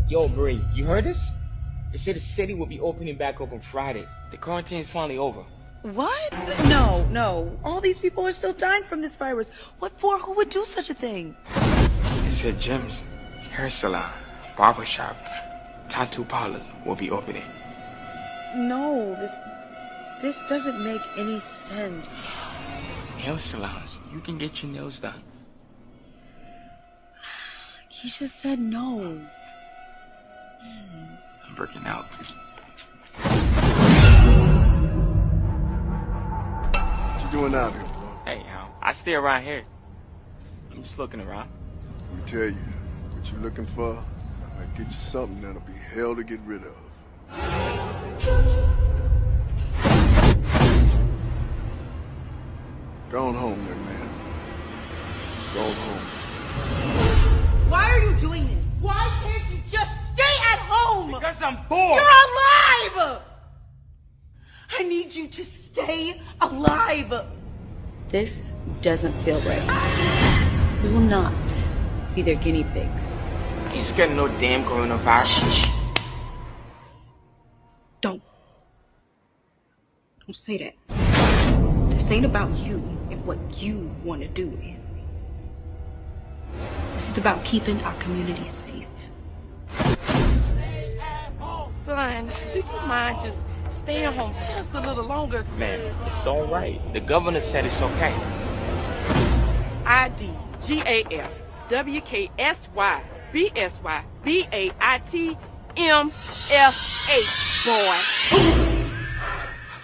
Yo, Bree, you heard this? They said the city will be opening back up on Friday. The quarantine is finally over. What? No. All these people are still dying from this virus. What for? Who would do such a thing? They said gyms, hair salon, barbershop, tattoo parlors will be opening. No, this doesn't make any sense. Nail salons, you can get your nails done. He just said no. I'm working out. What you doing out here, bro? Hey, I stay around here. I'm just looking around. Let me tell you, what you looking for, I might get you something that'll be hell to get rid of. Go on home, young man. Go on home. Why are you doing this? Why can't you just stay at home? Because I'm bored. You're alive! I need you to stay alive. This doesn't feel right. We will not be their guinea pigs. I ain't scared of no damn coronavirus. Don't say that. This ain't about you and what you want to do. This is about keeping our community safe. Son, do you mind just staying home just a little longer? Man, it's all right. The governor said it's okay. IDGAFWKSYBSYBAITMFH, boy. I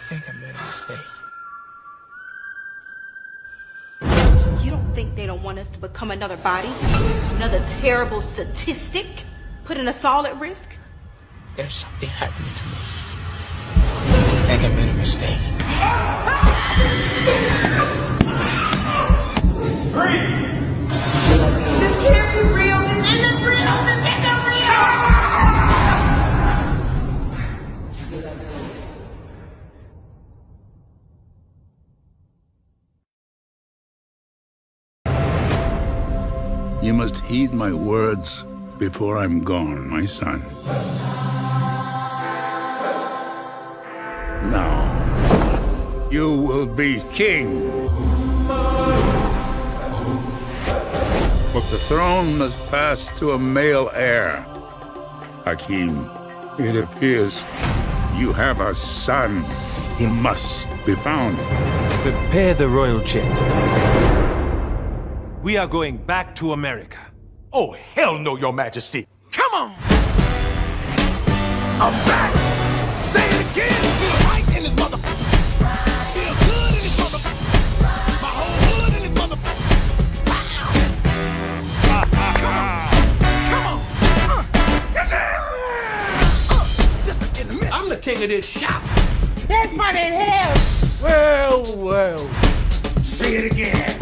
think I made a mistake. You don't think they don't want us to become another body? Another terrible statistic? Putting us all at risk? There's something happening to me. I think I made a mistake. This can't be real. This isn't real. This isn't real. You must heed my words before I'm gone, my son. Now, you will be king. But the throne must pass to a male heir. Hakim, it appears you have a son. He must be found. Prepare the royal jet. We are going back to America. Oh, hell no, Your Majesty. Come on. I'm back. Say it again. Feel right in this motherfucker. Feel good in this motherfucker. My whole hood in this motherfucker. Come on. I'm the king of this shop. That's funny as hell. Well. Say it again.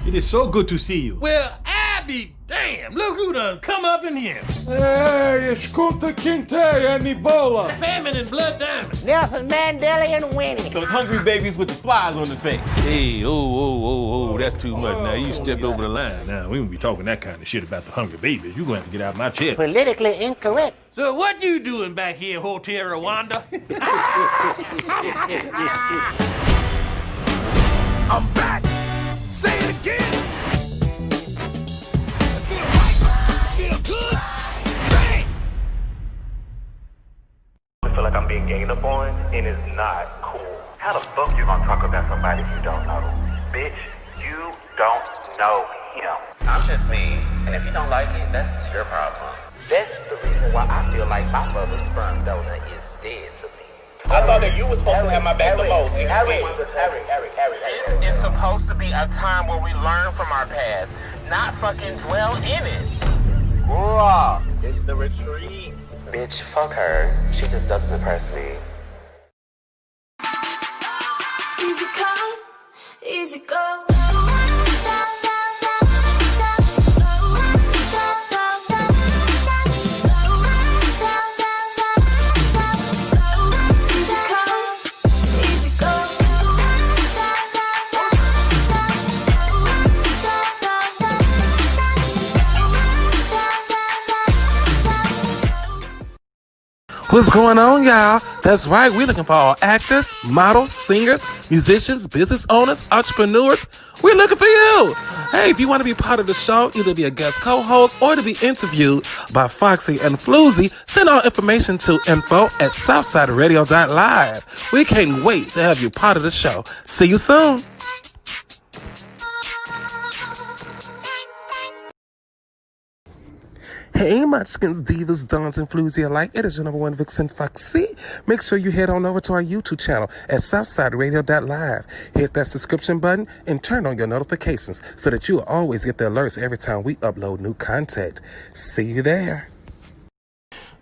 It is so good to see you. Well, I be damn. Look who done come up in here. Hey, it's Kunta Kinte and Ebola. Famine and blood diamonds. Nelson Mandela and Winnie. Those hungry babies with the flies on the face. Hey, oh, that's too much. Now, you stepped over the line. Now, we won't be talking that kind of shit about the hungry babies. You're going to have to get out of my chair. Politically incorrect. So what you doing back here, Hotel Rwanda? I'm back. Say it again. Feel right. Feel good. Bang. I feel like I'm being ganged up on, and it's not cool. How the fuck you gonna talk about somebody you don't know? Bitch, you don't know him. I'm just me, and if you don't like it, that's your problem. That's the reason why I feel like my mother's sperm donor is dead to me. I thought that you was supposed to have my back the most. Harry. This is supposed to be a time where we learn from our past, not fucking dwell in it. Bruh, it's the retreat. Bitch, fuck her. She just doesn't impress me. Easy come, easy go. What's going on, y'all? That's right, we're looking for all actors, models, singers, musicians, business owners, entrepreneurs. We're looking for you. Hey, if you want to be part of the show, either be a guest co-host or to be interviewed by Foxxie and FLUZ, send all information to info@southsideradio.live. We can't wait to have you part of the show. See you soon. Hey, Munchkins, Divas, Dons, and Floozy alike. It is your number one Vixen, Foxxie. Make sure you head on over to our YouTube channel at southsideradio.live. Hit that subscription button and turn on your notifications so that you will always get the alerts every time we upload new content. See you there.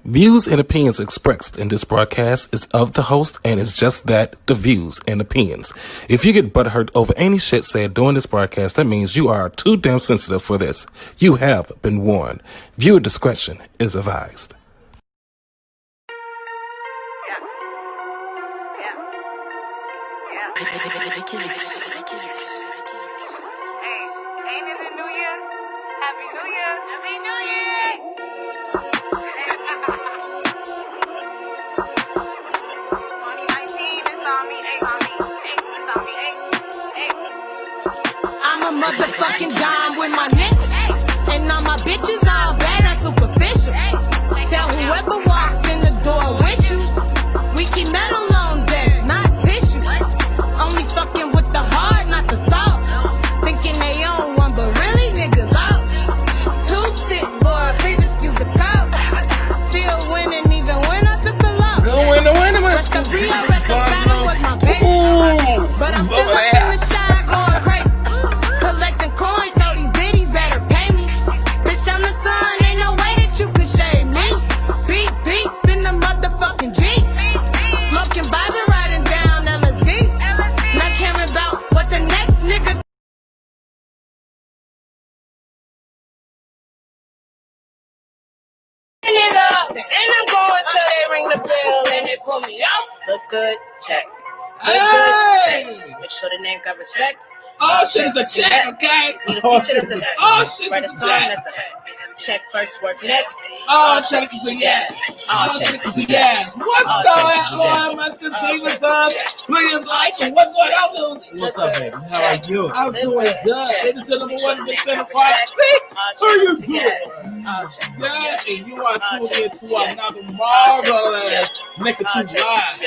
Views and opinions expressed in this broadcast is of the host and is just that, the views and opinions. If you get butthurt over any shit said during this broadcast, that means you are too damn sensitive for this. You have been warned. Viewer discretion is advised. I'm a motherfucking dime with my niggas, and all my bitches all bad and superficial. Tell whoever walked in the door with you, we keep metal on deck, not tissue. Only fucking with the hard, not the soft. Thinking they own one, but really niggas out. Too sick, boy, please excuse the cop. Still winning even when I took the loss. Still winning, But the real reconciling was my baby. But I'm still up in the shy going crazy. Collecting coins, so these biddies better pay me. Bitch, I'm the sun, ain't no way that you could shade me. Beep, beep, in the motherfucking Jeep. Smoking, vibing, riding down LSD. Not caring about what the next nigga. And I'm going till they ring the bell and they pull me out. Look good, check. Look good, check. Make sure the name got respect. All shit is a check, okay? All shit is a check. All shit is a check. Check first, work next. All checks is a yes. All checks is a yes. What's going on, Munchkins, Divas, Dons? Please like and what's going on, Lucy? What's up, baby? How are you? I'm doing good. It is your number one Vixen Foxxie. How are you doing? Yes, and you are tuned in to another marvelous NEKKED Live.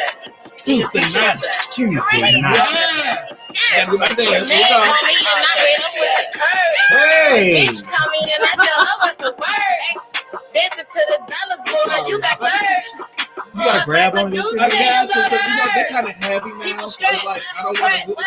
Tuesday night. Yes. And do my dance. Here we go. Hey. Bitch coming and I tell her what's the word. Dancing to the dollars, boy, you got bird. You gotta grab on your I got to, because you know they're kind of heavy now, so it's like I don't want to do it.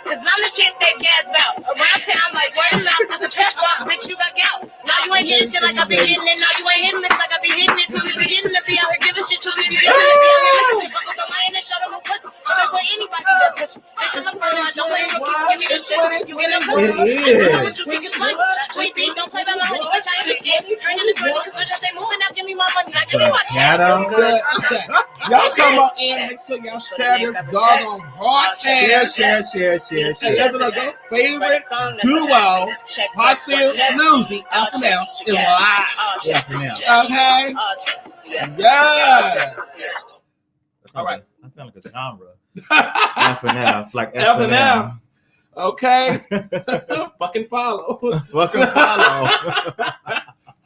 Cause I'm the chick that gas out around town like word of mouth. There's a pep walk, bitch, you got gout. Now you ain't getting shit like I be getting it. Now you ain't hitting it like I be hitting it. So we be getting to be out here giving shit to me. You getting to be out here making buckles on my end and show them who pussy. I'm like, what anybody does, bitch. Bitch, I'm a pro, I don't play rookies. Give me this shit. You get a pussy. What you think is money? Wait, bitch, don't play by my money. Bitch, I ain't the shit. Turning the money, cause bitch, if they moving, now give me my money. Now give me my check. Y'all come on in, make sure y'all share this doggone broadcast. Share. And your favorite duo, Foxxie and FLUZ, FNL, is live. Okay? Yeah. All right. That sounds like a genre. FNL, like FNL. Okay. Fucking follow.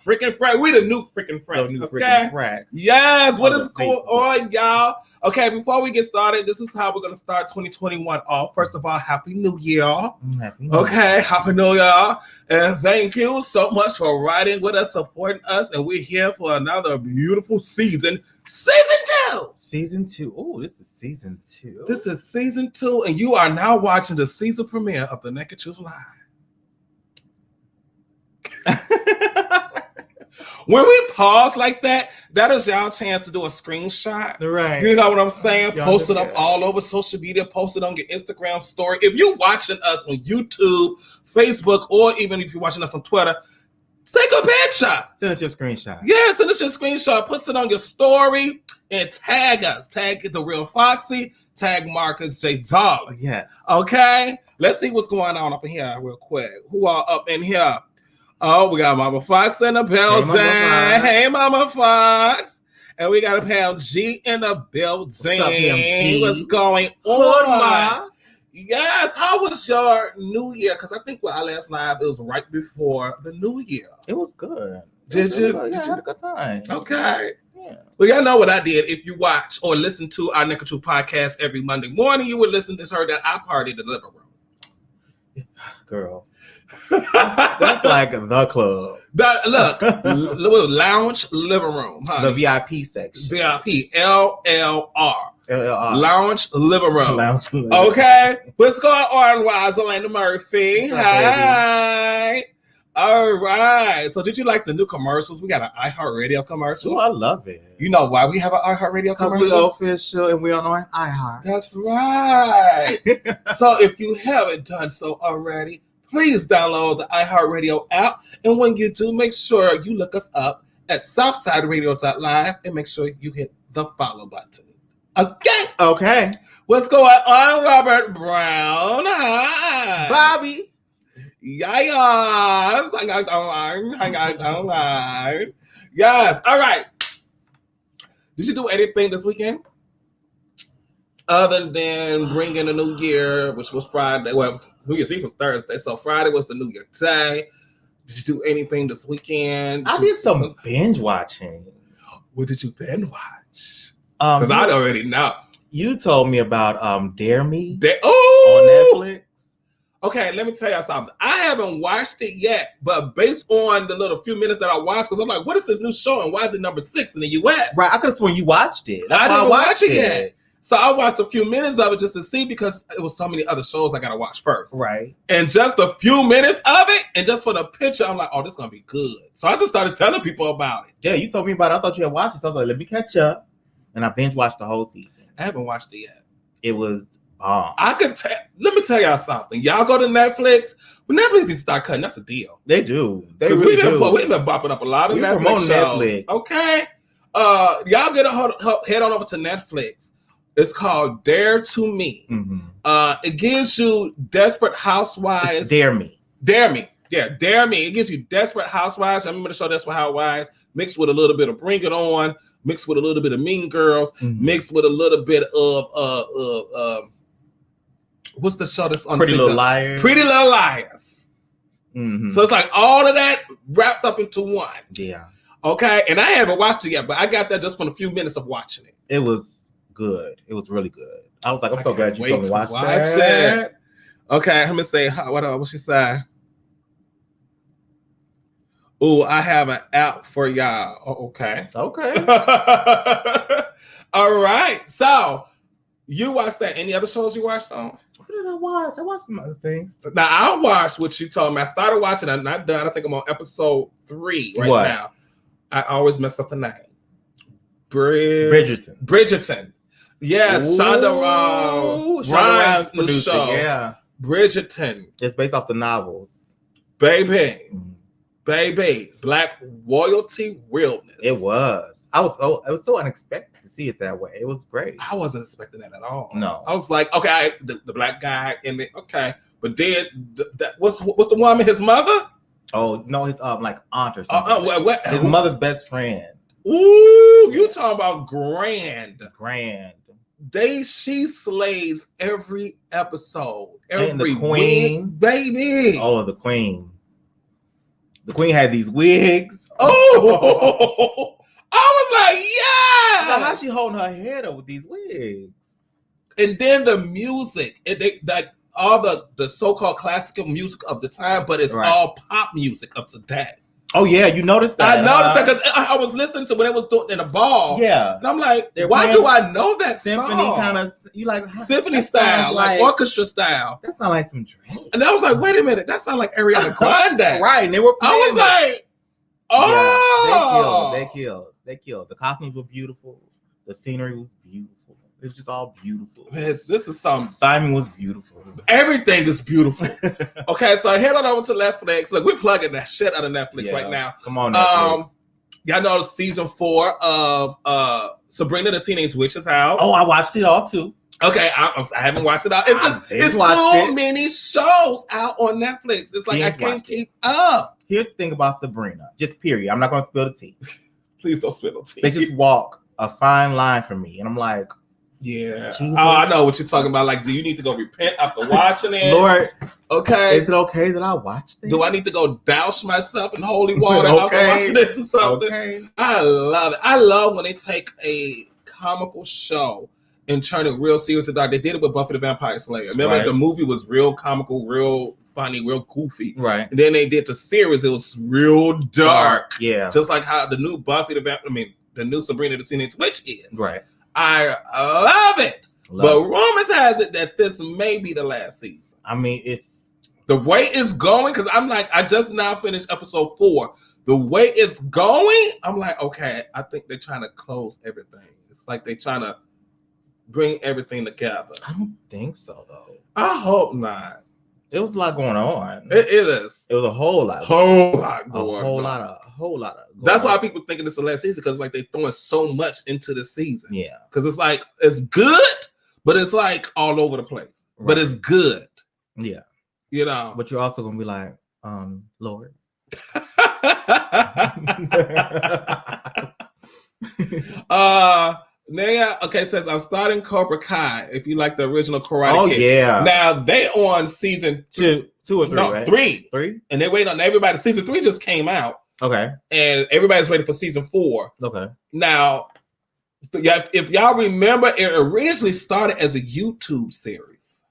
Freaking Frank. We the new freaking Frank. Freaking Frank. Yes. What is going on, y'all? Okay, before we get started, this is how we're going to start 2021 off. First of all, Happy New Year. Okay, Happy New Year. And thank you so much for riding with us, supporting us. And we're here for another beautiful season. Season 2. Oh, this is season 2. This is season 2. And you are now watching the season premiere of the NEKKED Live. When we pause like that, that is y'all chance to do a screenshot. Right. You know what I'm saying? Post it up all over social media. Post it on your Instagram story. If you're watching us on YouTube, Facebook, or even if you're watching us on Twitter, take a picture. Send us your screenshot. Yeah, send us your screenshot. Put it on your story and tag us. Tag The Real Foxxie. Tag MarcusJDahling. Yeah. Okay? Let's see what's going on up in here real quick. Who are up in here? Oh, we got Mama Fox in the building. Hey, Mama Fox. And we got a Pam G in the building. What's up, Pam G? What's going on? Yes, how was your New Year? Because I think our last live, it was right before the New Year. It was good. Did you? I had a good time. Okay. Yeah. Well, y'all know what I did. If you watch or listen to our NEKKED podcast every Monday morning, you would listen to her that I party in the living room. Girl. That's like the club. Look, lounge living room. Honey. The VIP section. VIP, LLR. LLR. Lounge living room. Lounge living. Okay. What's going on, Rosalind Murphy? Hi. All right. So did you like the new commercials? We got an iHeartRadio commercial. Oh, I love it. You know why we have an iHeartRadio commercial? Because we're official and we are on iHeart. That's right. So if you haven't done so already, please download the iHeartRadio app. And when you do, make sure you look us up at SouthsideRadio.live and make sure you hit the follow button. Okay. Okay. What's going on, Robert Brown? Hi. Bobby. Yes. Yes. All right. Did you do anything this weekend? Other than bringing the New Year, which was Friday. Well, New Year's Eve was Thursday, so Friday was the New Year day. Did you do anything this weekend? I did some binge watching. What did you binge watch? Because I already know. You told me about Dare Me on Netflix. Okay, let me tell you something. I haven't watched it yet, but based on the little few minutes that I watched, because I'm like, what is this new show and why is it number 6 in the U.S.? Right, I could have sworn you watched it. I didn't watch it yet. So I watched a few minutes of it just to see because it was so many other shows I got to watch first. Right. And just a few minutes of it, and just for the picture, I'm like, oh, this is going to be good. So I just started telling people about it. Yeah, you told me about it. I thought you had watched it. So I was like, let me catch up. And I binge watched the whole season. I haven't watched it yet. It was bomb. Let me tell y'all something. Y'all go to Netflix. When Netflix needs to start cutting, that's a deal. They do. Because we've been bopping up a lot of Netflix shows. Netflix. Okay. Y'all head on over to Netflix. It's called Dare to Me. Mm-hmm. It gives you Desperate Housewives. It's Dare Me. Dare Me. Yeah, Dare Me. It gives you Desperate Housewives. I remember the show Desperate Housewives mixed with a little bit of Bring It On, mixed with a little bit of Mean Girls, mixed with a little bit of what's the show that's on Pretty Little Liars. Pretty Little Liars. Mm-hmm. So it's like all of that wrapped up into one. Yeah. Okay. And I haven't watched it yet, but I got that just from a few minutes of watching it. It was good. It was really good. I was like, I'm so glad you told me to watch that. It. Okay, let me say what she say. Oh, I have an app for y'all. Oh, okay. Okay. All right. So you watched that. Any other shows you watched on? What did I watch? I watched some other things. Now I watched what you told me. I started watching. I'm not done. I think I'm on episode 3 right now. I always mess up the name. Bridgerton. Yes, Shonda Rhimes' new show. Yeah, Bridgerton. It's based off the novels. Baby, Black royalty realness. It was. It was so unexpected to see it that way. It was great. I wasn't expecting that at all. No, I was like, okay, the black guy in it. Okay, but then what's the woman? His mother? Oh no, his like aunt or something. His mother's best friend. Ooh, you talking about grand. She slays every episode. And the queen, baby. Oh, the queen. The queen had these wigs. Oh, I was like, yeah. How she holding her head up with these wigs? And then the music, like all the so-called classical music of the time, but it's all pop music of today. Oh yeah, you noticed that? I noticed that because I was listening to when it was doing in a ball. Yeah, and I'm like, why do I know that symphony song? Kind of, you like symphony style, like orchestra style. That sounds like some Drake. And I was like, wait a minute, that sounds like Ariana Grande. Right, and they were. I was like, oh, yeah, they killed. The costumes were beautiful. The scenery was beautiful. It was just all beautiful. This is something. Simon was beautiful. Everything is beautiful. Okay, so head on over to Netflix. Look, we're plugging that shit out of Netflix right now. Come on, Netflix. Y'all know season 4 of Sabrina the Teenage Witch is out. Oh, I watched it all too. Okay, I haven't watched it all. It's too many shows out on Netflix. It's like I can't keep up. Here's the thing about Sabrina. Just period. I'm not going to spill the tea. Please don't spill the tea. They just walk a fine line for me, and I'm like, yeah. Jesus. Oh, I know what you're talking about. Like, do you need to go repent after watching it? Lord, okay. Is it okay that I watch this? Do I need to go douse myself in holy water after watching this or something? Okay. I love it. I love when they take a comical show and turn it real serious and dark. They did it with Buffy the Vampire Slayer. Remember, the movie was real comical, real funny, real goofy. Right. And then they did the series. It was real dark. Yeah. Just like how the new Buffy the new Sabrina the Teenage Witch is. Right. I love it. But rumors has it that this may be the last season. I mean, it's the way it's going, because I'm like, I just now finished episode 4. The way it's going, I'm like, okay, I think they're trying to close everything. It's like they're trying to bring everything together. I don't think so, though. I hope not. It was a lot going on. It is. It was a whole lot. Whole lot. A whole lot. That's why people thinking it's the last season, because like they're throwing so much into the season. Yeah. Because it's like, it's good, but it's like all over the place. Right. But it's good. Yeah. You know. But you're also gonna be like, Lord. Naya, okay, says I'm starting Cobra Kai. If you like the original Karate Kid. Yeah. Now they on season 2 or 3, right? 3. And they waiting on everybody. Season 3 just came out. Okay. And everybody's waiting for season 4. Okay. Now, if y'all remember, it originally started as a YouTube series.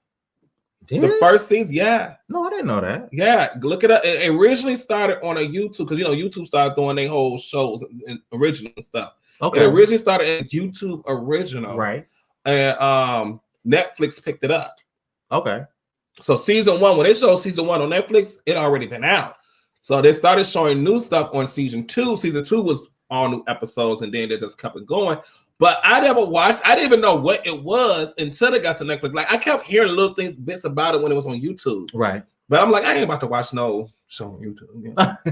First season, yeah. No, I didn't know that. Yeah, look it up. It originally started on a YouTube, because YouTube started doing their whole shows and original stuff. Okay. It originally started as YouTube original. Right. And Netflix picked it up. Okay. So season 1, when they showed season 1 on Netflix, it already been out. So they started showing new stuff on season 2. Season 2 was all new episodes, and then they just kept it going. But I never watched. I didn't even know what it was until it got to Netflix. Like, I kept hearing little things, bits about it when it was on YouTube. Right. But I'm like, I ain't about to watch no show on YouTube.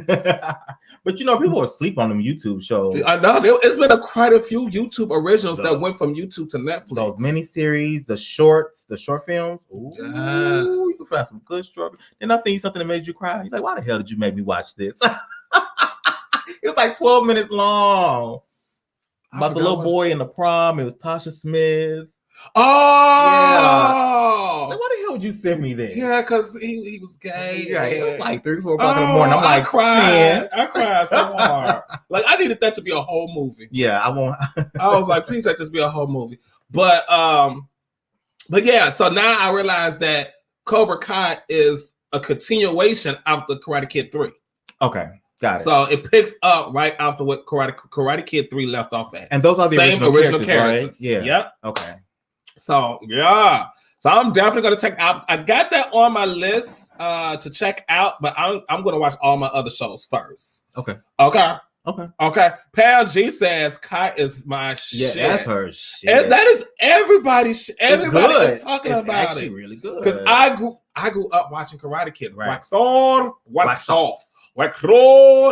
Yeah. But people are asleep on them YouTube shows. I know. It's been quite a few YouTube originals that went from YouTube to Netflix. Those miniseries, the short films. Ooh, yes. You can find some good short. Then I seen something that made you cry. You're like, why the hell did you make me watch this? It was like 12 minutes long. About the little boy in the prom. It was Tasha Smith. Oh, yeah. Like, why the hell would you send me that? Yeah, because he was gay. Yeah, it was like 3, 4 o'clock in the morning. I'm like, I cried so hard. Like, I needed that to be a whole movie. Yeah, I won't. I was like, please let this be a whole movie. But yeah. So now I realize that Cobra Kai is a continuation of the Karate Kid 3. Okay. Got it. So it picks up right after what Karate Kid 3 left off at. And those are the original characters. Right? Yeah. Yep. Okay. So yeah. So I'm definitely gonna check out. I got that on my list to check out, but I'm gonna watch all my other shows first. Okay. Okay. Okay. Okay. Pam G says Kai is my shit. Yeah, that's her shit. That is everybody's. Everybody is talking it's about actually it. Really good. Because I grew up watching Karate Kid. Right. Wax on, wax off. I grew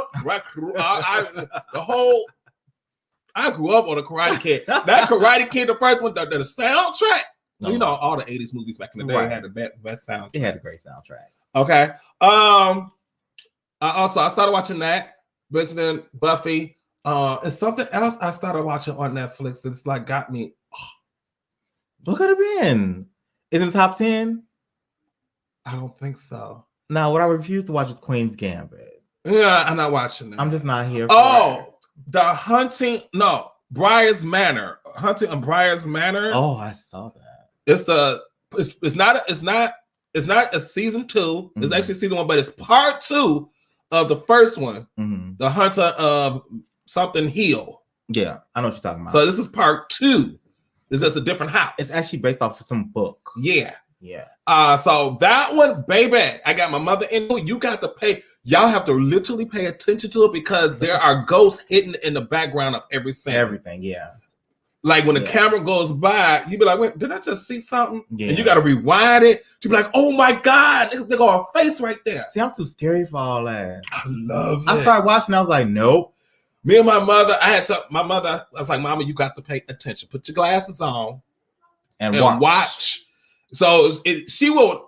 up on a Karate Kid. That Karate Kid, the first one, the soundtrack. You know, all the 80s movies back in the day had the best soundtrack. It had the great soundtracks. Okay. I started watching that. Visiting Buffy. And something else I started watching on Netflix. It's like got me. What could have been? Is it in the top 10? I don't think so. No, what I refuse to watch is Queen's Gambit. Yeah, I'm not watching that. I'm just not here for it. Briar's Manor. Hunting on Briar's Manor. Oh, I saw that. It's not a season 2. Mm-hmm. It's actually season 1, but it's part 2 of the first one. Mm-hmm. The Hunter of something Hill. Yeah, I know what you're talking about. So this is part 2. It's just a different house. It's actually based off of some book. Yeah. Yeah. So that one, baby, I got my mother in. You got to pay. Y'all have to literally pay attention to it because there are ghosts hidden in the background of every scene. Everything, yeah. Like when the camera goes by, you be like, wait, did I just see something? Yeah. And you got to rewind it to be like, oh my God, this nigga on face right there. See, I'm too scary for all that. I love it. I started watching, I was like, nope. Me and my mother, I was like, Mama, you got to pay attention. Put your glasses on and watch. So she will,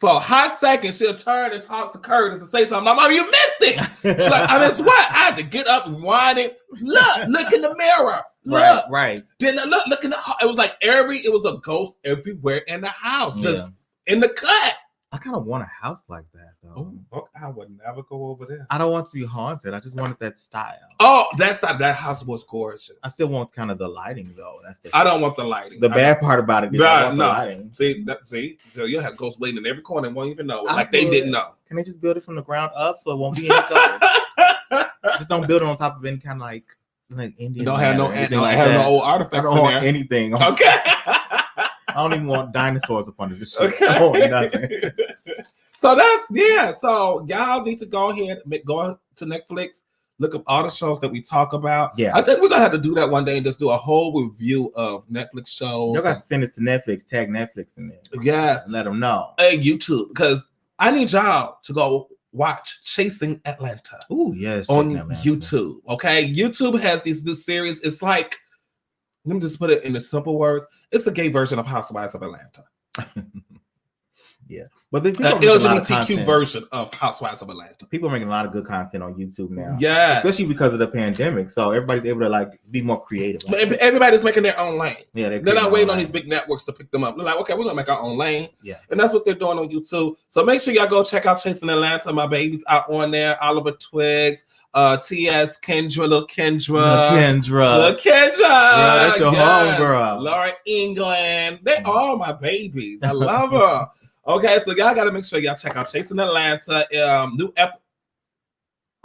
for a hot second, she'll turn and talk to Curtis and say something. My mom, you missed it. She's like, I missed what? I had to get up and wind it. Look in the mirror. Right, right. Then look in the it was like it was a ghost everywhere in the house, just in the cut. I kind of want a house like that though. Oh, I would never go over there. I don't want to be haunted. I just wanted that style. Oh, that house was gorgeous. I still want kind of the lighting though. I don't want the lighting. The bad part about it is I want the lighting. See, so you'll have ghosts waiting in every corner and won't even know. Like they didn't know. Can they just build it from the ground up so it won't be any ghosts? Just don't build it on top of any kind of like Indian. Don't have no old artifacts. I don't in want there. anything. Okay. I don't even want dinosaurs up under the shit. Okay. I want nothing. So So y'all need to go ahead and go to Netflix, look up all the shows that we talk about. Yeah. I think we're gonna have to do that one day and just do a whole review of Netflix shows. You got to send this to Netflix, tag Netflix in there. Yes. And let them know. And YouTube, because I need y'all to go watch Chasing Atlanta. Oh, yes. On YouTube. Okay. YouTube has these new series. It's like, let me just put it in the simple words. It's a gay version of Housewives of Atlanta. Yeah. But the LGBTQ version of Housewives of Atlanta. People are making a lot of good content on YouTube now. Yeah. Especially because of the pandemic. So everybody's able to like be more creative. Everybody's making their own lane. Yeah, they're not waiting on these big networks to pick them up. They're like, okay, we're gonna make our own lane. Yeah. And that's what they're doing on YouTube. So make sure y'all go check out Chasing Atlanta. My babies out on there. Oliver Twigs, TS, Kendra, Lil Kendra. Girl, that's your home girl. Laura England. They all my babies. I love her. Okay, so y'all got to make sure y'all check out Chasing Atlanta.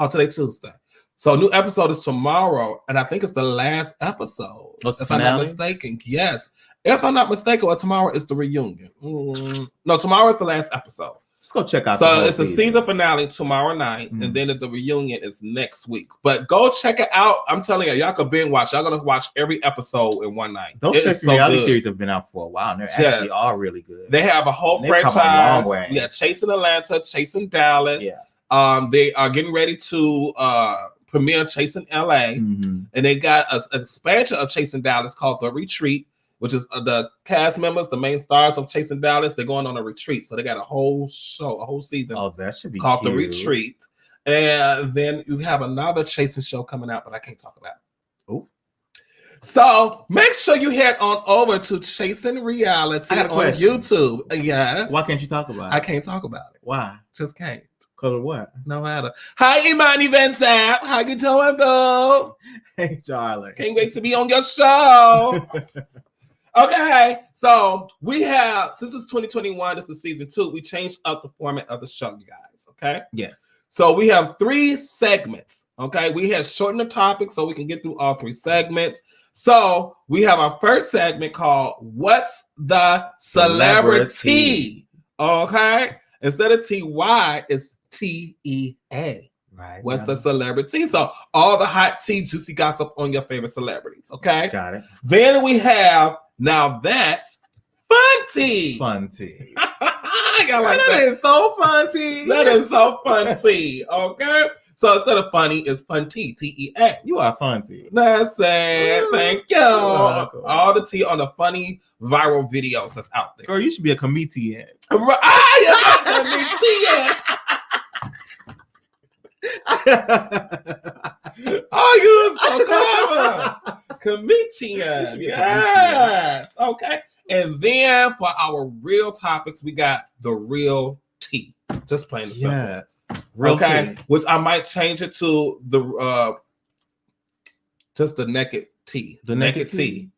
Today Tuesday. So new episode is tomorrow, and I think it's the last episode. If I'm not mistaken. Yes. If I'm not mistaken, or tomorrow is the reunion. No, tomorrow is the last episode. Let's go check out. So it's the season finale tomorrow night, and then the reunion is next week. But go check it out. I'm telling you, y'all can binge watch. Y'all gonna watch every episode in one night. Those reality series have been out for a while, and they're actually all really good. They have a whole franchise. We got Chasing Atlanta, Chasing Dallas. Yeah. They are getting ready to premiere Chasing LA, and they got an expansion of Chasing Dallas called The Retreat, which is the cast members, the main stars of Chasing Dallas. They're going on a retreat. So they got a whole show, a whole season that should be called cute. The Retreat. And then you have another Chasing show coming out, but I can't talk about it. Oh. So make sure you head on over to Chasing Reality on YouTube. Yes. Why can't you talk about it? I can't talk about it. Why? Just can't. Because of what? No matter. Hi, Imani Vincent. How you doing, boo? Hey, darling. Can't wait to be on your show. Okay, so we have, since it's 2021, this is season 2, we changed up the format of the show, you guys, okay? Yes. So we have 3 segments, okay? We have shortened the topic so we can get through all 3 segments. So we have our first segment called What's the Celebrity? Okay? Instead of TY, it's TEA. Right. What's the celebrity? So all the hot tea, juicy gossip on your favorite celebrities, okay? Got it. Then we have, now that's fun tea. Fun tea. That is so fun tea. That is so fun tea, okay? So instead of funny, it's fun tea, TEA. You are fun tea. That's it. Thank you. All the tea on the funny viral videos that's out there. Girl, you should be a comedian. Oh, you are so clever. Comedian. Yes. Okay. And then for our real topics, we got the real tea. Just plain and simple. Yes. Real tea. Which I might change it to the just the naked tea. The naked tea.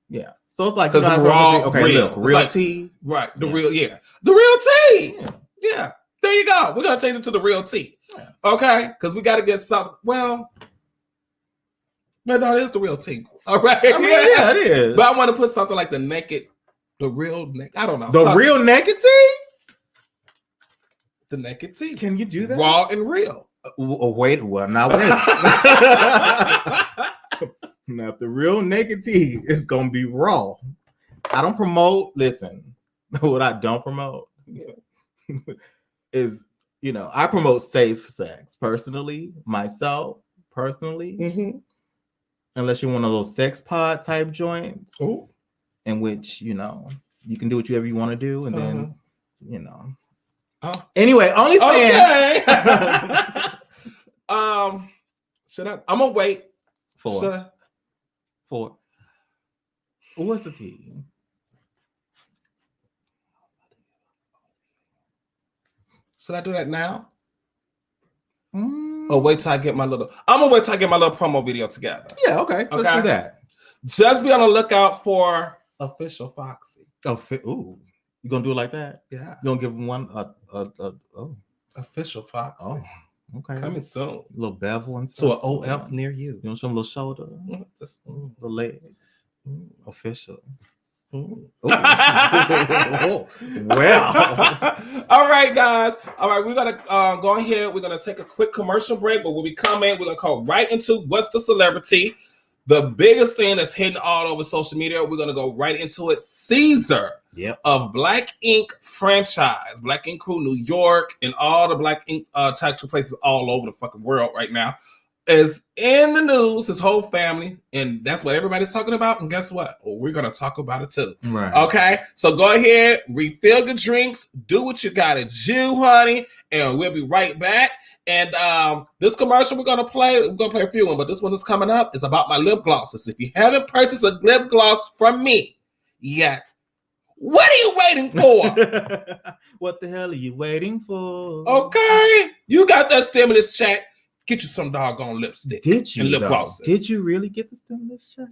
Yeah. So it's like because raw, real tea. Right. The real, The real tea. Yeah. There you go. We're gonna change it to the real tea. Yeah. Okay, because we got to get something. Well, no, it is the real tea. All right. I mean, yeah, it is. But I want to put something like the real naked. I don't know. The real naked tea. The naked tea. Can you do that? Raw and real. Wait. Well, now wait. Now, if the real naked tea is gonna be raw, I don't promote. Listen, what I don't promote is, I promote safe sex personally, myself personally, unless you're one of those sex pod type joints, in which you can do whatever you want to do, and then Anyway, OnlyFans. Okay. I'm gonna wait for 4. What's the T? Should I do that now? Or wait till I get my little... I'm going to wait till I get my little promo video together. Yeah, okay. Let's do that. Just be on the lookout for official Foxxie. Ooh. You going to do it like that? Yeah. You going to give him one... Official Foxxie. Oh, okay. Coming soon. A little bevel and So stuff. an OF near you. You want to show him a little shoulder? Just, little leg? Official. Well, All right, guys. All right, we're gonna go ahead. We're gonna take a quick commercial break, but when we come in, we're gonna go right into what's the celebrity, the biggest thing that's hitting all over social media. We're gonna go right into it. Caesar of Black Ink franchise, Black Ink Crew, New York, and all the Black Ink tattoo places all over the fucking world right now, is in the news, his whole family, and that's what everybody's talking about. And guess what? We're going to talk about it too. Right. Okay? So go ahead, refill your drinks, do what you got to do, honey, and we'll be right back. And this commercial we're going to play a few of them, but this one is coming up. It's about my lip glosses. If you haven't purchased a lip gloss from me yet, what are you waiting for? What the hell are you waiting for? Okay? You got that stimulus check. Get you some doggone lipstick. Did you? And lip glosses. Did you really get the stimulus check?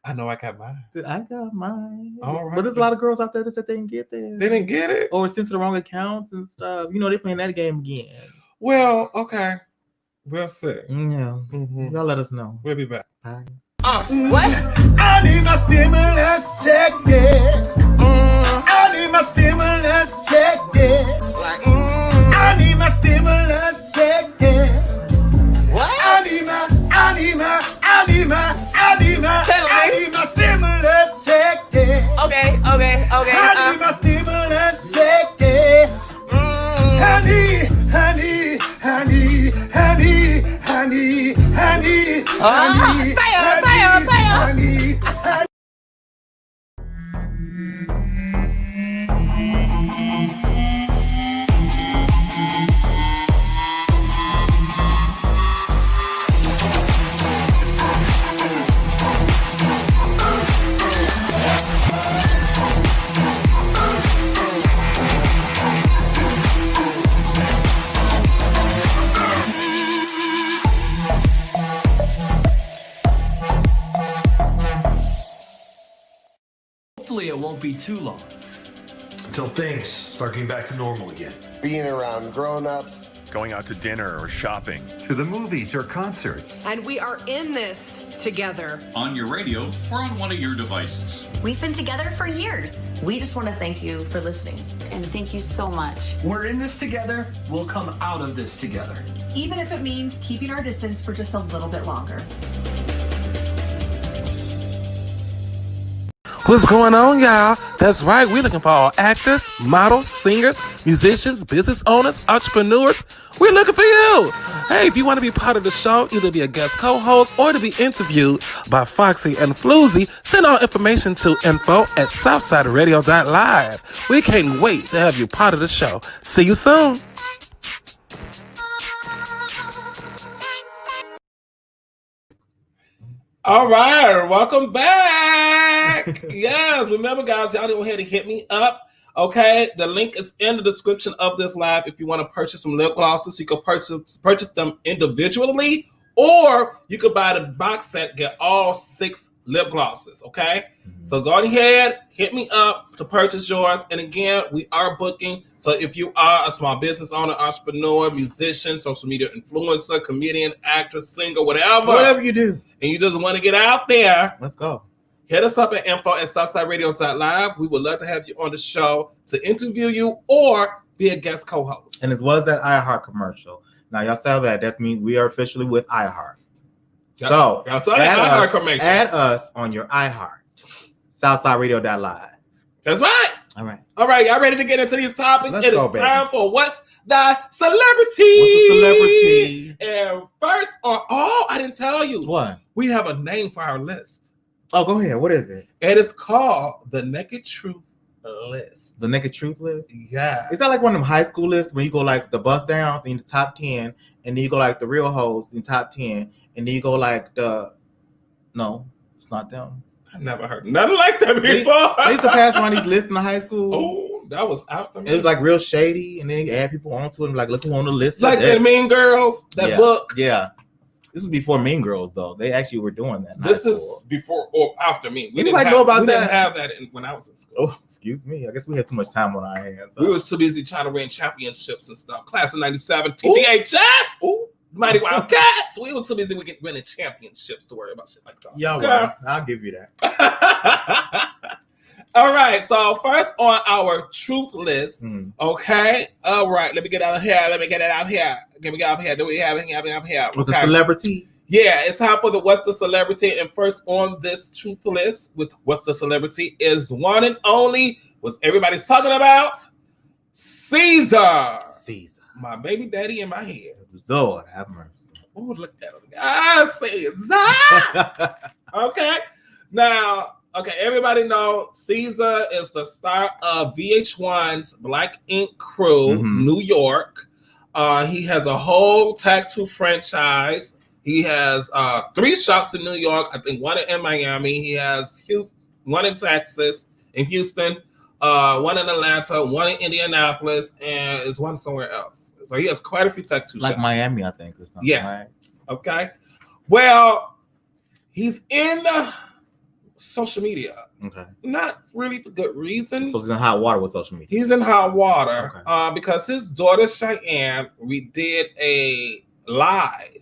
I know I got mine. I got mine. All right. But there's a lot of girls out there that said they didn't get there. They didn't get it? Or sent to the wrong accounts and stuff. You know, they're playing that game again. Well, okay. We'll see. Yeah. Mm-hmm. Y'all let us know. We'll be back. Bye. What? I need my stimulus check, yeah. I need my stimulus check, yeah. I need my stimulus check, yeah. What? I need my stimulus check, yeah. Okay. I need my stimulus check, yeah. Honey. Hopefully it won't be too long. Until things start getting back to normal again. Being around grown-ups. Going out to dinner or shopping. To the movies or concerts. And we are in this together. On your radio or on one of your devices. We've been together for years. We just want to thank you for listening. And thank you so much. We're in this together. We'll come out of this together. Even if it means keeping our distance for just a little bit longer. What's going on, y'all? That's right. We're looking for all actors, models, singers, musicians, business owners, entrepreneurs. We're looking for you. Hey, if you want to be part of the show, either be a guest co-host or to be interviewed by Foxxie and FLUZ, send all information to info@southsideradio.live. We can't wait to have you part of the show. See you soon. All right, welcome back. Yes, remember, guys, y'all go ahead and hit me up. Okay, the link is in the description of this live. If you want to purchase some lip glosses, you can purchase them individually, or you could buy the box set, get all 6 lip glosses. Okay, so go ahead, hit me up to purchase yours. And again, we are booking. So if you are a small business owner, entrepreneur, musician, social media influencer, comedian, actress, singer, whatever you do, and you just want to get out there, let's go. Hit us up at info@southsideradio.live. We would love to have you on the show to interview you or be a guest co-host. And as well as that iHeart commercial. Now, y'all saw that. That means we are officially with iHeart. So add us on your iHeart. SouthsideRadio.live. That's right. All right. All right. Y'all ready to get into these topics? Let's it go, is baby. time for What's the Celebrity? What's the celebrity? And first, I didn't tell you. What? We have a name for our list. Oh, go ahead. What is it? It is called the Naked Truth List. The Naked Truth List? Yeah. Is that like one of them high school lists when you go like the bust downs in the top 10, and then you go like the real hoes in the top 10, and then you go like It's not them. I never heard nothing like that before. They used to pass around these lists in the high school. Oh, that was after me. It was like real shady, and then you add people onto it, like look who on the list. Like the Mean Girls, that book. Yeah. This is before Mean Girls, though. They actually were doing that. This is before or after me. We didn't know about we that. didn't have that when I was in school. Oh, excuse me. I guess we had too much time on our hands. We was too busy trying to win championships and stuff. Class of '97, TTHS, Mighty Wildcats. We was too busy winning championships to worry about shit like that. Yeah, well, I'll give you that. All right. So first on our truth list. Okay. All right. Let me get out of here. Let me get it out here. Let me get out here. Do we have it here? With the celebrity? Yeah, it's time for the What's the Celebrity. And first on this truth list with What's the Celebrity is one and only, what's everybody's talking about? Caesar. Caesar. My baby daddy in my head. Lord have mercy. Oh, look at him. Ah, Caesar. Okay. Now, okay, everybody know Caesar is the star of VH1's Black Ink Crew, New York. He has a whole tattoo franchise. He has 3 shops in New York. I think one in Miami. He has one in Texas, in Houston, one in Atlanta, one in Indianapolis, and is one somewhere else. So he has quite a few tattoo shops. Like Miami, I think, or something. Yeah. Right? Okay. Well, he's in social media. Okay. Not really for good reasons. So he's in hot water with social media. He's in hot water because his daughter Cheyenne, we did a live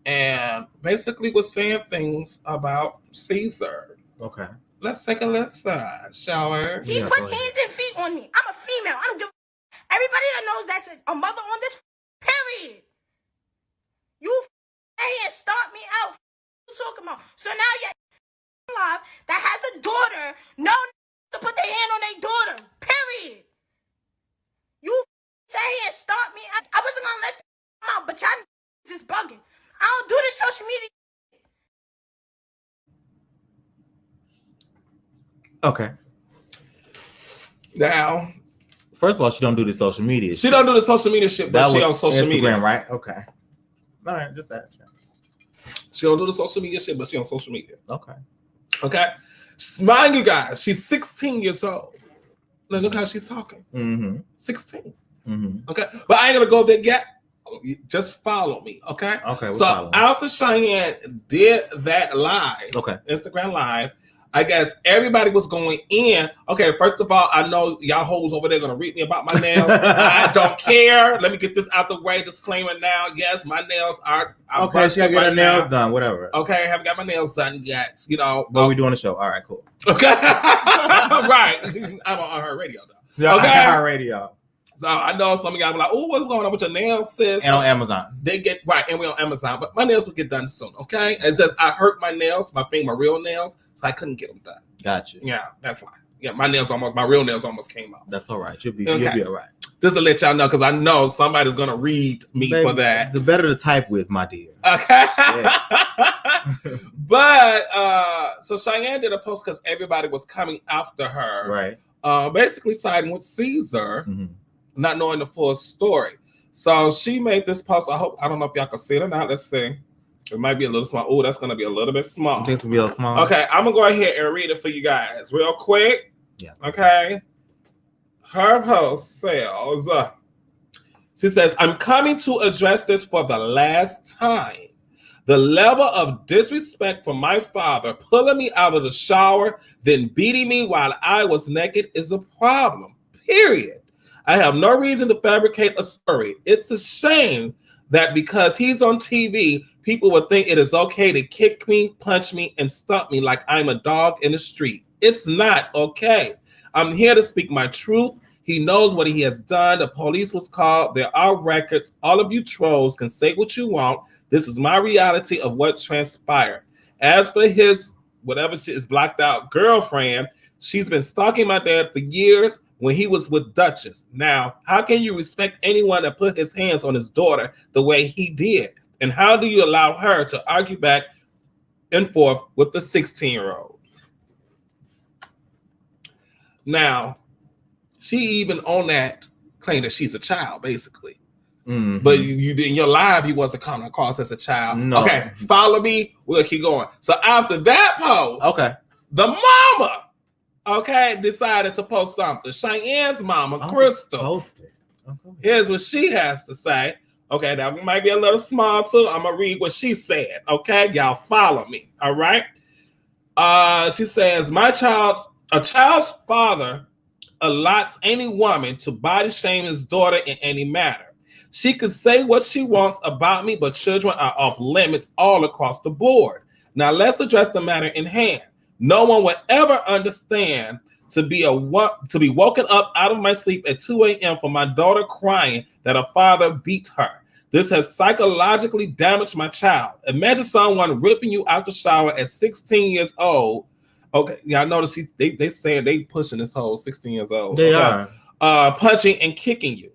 and basically was saying things about Caesar. Okay. Let's take a listen, shall we? He put hands and feet on me. I'm a female. I don't give everybody that knows that's a mother on this period. You and start me out. What you talking about? So now you're live that has a daughter. No to put their hand on their daughter. Period. You say and start me out. I wasn't gonna let them come out, but y'all just bugging. I don't do this social media. Okay. Now, first of all, she don't do the social media. She don't do the social media shit, but she on social Instagram, media, right? Okay. All right, just that. She don't do the social media shit, but she on social media. Okay. Okay. Mind you guys, she's 16 years old. Now look how she's talking. 16. Okay. But I ain't gonna go there yet. Just follow me. Okay. Okay. We'll so after Cheyenne did that live, Instagram live, I guess everybody was going in. Okay, first of all, I know y'all hoes over there gonna read me about my nails. I don't care. Let me get this out the way. Disclaimer now. Yes, my nails are okay. She gotta get her nails done. Whatever. Okay, I haven't got my nails done yet. You know, but we doing a show. All right, cool. Okay, right. I'm on her radio though. Yeah, okay, her radio. So I know some of y'all be like, "Oh, what's going on with your nails, sis?" And on Amazon, they get right, and we're on Amazon. But my nails will get done soon. Okay, it's just I hurt my nails, my real nails, so I couldn't get them done. Gotcha. Yeah, that's fine. Yeah, my real nails almost came out. That's all right. You'll be all right. Just to let y'all know, because I know somebody's gonna read me for that. The better to type with, my dear. Okay. But so Cheyenne did a post because everybody was coming after her, right? Basically siding with Caesar. Not knowing the full story. So she made this post. I don't know if y'all can see it or not. Let's see. It might be a little small. Oh, that's going to be a little bit small. It's real small. Okay, I'm going to go ahead and read it for you guys real quick. Yeah. Okay. Her post says, she says, I'm coming to address this for the last time. The level of disrespect from my father pulling me out of the shower, then beating me while I was naked is a problem. Period. I have no reason to fabricate a story. It's a shame that because he's on TV, people would think it is okay to kick me, punch me, and stomp me like I'm a dog in the street. It's not okay. I'm here to speak my truth. He knows what he has done. The police was called. There are records. All of you trolls can say what you want. This is my reality of what transpired. As for his, whatever she is blocked out girlfriend, she's been stalking my dad for years when he was with Duchess. Now, how can you respect anyone that put his hands on his daughter the way he did? And how do you allow her to argue back and forth with the 16-year-old? Now, she even on that claim that she's a child, basically. But you in your life, you wasn't coming across as a child. No. Okay, follow me. We'll keep going. So after that post, the mama, decided to post something. Cheyenne's mama, Crystal. Here's what she has to say. Okay, that might be a little small too. I'm gonna read what she said. Okay, y'all follow me. All right. She says, a child's father allots any woman to body shame his daughter in any matter. She could say what she wants about me, but children are off limits all across the board. Now let's address the matter in hand. No one will ever understand to be woken up out of my sleep at 2 a.m. for my daughter crying that her father beat her. This has psychologically damaged my child. Imagine someone ripping you out the shower at 16 years old. Okay, yeah, I notice they saying they pushing this whole 16 years old. They are. Punching and kicking you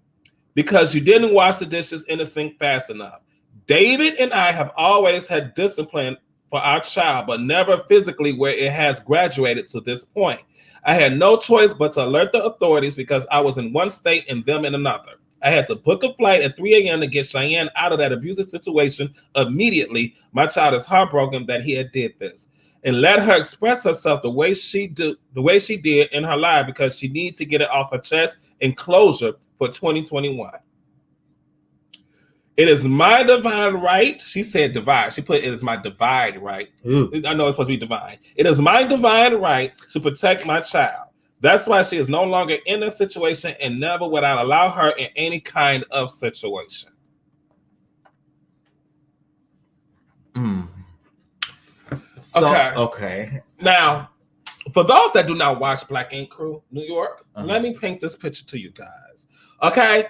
because you didn't wash the dishes in the sink fast enough. David and I have always had discipline for our child, but never physically where it has graduated to this point. I had no choice but to alert the authorities because I was in one state and them in another. I had to book a flight at 3 a.m. to get Cheyenne out of that abusive situation immediately. My child is heartbroken that he had did this. And let her express herself the way she did in her life because she needs to get it off her chest and closure for 2021. It is my divine right. She said divine. She put it is my divine right. Ooh. I know it's supposed to be divine. It is my divine right to protect my child. That's why she is no longer in a situation and never would I allow her in any kind of situation. Okay. Now, for those that do not watch Black Ink Crew, New York, let me paint this picture to you guys. Okay.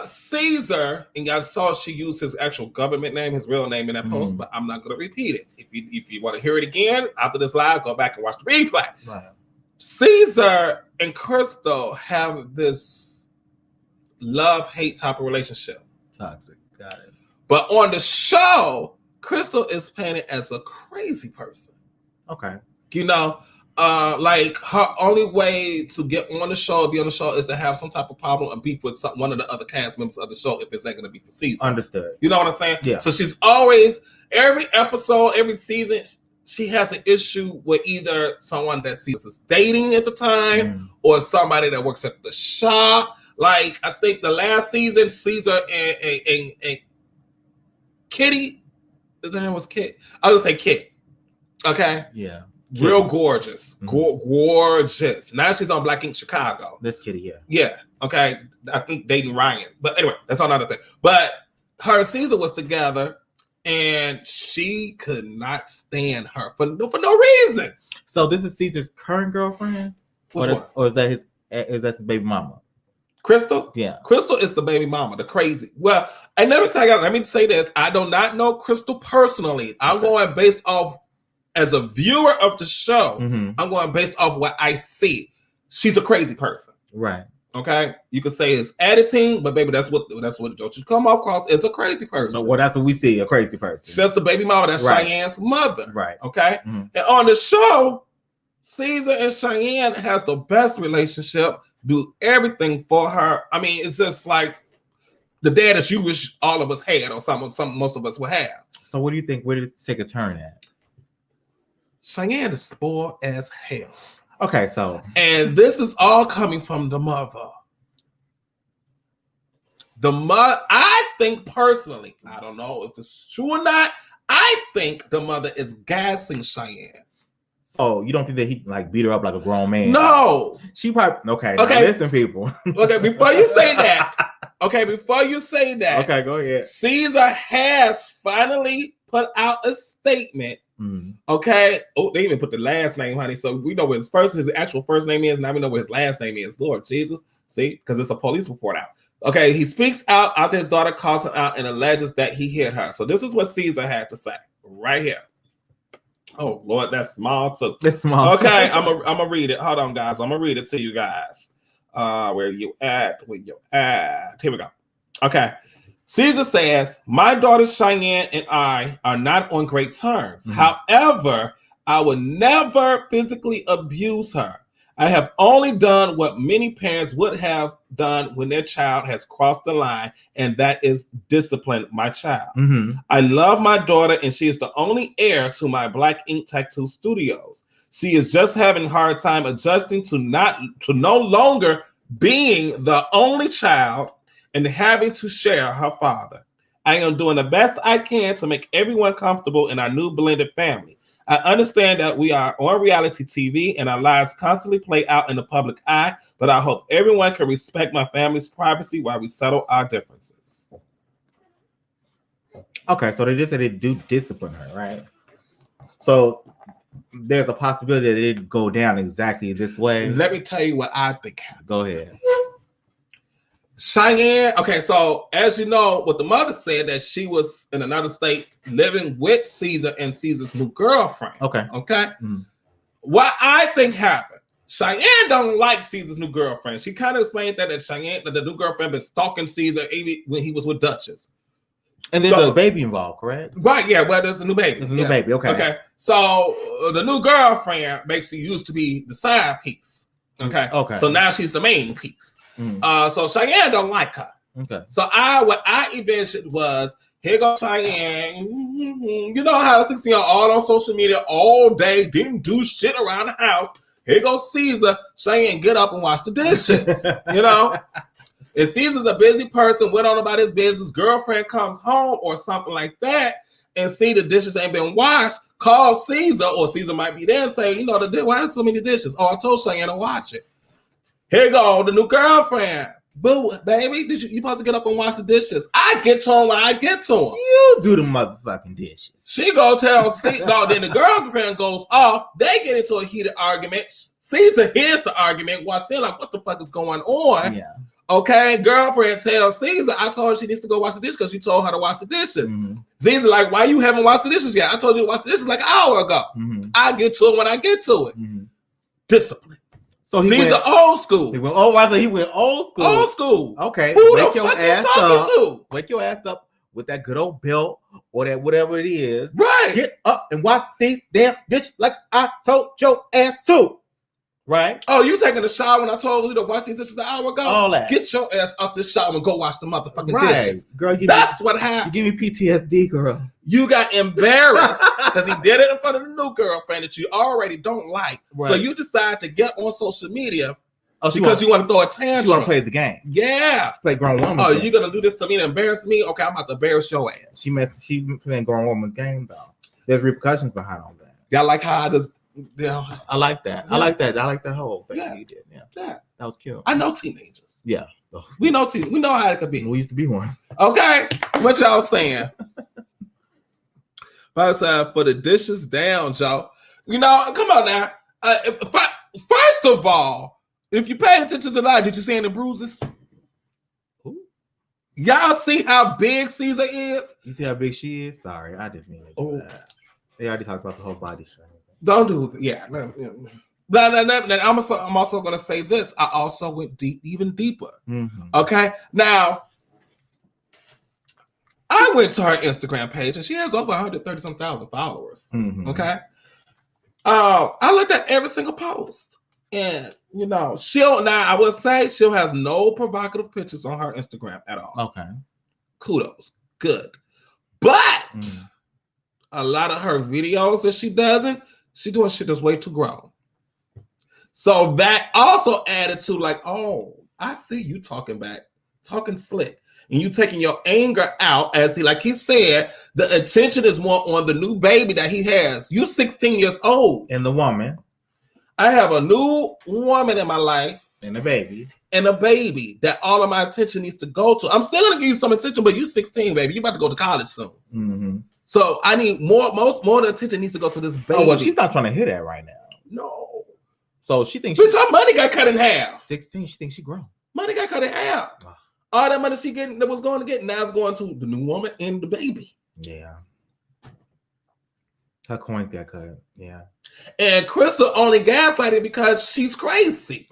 Caesar, and y'all saw she used his actual government name, his real name in that post, but I'm not going to repeat it. If you want to hear it again after this live, go back and watch the replay. Right. Caesar and Crystal have this love-hate type of relationship. Toxic. Got it. But on the show, Crystal is painted as a crazy person. Okay. You know, like her only way to get on the show, be on the show, is to have some type of problem or beef with one of the other cast members of the show if it's not going to be for season. Understood. You know what I'm saying? Yeah. So she's always, every episode, every season, she has an issue with either someone that Caesar is dating at the time or somebody that works at the shop. Like, I think the last season, Caesar and Kitty, his name was Kit. I was going to say Kit. Okay? Yeah. Real gorgeous. Gorgeous. Now she's on Black Ink Chicago. This Kitty, yeah. Yeah. Okay. I think dating Ryan. But anyway, that's another thing. But her and Caesar was together and she could not stand her for no reason. So this is Caesar's current girlfriend? Or is that his baby mama? Crystal? Yeah. Crystal is the baby mama, the crazy. Well, I never tell you, let me say this. I do not know Crystal personally. I'm going based off, as a viewer of the show, I'm going based off what I see. She's a crazy person. Right. Okay? You could say it's editing, but baby, that's what don't you come off across as a crazy person. Well, that's what we see, a crazy person. She's the baby mama, that's Cheyenne's mother. Right. Okay? And on the show, Caesar and Cheyenne has the best relationship, do everything for her. I mean, it's just like the dad that you wish all of us had, or some most of us would have. So what do you think? Where did it take a turn at? Cheyenne is spoiled as hell. Okay, so. And this is all coming from the mother. I think personally, I don't know if it's true or not, I think the mother is gassing Cheyenne. So you don't think that he like beat her up like a grown man? No. She probably, okay, listen, people. Okay, before you say that, okay, go ahead. Caesar has finally put out a statement. Okay. Oh, they even put the last name, honey. So we know what his actual first name is. Now we know what his last name is. Lord Jesus. See, because it's a police report out. Okay, he speaks out after his daughter calls him out and alleges that he hit her. So this is what Caesar had to say right here. Oh Lord, that's small too. It's small. Okay, I'm gonna read it. Hold on, guys. I'm gonna read it to you guys. Where you at? Here we go. Okay. Caesar says, my daughter Cheyenne and I are not on great terms. However, I will never physically abuse her. I have only done what many parents would have done when their child has crossed the line, and that is discipline my child. I love my daughter, and she is the only heir to my Black Ink Tattoo Studios. She is just having a hard time adjusting to no longer being the only child and having to share her father. I am doing the best I can to make everyone comfortable in our new blended family. I understand that we are on reality TV and our lives constantly play out in the public eye, but I hope everyone can respect my family's privacy while we settle our differences. Okay, so they just said they do discipline her, right? So there's a possibility that it go down exactly this way. Let me tell you what I think happened. Go ahead. Cheyenne, okay, so as you know, what the mother said that she was in another state living with Caesar and Caesar's new girlfriend. Okay. What I think happened, Cheyenne don't like Caesar's new girlfriend. She kind of explained that Cheyenne, that the new girlfriend been stalking Caesar even when he was with Duchess. And there's a baby involved, correct? Right, yeah, well, there's a new baby. There's a new baby, okay. Okay, so the new girlfriend basically used to be the side piece. Okay. So now she's the main piece. So Cheyenne don't like her. Okay. So what I envisioned was, here goes Cheyenne. You know how the 16-year-old all on social media all day, didn't do shit around the house. Here goes Caesar. Cheyenne, get up and wash the dishes. You know? If Caesar's a busy person, went on about his business, girlfriend comes home or something like that, and see the dishes ain't been washed, call Caesar, or Caesar might be there and say, you know, why are so many dishes? Oh, I told Cheyenne to wash it. Here go the new girlfriend. Boo, baby, you supposed to get up and wash the dishes. I get to him when I get to him. You do the motherfucking dishes. She go tell Caesar. No, then the girlfriend goes off. They get into a heated argument. Caesar hears the argument, walks in like, what the fuck is going on? Yeah. Okay, girlfriend tells Caesar, I told her she needs to go wash the dishes because you told her to wash the dishes. Caesar like, why you haven't washed the dishes yet? I told you to wash the dishes like an hour ago. I get to it when I get to it. Discipline. So Caesar old school. He went old school. Old school. Okay. Who Wake the your fuck you ass talking up. to? Wake your ass up with that good old belt or that whatever it is. Right. Get up and wash these damn dishes like I told your ass to. Right? Oh, you taking a shower when I told you to wash these dishes an hour ago? All that. Get your ass out the shower and go wash the motherfucking dishes. Girl, that's what happened. You give me PTSD, girl. You got embarrassed because he did it in front of the new girlfriend that you already don't like. Right. So you decide to get on social media Oh, because you want to throw a tantrum. She want to play the game. Yeah. Play grown woman. Oh, you're going to do this to me to embarrass me? Okay, I'm about to embarrass your ass. She playing grown woman's game, though. There's repercussions behind all that. Y'all like how I just... Yeah, I like that. Yeah. I like that. I like that whole thing you did. Yeah. Yeah. That was cute. I know teenagers. Yeah. We know we know how it could be. We used to be one. Okay. What y'all saying? For the dishes down, Joe. You know, come on now. First of all, if you paid attention to the line, did you see any bruises? Ooh. Y'all see how big Caesar is? You see how big she is? Sorry, I didn't mean to do that. They already talked about the whole body shape. Don't do it. Yeah. No. I'm also going to say this. I also went even deeper. Okay. Now, I went to her Instagram page and she has over 130,000 followers. Okay. I looked at every single post, and you know, I will say she has no provocative pictures on her Instagram at all. Okay. Kudos. Good. But a lot of her videos that she's doing shit that's way too grown. So that also added to like, oh, I see you talking slick. And you taking your anger out as he said, the attention is more on the new baby that he has. You 16 years old. And the woman. I have a new woman in my life. And a baby. And a baby that all of my attention needs to go to. I'm still going to give you some attention, but you 16, baby. You about to go to college soon. So I need more of the attention needs to go to this baby. Oh, well, she's not trying to hear that right now. No. So she thinks... Bitch, her money got cut in half. 16, she thinks she grown. Money got cut in half. All that money that was going to get, now it's going to the new woman and the baby. Yeah. Her coins got cut. Yeah. And Crystal only gaslighted because she's crazy.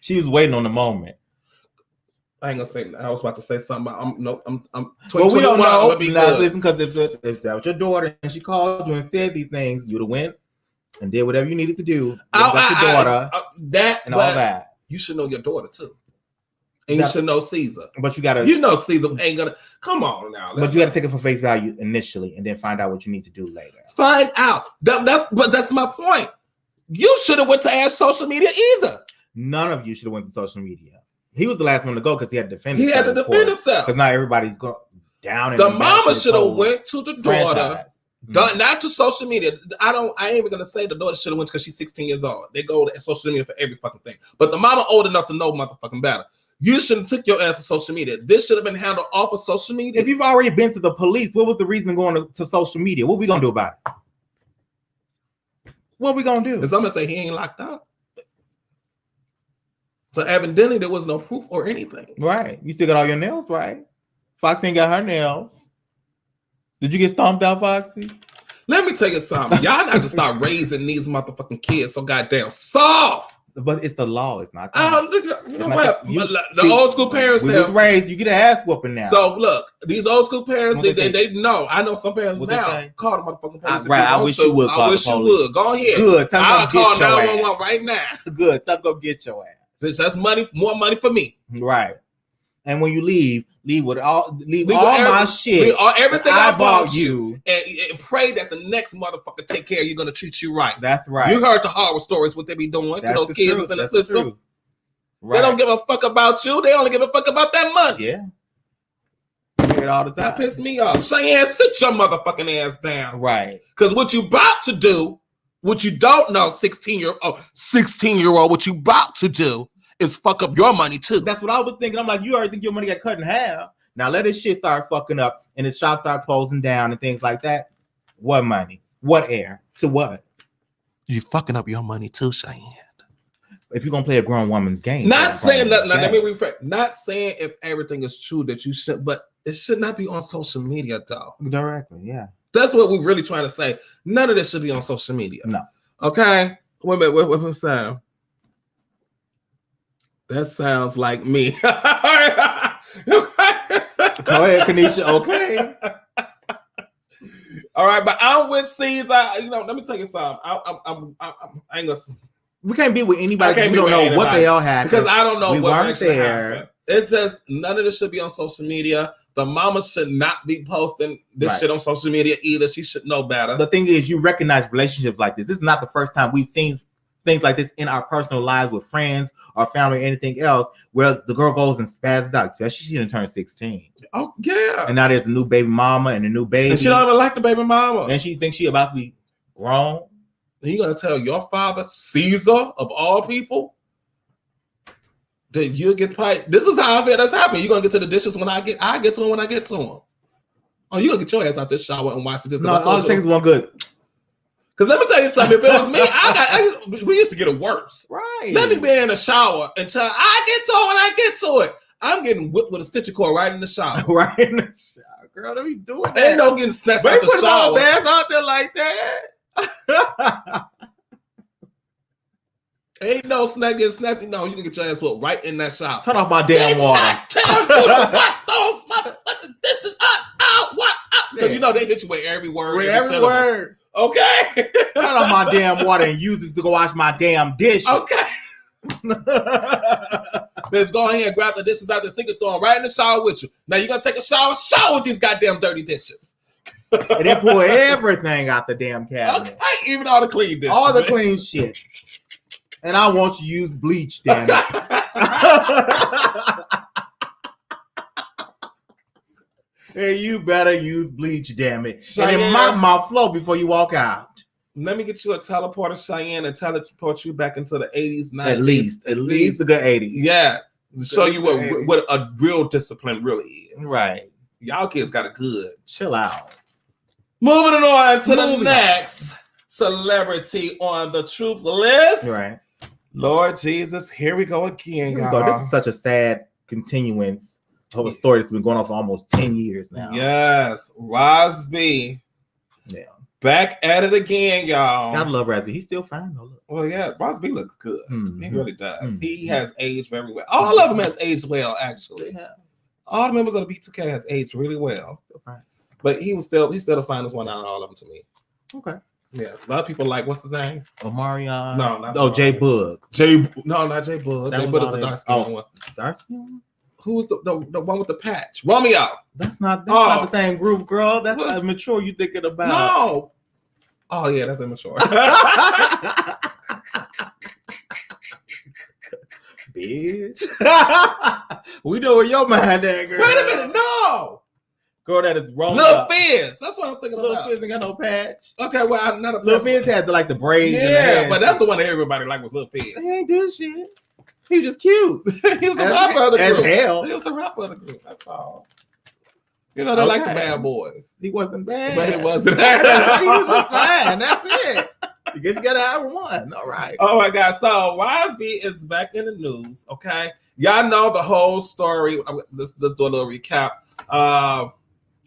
She was waiting on the moment. I ain't gonna say. I was about to say something. I'm well, we don't know. Listen, because if that was your daughter and she called you and said these things, you'd have went and did whatever you needed to do. Got your daughter and all that. You should know your daughter too. And you should know Caesar. But you gotta, Caesar ain't gonna come on now. But you gotta take it for face value initially and then find out what you need to do later. Find out. But that's my point. You should have went to ask social media either. None of you should have went to social media. He was the last one to go because he had to defend himself. He had to defend himself. Because now everybody's going down. The mama should have went to the daughter. Not to social media. I ain't even gonna say the daughter should have went because she's 16 years old. They go to social media for every fucking thing. But the mama old enough to know motherfucking better. You shouldn't took your ass to social media. This should have been handled off of social media. If you've already been to the police, what was the reason going to social media? What we gonna do about it? What we gonna do? Because I'm gonna say he ain't locked up. So evidently there was no proof or anything. Right. You still got all your nails, right? Foxxie ain't got her nails. Did you get stomped out, Foxxie? Let me tell you something. Y'all not to start raising these motherfucking kids so goddamn soft. But it's the law. It's not. You know what? The old school parents was raised. You get an ass whooping now. So look, these old school parents, they know. I know some parents now call the motherfucking police. Right. I wish you would. I wish you would. Go ahead. Good. I'll call 911 right now. Good. Time to go get your ass. That's money. More money for me. Right. And when you leave with all my shit. Everything I bought you, and pray that the next motherfucker take care of you, gonna treat you right. That's right. You heard the horror stories what they be doing to those kids that's in the system. Right. They don't give a fuck about you. They only give a fuck about that money. Yeah. You hear it all the time. That piss me off. Cheyenne, sit your motherfucking ass down. Right. Because what you about to do, what you don't know, 16-year-old, what you about to do is fuck up your money too. That's what I was thinking. I'm like, you already think your money got cut in half. Now let this shit start fucking up and his shop start closing down and things like that. What money? What heir? To what? You fucking up your money too, Cheyenne. If you're gonna play a grown woman's game. Not saying that. Let me rephrase. Not saying if everything is true that you should, but it should not be on social media though. Directly, yeah. That's what we're really trying to say. None of this should be on social media. No. Okay. Wait a minute. What sound? That sounds like me. Go ahead, Kanisha. Okay. All right, but I'm with Caesar. Let me tell you something. I ain't gonna. We can't be with anybody. We don't know what they all had because I don't know we what weren't actually there. happened. It says none of this should be on social media. The mama should not be posting this shit on social media either. She should know better. The thing is, you recognize relationships like this. This is not the first time we've seen things like this in our personal lives with friends or family or anything else, where the girl goes and spazzes out, especially she didn't turn 16. Oh, yeah. And now there's a new baby mama and a new baby. And she don't even like the baby mama. And she thinks she about to be grown. And you gonna tell your father, Caesar, of all people, that you'll get paid. This is how I feel that's happening. You're gonna get to the dishes when I get to them when I get to them. Oh, you gonna get your ass out this shower and watch the dishes. No, all the things weren't good. Because let me tell you something. If it was me, we used to get it worse. Right. Let me be in the shower until I get to it when I get to it. I'm getting whipped with a stitcher cord right in the shower. Right in the shower. Girl, don't be doing that. Ain't no getting snatched out the shower. Ass out there like that. Ain't no getting snatched. No, you can get your ass whooped right in that shower. Turn off my damn water. I tell you to wash those motherfucking dishes out. Because you know they hit you with every word. With every word. Okay. Turn off my damn water and use it to go wash my damn dishes. Okay. Let's go ahead and grab the dishes out the sink and throw them right in the shower with you. Now you're gonna take a shower with these goddamn dirty dishes. And then pull everything out the damn cabinet. Okay, even all the clean dishes. All the clean shit. And I want you to use bleach, damn it. Hey, you better use bleach, damn it. Cheyenne, and then mop my floor before you walk out. Let me get you a teleporter, Cheyenne, and teleport you back into the 80s, 90s. At least a good 80s. Yes. To show you what a real discipline really is. Right. Y'all kids got it good. Chill out. Moving on to the next celebrity on the truth list. Right. Lord Jesus, here we go again, y'all. This is such a sad continuance of a story that's been going on for almost 10 years now. Yes. Rosby. Yeah. Back at it again, y'all. Gotta love Razzie. He's still fine though. Well, yeah, Rosby looks good. Mm-hmm. He really does. He has aged very well. All of them has aged well, actually. Yeah. All the members of the B2K has aged really well. Still fine. But he's still the finest one out of all of them to me. Okay. Yeah, a lot of people like what's his name? Omarion. No, not J Bug. Not J Bug. J Bug is a dark skin one. Dark skin? Who's the one with the patch? Romeo. That's not the same group, girl. That's not immature you thinking about. No. Oh yeah, that's immature. Bitch. We know where your mind at, girl. Wait a minute, no. Girl, that is wrong. Lil Fizz. That's what I'm thinking about. Lil Fizz ain't got no patch. Okay, well, I'm not a Lil Fizz had the braids. Yeah, but that's the one that everybody liked was Lil Fizz. He ain't doing shit. He was just cute. He was the rapper of the group. As hell. He was the rapper of the group. That's all. You know, they like the bad boys. He wasn't bad. But he wasn't. He was just fine. That's it. You gotta have one. All right. Oh my God. So Rosby is back in the news. Okay. Y'all know the whole story. Let's do a little recap.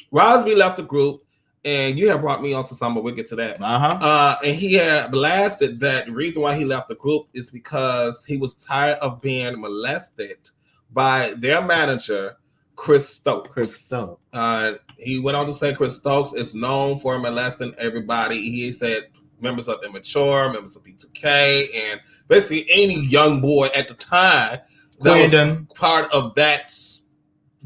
Rosby left the group, and you have brought me onto some, but we'll get to that. And he had blasted that the reason why he left the group is because he was tired of being molested by their manager, Chris Stokes. He went on to say Chris Stokes is known for molesting everybody. He said members of Immature, members of B2K, and basically any young boy at the time that was part of that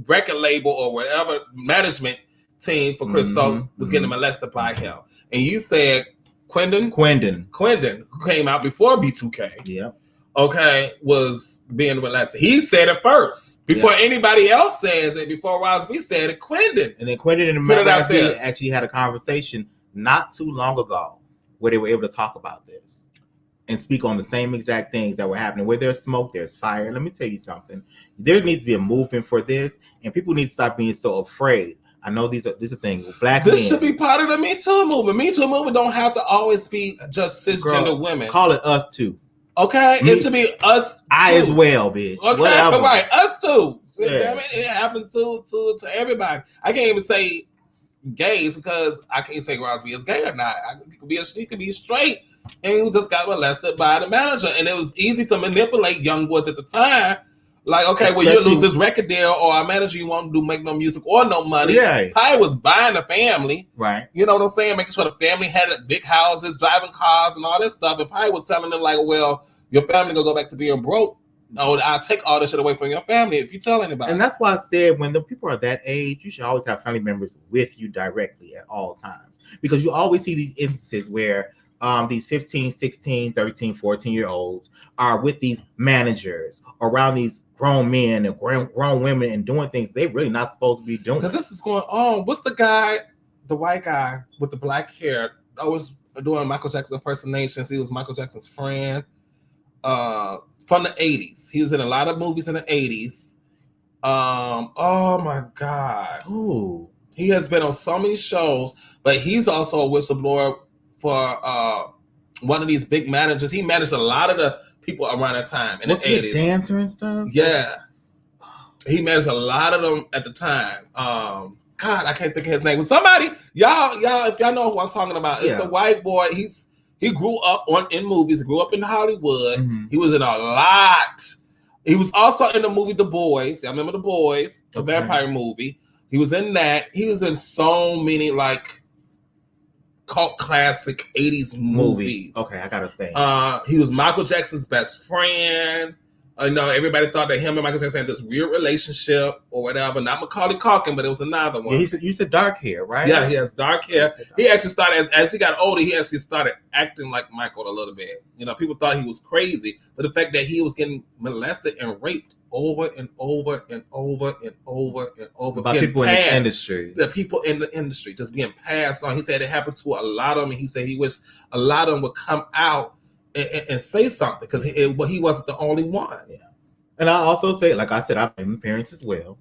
record label or whatever management team for Chris Stokes was getting molested by him. And you said Quindon, who came out before B2K, okay, was being molested. He said it first before anybody else says it. Before Rosby said it, Quindon. And then Quindon and Rosby actually had a conversation not too long ago where they were able to talk about this and speak on the same exact things that were happening. Where there's smoke, there's fire. Let me tell you something. There needs to be a movement for this, and people need to stop being so afraid. I know this is a thing. Black men. This should be part of the Me Too movement. Me Too movement don't have to always be just cisgender women. Call it us too. Okay, it should be us. I as well, bitch. Okay, whatever. Right, us too. Yeah. I mean, it happens to everybody. I can't even say gays because I can't say Rosby is gay or not. He could be straight and he just got molested by the manager, and it was easy to manipulate young boys at the time. Like, okay, well, you lose this record deal, or our manager you want to make no music or no money. Yeah. Probably was buying the family. Right. You know what I'm saying? Making sure the family had big houses, driving cars, and all that stuff. And probably was telling them, like, well, your family gonna go back to being broke. Oh, I'll take all this shit away from your family if you tell anybody. And that's why I said when the people are that age, you should always have family members with you directly at all times. Because you always see these instances where these 15, 16, 13, 14-year-olds are with these managers around these grown men and grown women and doing things they really not supposed to be doing. Because this is going on. What's the guy, the white guy with the black hair, always doing Michael Jackson impersonations? He was Michael Jackson's friend from the 80s. He was in a lot of movies in the 80s. Oh my God. Ooh. He has been on so many shows, but he's also a whistleblower for one of these big managers. He managed a lot of the people around that time in the 80s. Dancer and stuff? Yeah. He managed a lot of them at the time. God, I can't think of his name. But somebody, y'all, if y'all know who I'm talking about, it's the white boy. He grew up in movies. He grew up in Hollywood. Mm-hmm. He was in a lot. He was also in the movie The Boys. I remember The Boys, the vampire movie. He was in that. He was in so many like cult classic 80s movies. Okay, I gotta think. He was Michael Jackson's best friend. I know everybody thought that him and Michael Jackson had this weird relationship or whatever. Not Macaulay Culkin, but it was another one. Yeah, you said dark hair, right? Yeah, he has dark hair. He actually started, as he got older, he actually started acting like Michael a little bit. You know, people thought he was crazy, but the fact that he was getting molested and raped over and over and over and over and over by people in the industry. The people in the industry just being passed on. He said it happened to a lot of them, and he said he wished a lot of them would come out and say something because he wasn't the only one. Yeah. And I also say, like I said, I've been parents as well.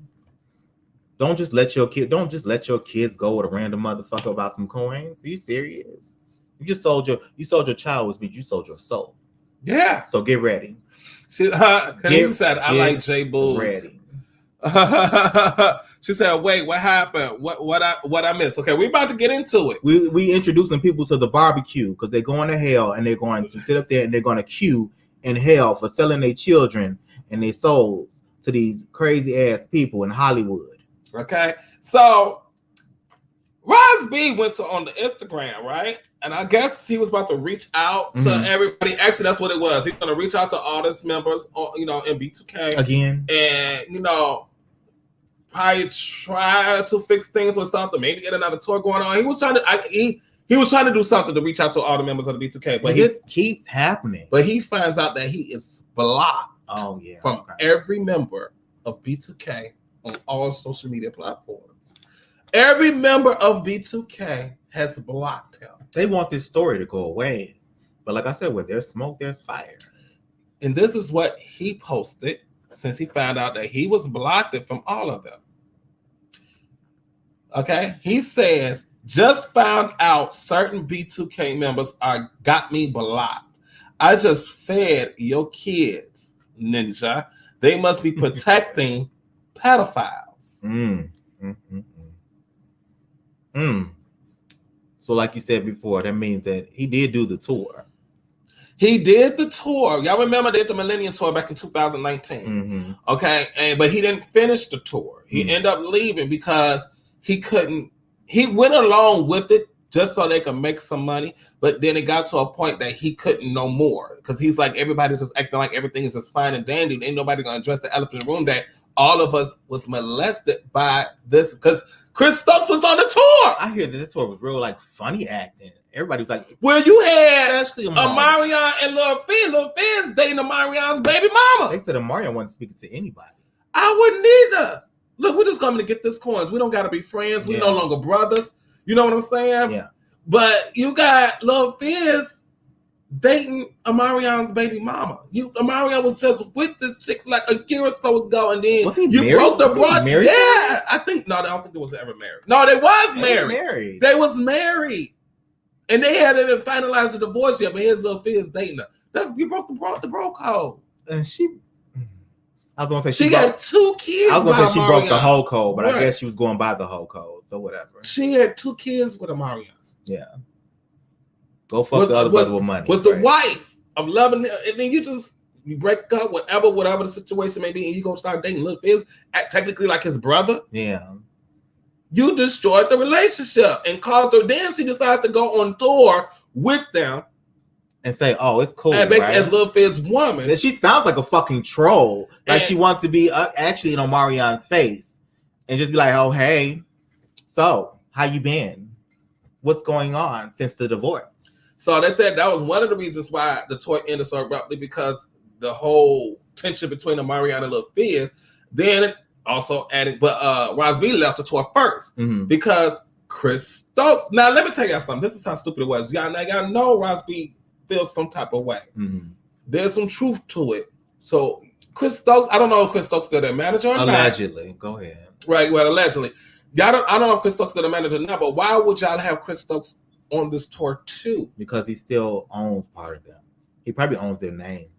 Don't just let your kids go with a random motherfucker about some coins. Are you serious? You sold your child, which means you sold your soul. Yeah. So get ready. She said, I like J Bull. Ready. She said, wait, what happened? What I missed? Okay, we're about to get into it. We introducing people to the barbecue because they're going to hell and they're going to sit up there and they're going to queue in hell for selling their children and their souls to these crazy ass people in Hollywood. Okay, so Ros B went on the Instagram, right? And I guess he was about to reach out to everybody. Actually, that's what it was. He's going to reach out to all his members, in B2K. Again. And, probably try to fix things or something. Maybe get another tour going on. He was trying to he was trying to do something to reach out to all the members of the B2K. But this keeps happening. But he finds out that he is blocked from every member of B2K on all social media platforms. Every member of B2K has blocked him. They want this story to go away. But like I said, where there's smoke, there's fire. And this is what he posted since he found out that he was blocked from all of them. Okay? He says, just found out certain B2K members got me blocked. I just fed your kids, Ninja. They must be protecting pedophiles. So like you said before, that means that he did do the tour. He did the tour. Y'all remember they did the Millennium Tour back in 2019. Okay, but he didn't finish the tour. He ended up leaving because he couldn't. He went along with it just so they could make some money, but then it got to a point that he couldn't no more because he's like, everybody just acting like everything is just fine and dandy. Ain't nobody gonna address the elephant in the room that all of us was molested by this because Chris Stokes was on the tour. I hear that the tour was real like funny acting. Everybody was like, well, you had especially Omarion and Lil Fizz. Lil Fizz dating Omarion's baby mama. They said Omarion wasn't speaking to anybody. I wouldn't either. Look, we're just coming to get this coins. We don't got to be friends. We're no longer brothers. You know what I'm saying? Yeah. But you got Lil Fizz dating Omarion's baby mama. Omarion was just with this chick like a year or so ago, and then you broke the broad. Yeah, I don't think they was ever married. No, they was married. They was married. And they haven't even finalized the divorce yet, but here's Lil Fizz dating her. You broke the bro code. And I was gonna say she got 2 kids. I was gonna say she broke the whole code, but I guess she was going by the whole code, so whatever. She had 2 kids with Omarion. Yeah. Go fuck the other brother with money. Was the wife of loving him, and then you break up, whatever the situation may be, and you go start dating Lil Fizz, technically like his brother. Yeah. You destroyed the relationship and caused her. Then she decides to go on tour with them and say, "Oh, it's cool." And basically, as Lil Fizz woman, she sounds like a fucking troll. Like she wants to be actually in Omarion's face and just be like, "Oh, hey, so how you been? What's going on since the divorce?" So they said that was one of the reasons why the tour ended so abruptly, because the whole tension between Omarion and Lil Fizz. Then also added, but Ros B left the tour first because Chris Stokes. Now let me tell y'all something. This is how stupid it was. Y'all know Ros B feels some type of way. There's some truth to it. So Chris Stokes, I don't know if Chris Stokes still their manager or allegedly. Not. Go ahead. Right, well, allegedly. I don't know if Chris Stokes still the manager now, but why would y'all have Chris Stokes on this tour too? Because he still owns part of them. He probably owns their name.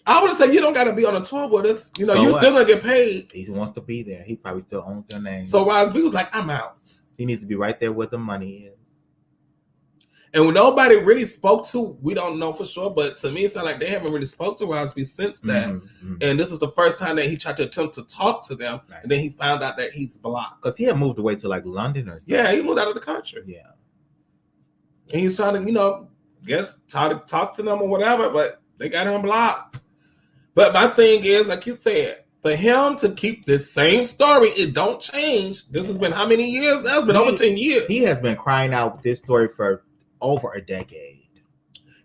I would say you don't got to be on a tour with us. You know, you're still gonna get paid. He wants to be there. He probably still owns their name. So Ros B was like, "I'm out." He needs to be right there where the money is. And when nobody really spoke to, we don't know for sure, but to me, it sounds like they haven't really spoke to Ros B since then. And this is the first time that he tried to attempt to talk to them, and then he found out that he's blocked. Because he had moved away to like London or something. Yeah, he moved out of the country. Yeah. And he's trying to, try to talk to them or whatever, but they got him blocked. But my thing is, like you said, for him to keep this same story, it don't change. This has been how many years? That's been over 10 years. He has been crying out this story for over a decade.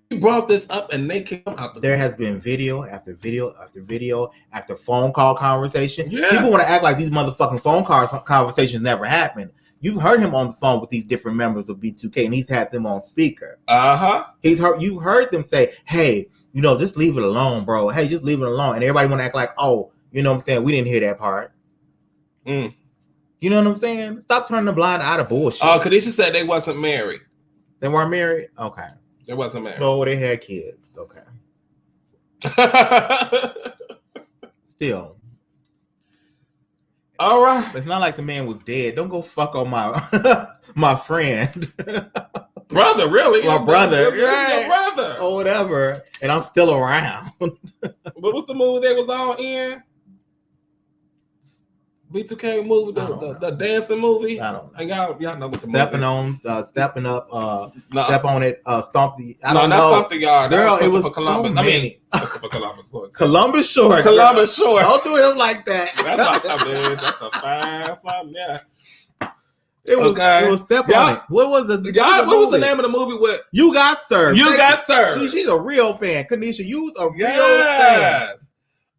He brought this up and they came out. There has been video after video after video after phone call conversation. Yeah. People want to act like these motherfucking phone conversations never happened. You've heard him on the phone with these different members of B2K, and he's had them on speaker. You heard them say, "Hey, just leave it alone, bro. Hey, just leave it alone." And everybody want to act like, "Oh, you know what I'm saying? We didn't hear that part." You know what I'm saying? Stop turning the blind eye to bullshit. Oh, Kadisha said they wasn't married. They weren't married? Okay. They wasn't married. No, they had kids. Okay. Still. All right. It's not like the man was dead. Don't go fuck on my friend. Brother, really? My brother. Yeah. Your brother. Or whatever. And I'm still around. What was the movie they was all in? B2K movie, the dancing movie. I don't know. Y'all know what the stepping movie. on, stepping up, step on it, stomp the. I don't not know. Stomp the Yard. Girl, That it was for Columbus. so many. Christopher Columbus Short. Columbus Short. Columbus Short. Don't do him like that. That's a fine, yeah. It was step on it. What was the? What was the name of the movie with? You Got Served. You Got Served. She's a real fan. Kanisha, you's a real fan.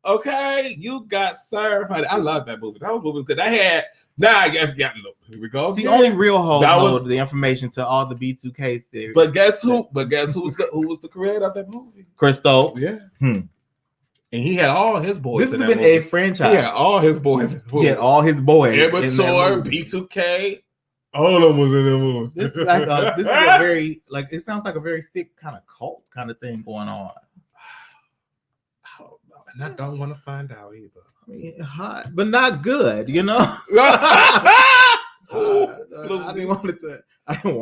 Okay, You Got Served. I love that movie. That was a movie because I had. Now I got look. Here we go. See, only real hoes knows the information to all the B2K series. But guess who? Who was the creator of that movie? Chris Stokes. Yeah. And he had all his boys. This has been a franchise. He had all his boys. He had all his boys. Immature, B2K. All of them was in that movie. This is like this is a very it sounds like a very sick kind of cult kind of thing going on. And I don't want to find out either. I mean, hot, but not good, you know. I didn't want it to happen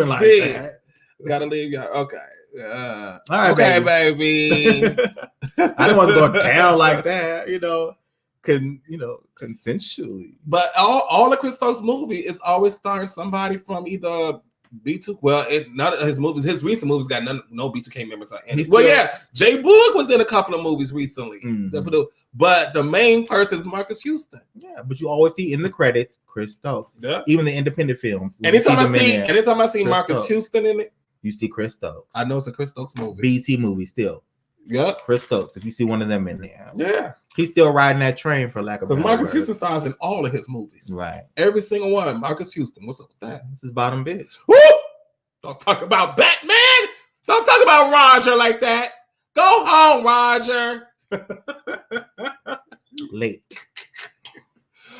like that. Gotta leave y'all. Okay. All right, okay, baby. I didn't want to go down like that, you know. Consensually. But all of Chris Stokes' movie is always starring somebody from either B2. Well, none of his movies, his recent movies got no B2K members are in it. Well, yeah, Jay Boog was in a couple of movies recently. But the main person is Marcus Houston. Yeah, but you always see in the credits Chris Stokes. Yeah. Even the independent films. Anytime I see Marcus Houston in it, you see Chris Stokes. I know it's a Chris Stokes movie. BT movie still. Yeah. Chris Stokes. If you see one of them in there. Yeah. He's still riding that train for lack of because Marcus Houston stars in all of his movies. Right. Every single one. Marcus Houston. What's up with that? This is bottom bitch. Woo! Don't talk about Batman. Don't talk about Roger like that. Go home, Roger. Late.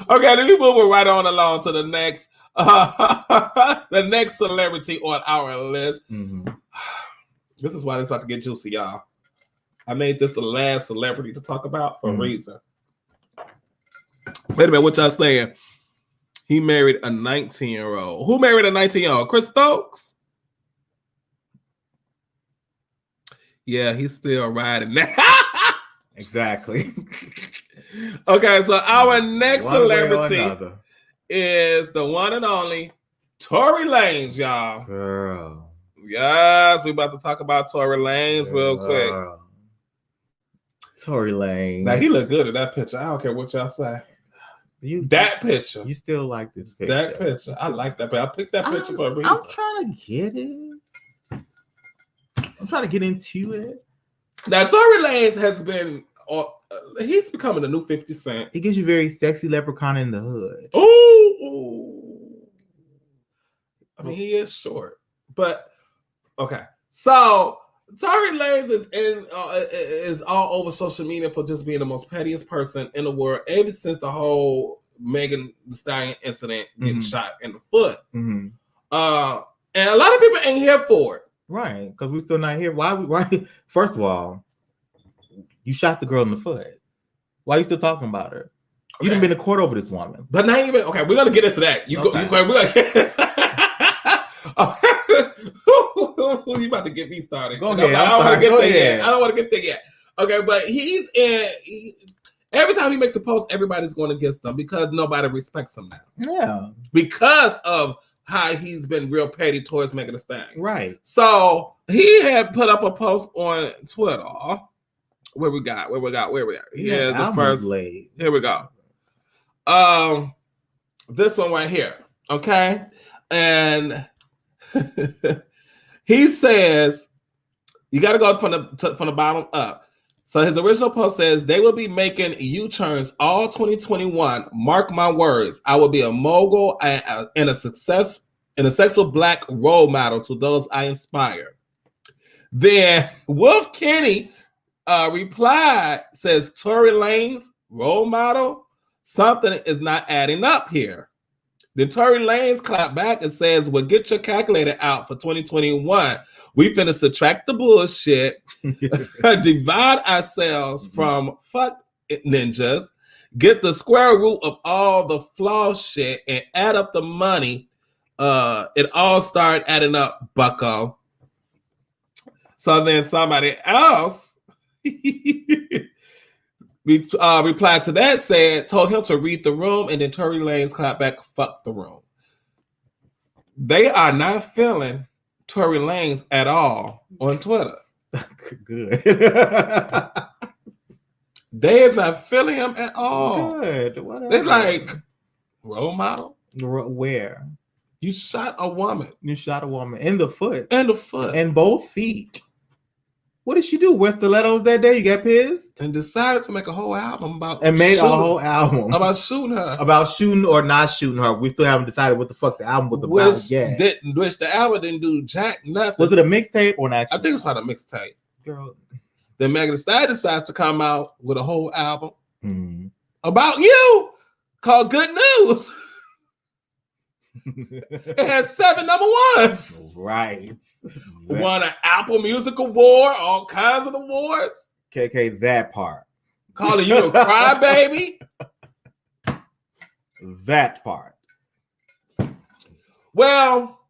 Okay, then we move right on along to the next celebrity on our list. This is why this is about to get juicy, y'all. I made this the last celebrity to talk about for a reason. Wait a minute, what y'all saying? He married a 19-year-old. Who married a 19-year-old? Chris Stokes? Yeah, he's still riding that. Exactly. Okay, so our next celebrity is the one and only Tory Lanez, y'all. Girl. Yes, we about to talk about Tory Lanez real quick. Tory Lanez. Now, he look good in that picture. I don't care what y'all say. That picture. You still like this picture. That picture. I like that picture. I picked that picture for a reason. I'm trying to get it. I'm trying to get into it. Now, Tory Lanez has been... he's becoming the new 50 Cent. He gives you very sexy leprechaun in the hood. Ooh. I mean, he is short. But, okay. So... Tory Lanez is all over social media for just being the most pettiest person in the world ever since the whole Megan Thee Stallion incident getting shot in the foot. And a lot of people ain't here for it. Right, because we're still not here. Why? First of all, you shot the girl in the foot. Why are you still talking about her? You didn't been to court over this woman. But not even, okay, we're going to get into that. We're going to get into you about to get me started. Go ahead. I don't want to get there yet. I don't want to get there yet. Okay, but he's in. Every time he makes a post, everybody's going against him because nobody respects him now. Yeah, because of how he's been real petty towards Megan Thee Stallion. Right. So he had put up a post on Twitter. Where we got? Here's the first. Here we go. This one right here. Okay, and. He says, you got to go from the bottom up. So his original post says, they will be making U-turns all 2021. Mark my words. I will be a mogul and a successful black role model to those I inspire. Then Wolf Kenny replied, says, Tory Lanez, role model? Something is not adding up here. Then Tory Lanez clapped back and says, well, get your calculator out for 2021. We finna subtract the bullshit, divide ourselves from fuck ninjas, get the square root of all the flaw shit, and add up the money. It all started adding up, bucko. So then somebody else replied to that, told him to read the room, and then Tory Lanez clapped back, fuck the room. They are not feeling Tory Lanez at all on Twitter. Good. They is not feeling him at all. Good. Whatever. They're like, role model? Where? You shot a woman. You shot a woman in the foot. In the foot. And both feet. What did she do? Wear stilettos that day? You got pissed? And decided to make a whole album about and made a whole album about shooting her. About shooting or not shooting her. We still haven't decided what the fuck the album was about yet. Which the album didn't do jack nothing. Was it a mixtape or an actual? I think it's not a mixtape. Girl. Then Megan Thee Stallion decides to come out with a whole album about you called Good News. It has 7 number ones. Right. Won an Apple Music Award, all kinds of awards. KK, that part. Calling you a crybaby. That part. Well,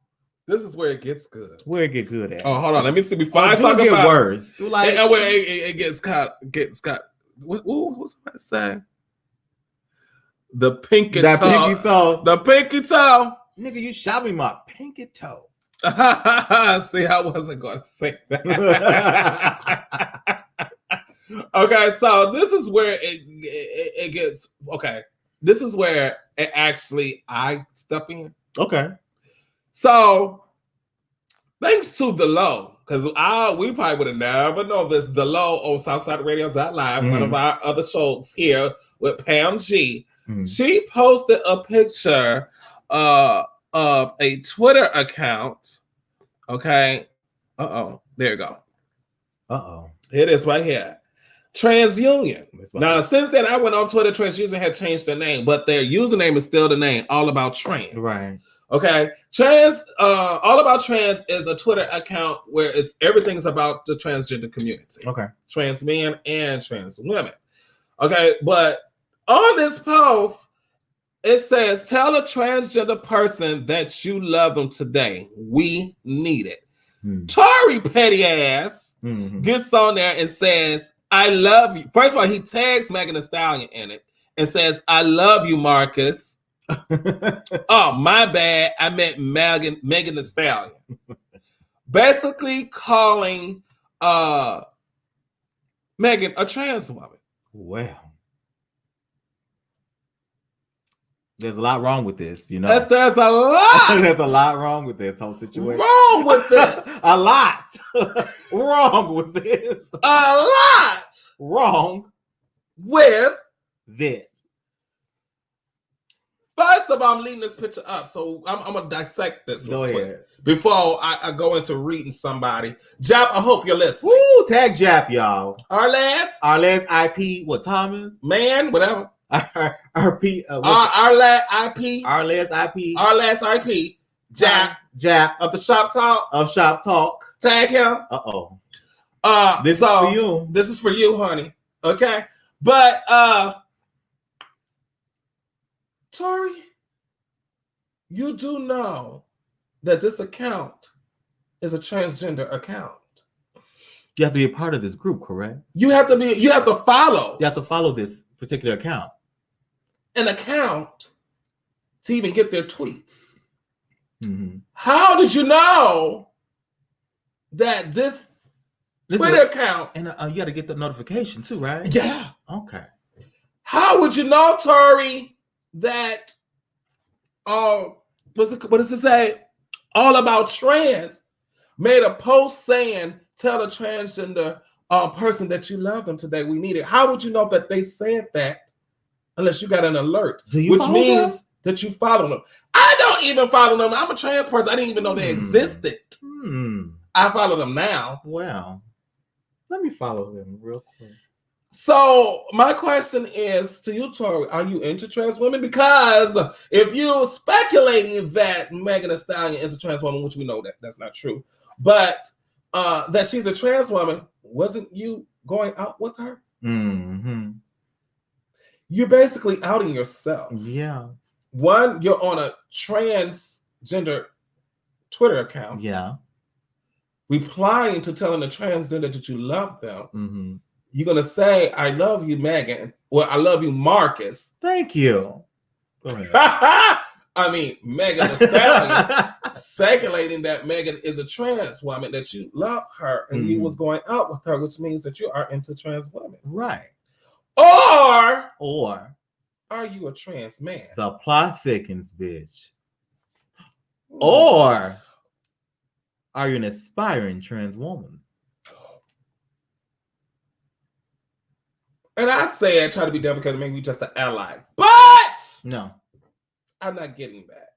this is where it gets good. Where it get good at? Oh, hold on. Let me see. Before I talk about worse. Like it gets caught. What's somebody say? The pinky toe. Pinky toe. The pinky toe. Nigga, you shot me my pinky toe. See, I wasn't going to say that. Okay, so this is where it gets, okay. This is where it actually, I step in. Okay. So, thanks to The Low, because we probably would have never known this. The Low on SouthsideRadio.live, one of our other shows here with Pam G. She posted a picture of a Twitter account. Okay. There you go. Here it is right here. TransUnion. Now, since then, I went on Twitter. TransUnion had changed their name, but their username is still the name, All About Trans. Right. Okay. All About Trans is a Twitter account where everything's about the transgender community. Okay. Trans men and trans women. Okay, but on this post, it says, tell a transgender person that you love them today. We need it. Tory petty ass gets on there and says, I love you. First of all, he tags Megan Thee Stallion in it and says, I love you, Marcus. Oh, my bad. I meant Megan Thee Stallion. Basically calling Megan a trans woman. Well. There's a lot wrong with this, you know. There's a lot. There's a lot wrong with this whole situation. Wrong with this. A lot. Wrong with this. A lot. Wrong with this. First of all, I'm leaving this picture up, so I'm going to dissect this Go ahead. Before I go into reading somebody. Jap, I hope you're listening. Woo, tag Jap, y'all. Our last IP, what, Thomas? Man, whatever. Our last IP. Jap of the Shop Talk. Tag him. This is for you. This is for you, honey. Okay. But Tory, you do know that this account is a transgender account. You have to be a part of this group, correct? You have to follow. You have to follow this particular account. An account to even get their tweets. How did you know that this Twitter account? And you got to get the notification too, right? Yeah. Okay. How would you know, Tory, that what does it say? All About Trans made a post saying, tell a transgender person that you love them today. We need it. How would you know that they said that? Unless you got an alert, which means that you follow them. I don't even follow them. I'm a trans person. I didn't even know they existed. I follow them now. Wow. Let me follow them real quick. So my question is to you, Tory, are you into trans women? Because if you're speculating that Megan Thee Stallion is a trans woman, which we know that that's not true, but that she's a trans woman, wasn't you going out with her? You're basically outing yourself. Yeah. One, you're on a transgender Twitter account. Yeah. Replying to telling a transgender that you love them. you're gonna say, "I love you, Megan," or "I love you, Marcus." Thank you. Go ahead. I mean, Megan Thee Stallion speculating that Megan is a trans woman, that you love her and you was going out with her, which means that you are into trans women. Right. Or are you a trans man? The plot thickens, bitch. Or are you an aspiring trans woman? And I say I try to be devil because maybe just an ally. But no, I'm not getting that.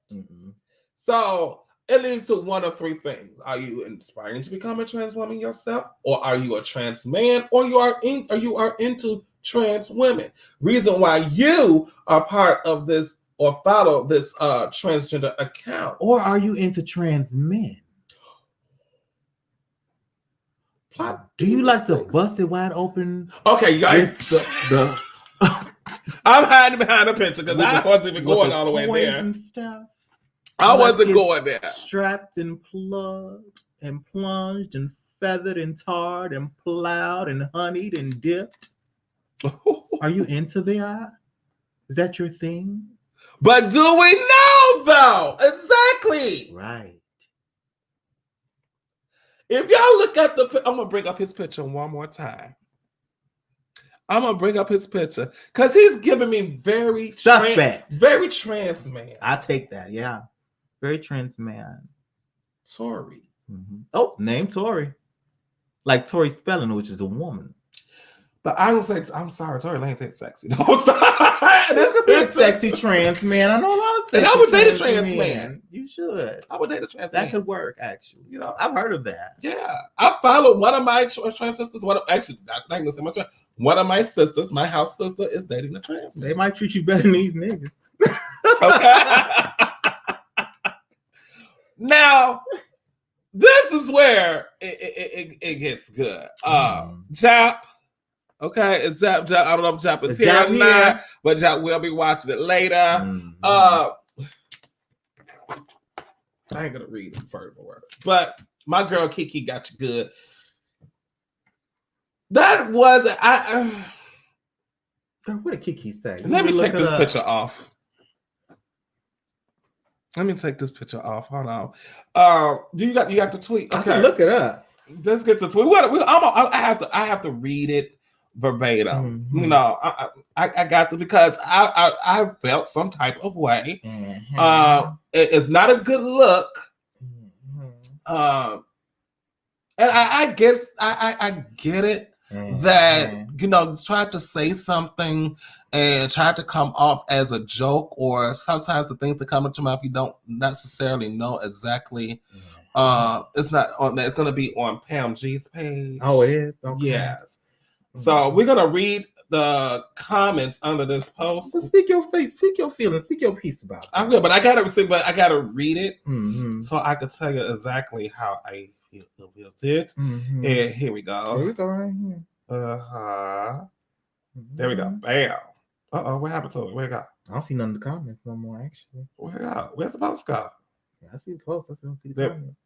So it leads to one of three things. Are you inspiring to become a trans woman yourself? Or are you a trans man? Or you are into trans women? Reason why you are part of this or follow this transgender account. Or are you into trans men? Do you like to bust it wide open? Okay, guys. I'm hiding behind the picture because I wasn't even going all the way there. And stuff. I wasn't going there. Strapped and plugged and plunged and feathered and tarred and plowed and honeyed and dipped. Are you into that? Is that your thing? But do we know though? Exactly. Right. If y'all look at I'm gonna bring up his picture one more time. I'm gonna bring up his picture because he's giving me very suspect, very trans man. I take that, yeah, very trans man. Tori. Oh, name Tori, like Tori Spelling, which is a woman. But I don't say. I'm sorry, Tori Lane said sexy. No, I'm sorry. This could be a sexy trans man. I know a lot of sexy. And I would date a trans man. You should. I would date a trans man. That could work, actually. You know, I've heard of that. Yeah, I followed one of my trans sisters. One of my sisters, my house sister, is dating a trans man. They might treat you better than these niggas. Okay. Now, this is where it gets good. Jap. Okay, it's Jap. I don't know if Jap is here or not, but Jap will be watching it later. I ain't gonna read it further, but my girl Kiki got you good. That was what did Kiki say? Let me take this picture off. Let me take this picture off. Hold on. You got the tweet? Okay, I can look it up. Let's get to the tweet. I have to read it verbatim. You know, I got to because I felt some type of way. It's not a good look. And I guess I get it that you know tried to say something and tried to come off as a joke, or sometimes the things that come into your mouth you don't necessarily know exactly. It's not on that. It's going to be on Pam G's page. Oh, it is. Okay. Yes. So we're gonna read the comments under this post. So speak your feelings, speak your piece about it. I'm good, but I gotta read it so I can tell you exactly how I feel it. And here we go. Here we go right here. There we go. Bam. What happened to it? Where it go? I don't see none of the comments no more, actually. Where it go? Where's the post go? Yeah, I see the post. I don't see the comments.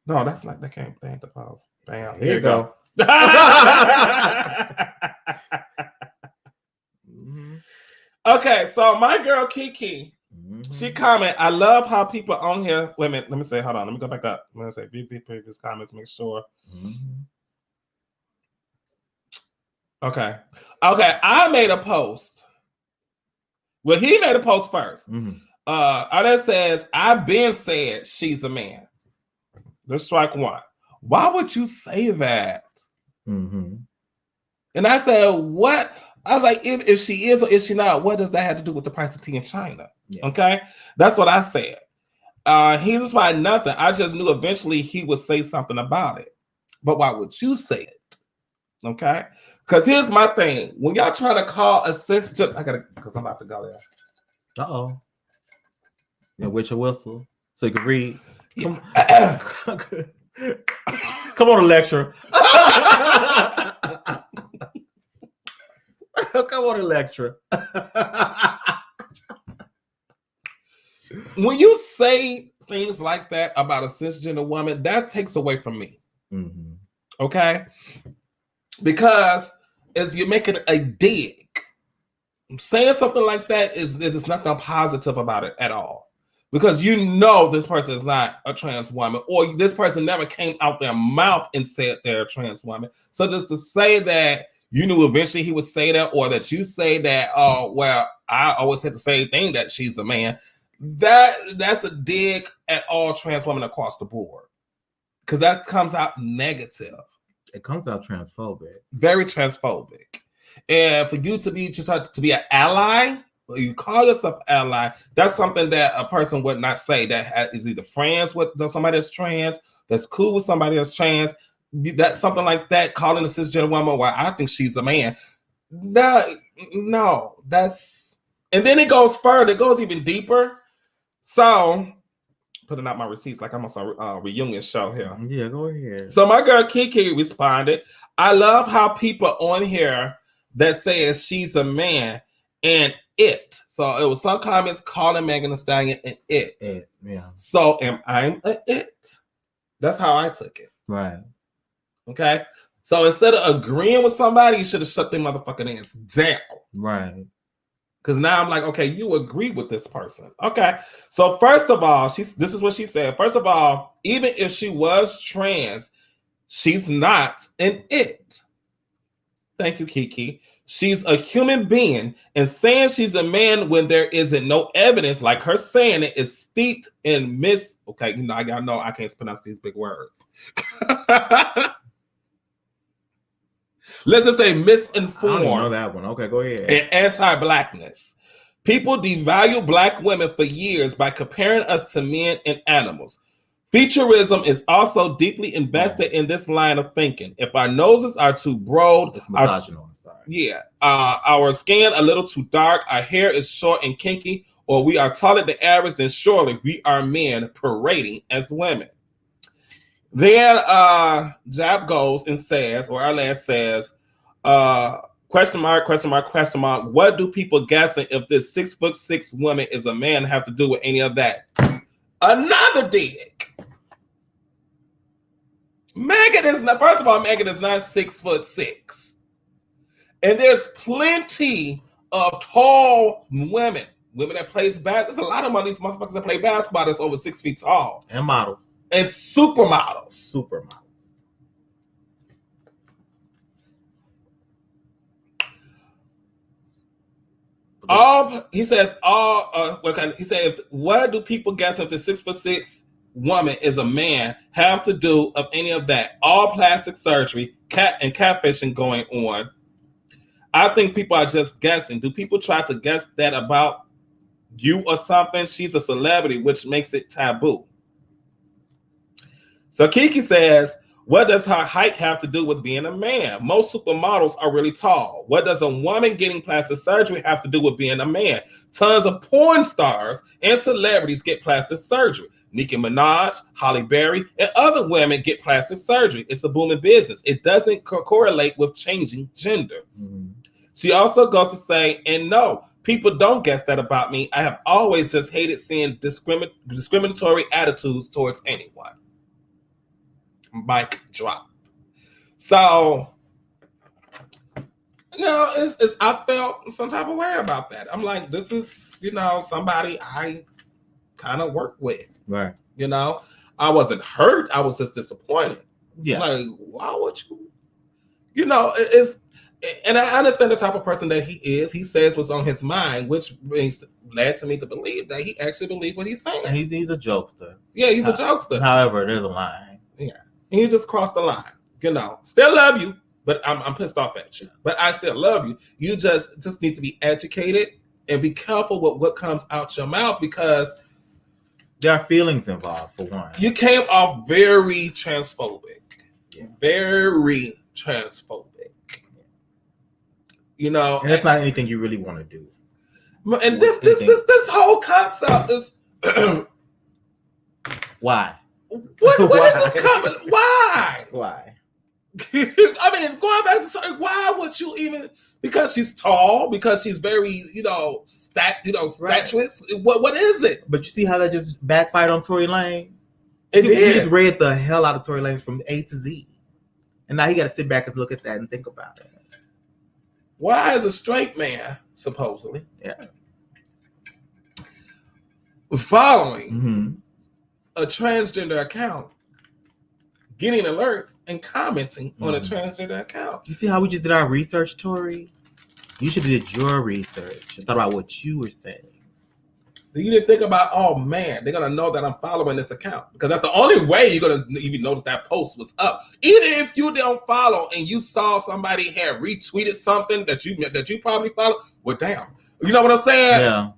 No, that's like they ain't the post. Bam. Here you go. Okay, so my girl Kiki, she comment, I love how people on here. Wait a minute, let me say, hold on, let me go back up. I'm gonna say view previous comments, make sure. Okay, I made a post. Well, he made a post first. That says, I've been said she's a man. Let's strike one. Why would you say that? And I said, what? I was like, if she is or is she not, what does that have to do with the price of tea in China? Yeah. Okay, that's what I said. He was like, nothing. I just knew eventually he would say something about it. But why would you say it? Okay, because here's my thing. When y'all try to call a sister, because I'm about to go there. Yeah, with your whistle so you can read. Come on, lecture. Come on, lecture. When you say things like that about a cisgender woman, that takes away from me. Okay? Because is you're making a dig. Saying something like that is nothing positive about it at all. Because you know this person is not a trans woman, or this person never came out their mouth and said they're a trans woman. So just to say that you knew eventually he would say that, or that you say that, oh, well, I always said the same thing, that she's a man, that's a dig at all trans women across the board. Because that comes out negative. It comes out transphobic. Very transphobic. And for you to be an ally, or you call yourself ally, that's something that a person would not say that is either friends with somebody that's trans, that's cool with somebody that's trans. That's something like that, calling a cisgender woman, well, I think she's a man. No, that's, and then it goes further, it goes even deeper. So, putting out my receipts like I'm on a reunion show here. Yeah, go ahead. So my girl Kiki responded, I love how people on here that says she's a man and it. So it was some comments calling Megan Thee Stallion an it. Yeah. So am I an it? That's how I took it. Right. Okay. So instead of agreeing with somebody, you should have shut their motherfucking ass down. Right. Because now I'm like, okay, you agree with this person. Okay. So first of all, this is what she said. First of all, even if she was trans, she's not an it. Thank you, Kiki. She's a human being, and saying she's a man when there isn't no evidence, like her saying it, is steeped in okay, you know, I gotta know I can't pronounce these big words. Let's just say misinformed. I don't know that one. Okay, go ahead. And anti-blackness. People devalue black women for years by comparing us to men and animals. Featureism is also deeply invested in this line of thinking. If our noses are too broad, it's misogynoir. Our skin a little too dark, our hair is short and kinky, or we are taller than average, then surely we are men parading as women. Then Jab goes and says, or our last says, question mark, what do people guessing if this 6'6" woman is a man have to do with any of that? Another dig. Megan is not, first of all, Megan is not 6'6". And there's plenty of tall women that plays basketball. There's a lot of these motherfuckers that play basketball that's over 6 feet tall. And models. And supermodels. He says, what do people guess if the 6'6" woman is a man have to do of any of that? All plastic surgery, and catfishing going on. I think people are just guessing. Do people try to guess that about you or something? She's a celebrity, which makes it taboo. So Kiki says, what does her height have to do with being a man? Most supermodels are really tall. What does a woman getting plastic surgery have to do with being a man? Tons of porn stars and celebrities get plastic surgery. Nicki Minaj, Halle Berry, and other women get plastic surgery. It's a booming business. It doesn't correlate with changing genders. Mm-hmm. She also goes to say, and no, people don't guess that about me. I have always just hated seeing discriminatory attitudes towards anyone. Mic drop. So, you know, it's I felt some type of way about that. I'm like, this is, you know, somebody I kind of work with. Right. You know, I wasn't hurt. I was just disappointed. Yeah. Like, why would you? You know, it's, and I understand the type of person that he is. He says what's on his mind, which led to me to believe that he actually believed what he's saying. He's a jokester. Yeah, he's a jokester. However, there's a line. Yeah. And you just crossed the line. You know, still love you, but I'm pissed off at you. But I still love you. You just need to be educated and be careful with what comes out your mouth, because there are feelings involved, for one. You came off very transphobic. Yeah. Very transphobic. You know, and it's not anything you really want to do. And this whole concept is why? What is this coming? Why? Why? I mean, going back to sorry, why would you even? Because she's tall, because she's very, statuesque. What is it? But you see how that just backfired on Tory Lanez? He just read the hell out of Tory Lanez from A to Z. And now he got to sit back and look at that and think about it. Why is a straight man, supposedly, following a transgender account, getting alerts and commenting on a transgender account? You see how we just did our research, Tori? You should have did your research and thought about what you were saying. You didn't think about, oh man, they're gonna know that I'm following this account, because that's the only way you're gonna even notice that post was up. Even if you don't follow and you saw somebody had retweeted something that you probably follow, well, damn, you know what I'm saying? Yeah.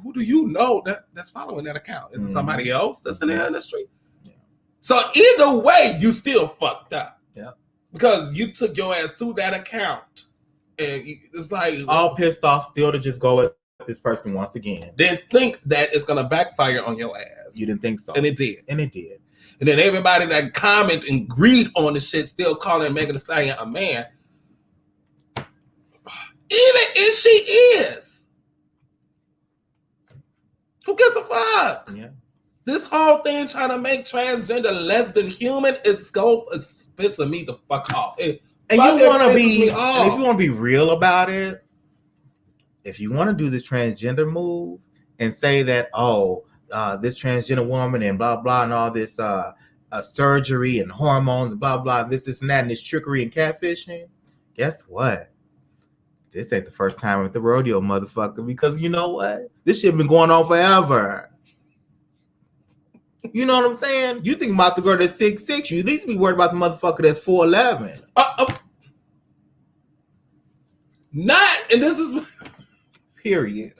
Who do you know that's following that account? Is it somebody else that's in the industry? Yeah. So either way, you still fucked up. Yeah. Because you took your ass to that account, and it's like all pissed off still to just go with this person once again. Then think that it's gonna backfire on your ass. You didn't think so. And it did. And it did. And then everybody that comment and agreed on the shit still calling Megan Thee Stallion a man. Even if she is. Who gives a fuck? Yeah. This whole thing trying to make transgender less than human is pissing me the fuck off. If you want to be real about it, if you want to do this transgender move and say that, this transgender woman and blah blah and all this surgery and hormones and blah blah, this and that, and this trickery and catfishing, guess what? This ain't the first time with the rodeo, motherfucker, because you know what? This shit been going on forever. You know what I'm saying? You think about the girl that's 6'6", you at least be worried about the motherfucker that's 4'11". And this is period.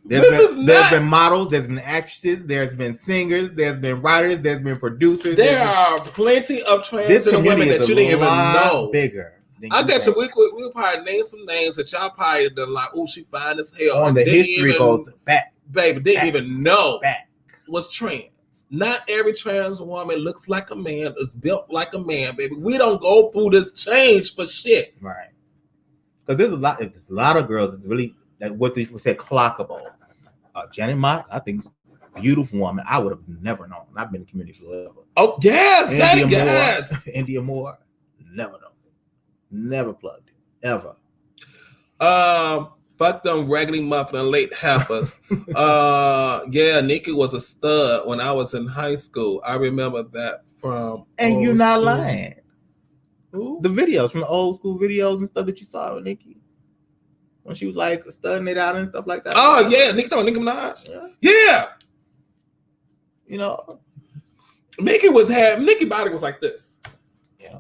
There's been models, there's been actresses, there's been singers, there's been writers, there's been producers. There are plenty of transgender women that you didn't even know. Bigger. I bet you we'll probably name some names that y'all probably are like, oh, she fine as hell. On the history goes back. Baby, didn't even know was trans. Not every trans woman looks like a man, is built like a man, baby. We don't go through this change for shit. Right. Because there's a lot of girls that's really that what they would say clockable. Janet Mock, I think, beautiful woman. I would have never known. I've been in the community forever. Oh yes, Janet, yes. India Moore, never known. Never plugged it ever. Fuck them raggedy muffin and late heifers. Nikki was a stud when I was in high school. I remember that from. And you're not lying. Ooh. The videos from the old school videos and stuff that you saw with Nikki when she was like studying it out and stuff like that. Oh yeah, Nicki Minaj. Yeah. You know, Nikki body was like this. Yeah.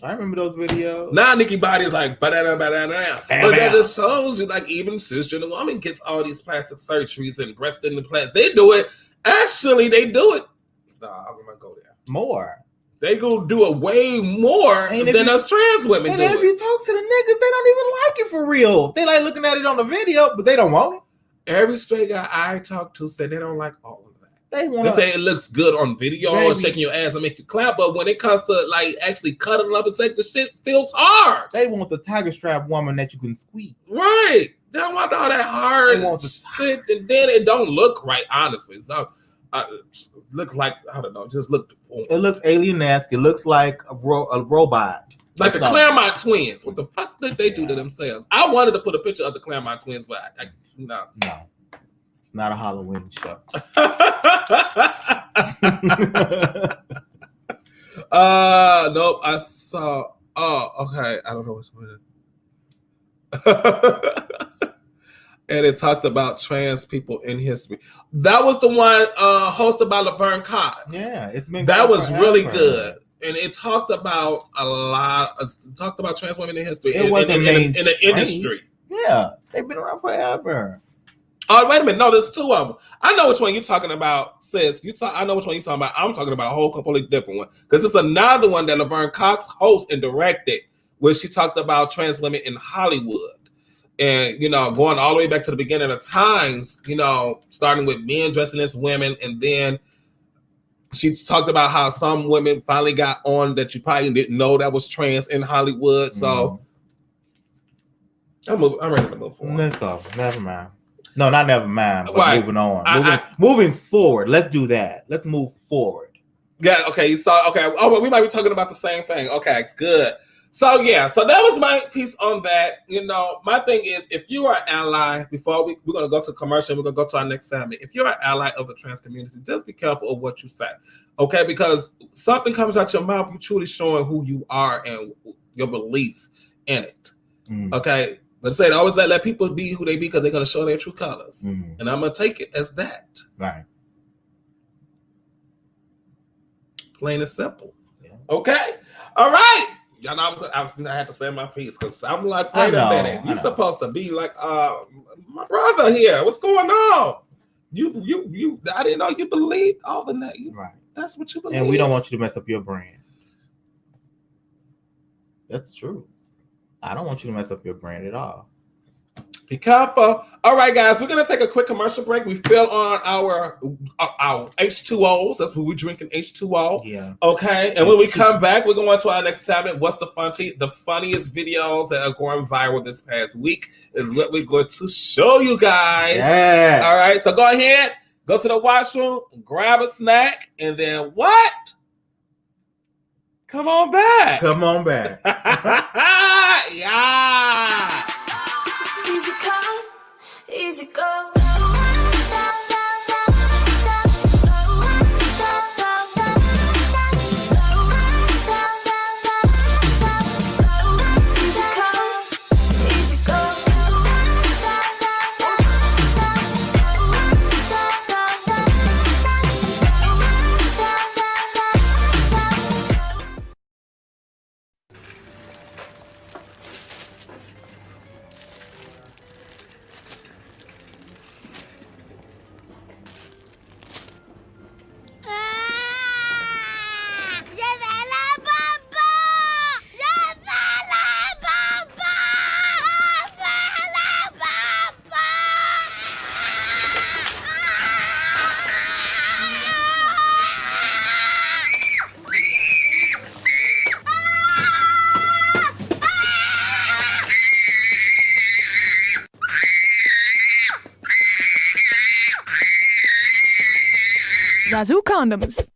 I remember those videos. Now Nikki body is like ba-da-da. But that just shows you, like, even cisgender woman gets all these plastic surgeries and breast implants. They do it. Actually, they do it. No, I'm gonna go there. More. They go do it way more than us trans women do. And if you talk to the niggas, they don't even like it for real. They like looking at it on the video, but they don't want it. Every straight guy I talk to said they don't like all of that. They say it looks good on video and shaking your ass and make you clap, but when it comes to like actually cutting up and say the shit feels hard. They want the tiger strap woman that you can squeeze. Right. They don't want all that hard shit, and then it don't look right, honestly. So look like, I don't know, just look. It looks alien-esque. It looks like a robot. Like the Claremont twins. What the fuck did they do to themselves? I wanted to put a picture of the Claremont twins, but no. It's not a Halloween show. Nope. I saw. Oh, okay. I don't know which one. And it talked about trans people in history. That was the one hosted by Laverne Cox. Yeah, it's been that was forever. Really good, and it talked about a lot. Talked about trans women in history. It wasn't in the industry. Yeah, they've been around forever. Oh, wait a minute. No, there's two of them. I know which one you're talking about, sis. I know which one you're talking about. I'm talking about a whole completely different one, because it's another one that Laverne Cox hosted and directed, where she talked about trans women in Hollywood. And, you know, going all the way back to the beginning of times, you know, starting with men dressing as women. And then she talked about how some women finally got on that you probably didn't know that was trans in Hollywood. So I'm ready to move forward. Let's go. Never mind. No, not never mind. But moving on. Moving forward. Let's do that. Let's move forward. Yeah. Okay. So, okay. Oh, well, we might be talking about the same thing. Okay, good. So yeah, so that was my piece on that. You know, my thing is, if you are an ally, before we're gonna go to commercial, we're gonna go to our next segment. If you're an ally of the trans community, just be careful of what you say, okay? Because something comes out your mouth, you're truly showing who you are and your beliefs in it. Okay, let's say always let people be who they be because they're gonna show their true colors, and I'm gonna take it as that. Right. Plain and simple. Yeah. Okay. All right. Y'all know I had to say my piece because I'm like, wait a minute. You're supposed to be like, my brother here. What's going on? You. I didn't know you believed all the that. Right. That's what you believe. And we don't want you to mess up your brand. That's the truth. I don't want you to mess up your brand at all. Be careful. All right, guys, we're gonna take a quick commercial break. We fill on our H2Os. That's what we're drinking, H2O. Yeah. Okay. And when we come back, we're going to our next segment. What's the funniest videos that are going viral this past week is what we're going to show you guys. Yeah. All right. So go ahead, go to the washroom, grab a snack, and then what? Come on back. Come on back. Yeah. Easy come, easy go. Zazu condoms.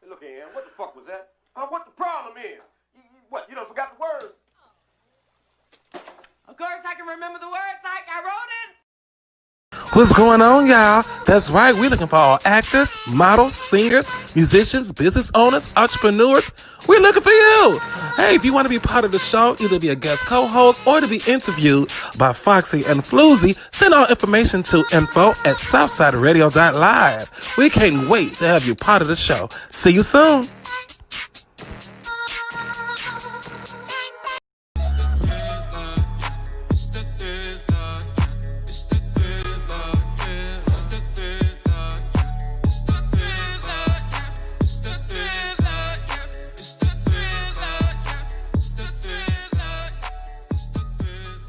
Look here, what the fuck was that? What the problem is? What, you done forgot the words? Of course I can remember the words like I wrote it. What's going on, y'all? That's right. We're looking for all actors, models, singers, musicians, business owners, entrepreneurs. We're looking for you. Hey, if you want to be part of the show, either be a guest co-host or to be interviewed by Foxxie and FLUZ, send all information to info@southsideradio.live. We can't wait to have you part of the show. See you soon.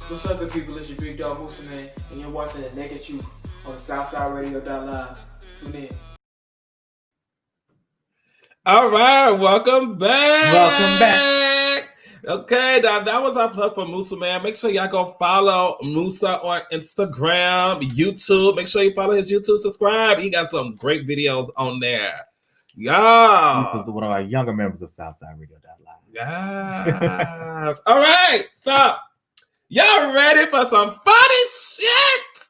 What's up, good people? It's your big dog Vixen, man, and you're watching the Naked Truth on SouthsideRadio.live. Tune in. All right, welcome back. Welcome back. Okay, that was our plug for Musa, man. Make sure y'all go follow Musa on Instagram, YouTube. Make sure you follow his YouTube, subscribe. He got some great videos on there. Yeah. This is one of our younger members of SouthsideRadio.live. Yes. All right, so y'all ready for some funny shit?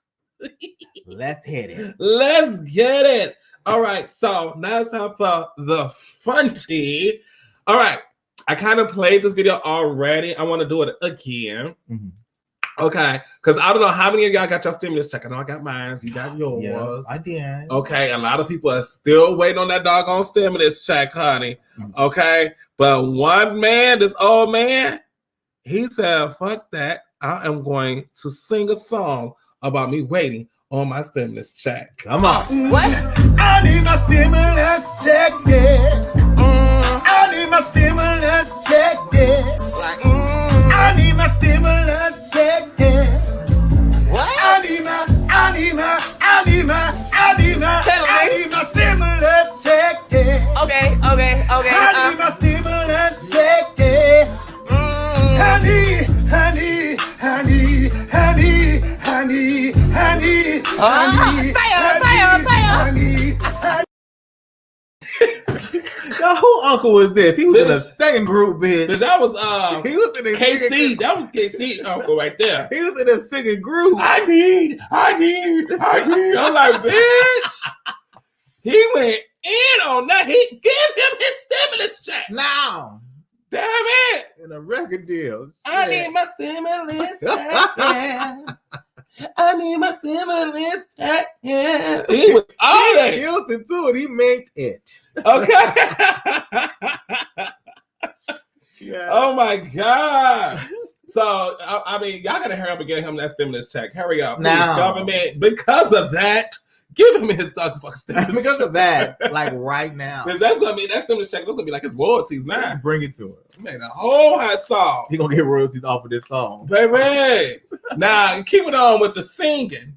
Let's hit it. Let's get it. All right, so now it's time for the funty. All right, I kind of played this video already. I want to do it again. Okay, because I don't know how many of y'all got your stimulus check. I know I got mine. You got yours. Yeah, I did. Okay, a lot of people are still waiting on that doggone stimulus check, honey. Okay, but one man, this old man, he said, fuck that. I am going to sing a song about me waiting on my stimulus check. Come on. What? I need my stimulus check, yeah. I need my stimulus check, yeah. I need my stimulus check, yeah. What? I need my stimulus check, yeah. Okay. I need my stimulus check, yeah. Honey. Now, who uncle was this? He was in a second group, bitch. That was he was in his KC. That was KC uncle right there. He was in a second group. I need. I'm like, bitch. He went in on that. He give him his stimulus check. Now. Damn it. In a record deal. I need my stimulus check. Yeah. I need my stimulus check. Yeah. He was all that. Guilty to it. He made it. Okay. Yeah. Oh my God. So I mean, y'all gotta hurry up and get him that stimulus check. Hurry up, now, government. Because of that, give him his stimulus check. Because of that, like right now, because that's gonna be that stimulus check. That's gonna be like his royalties now. Bring it to him. He made a whole hot song. He gonna get royalties off of this song, baby. Now keep it on with the singing.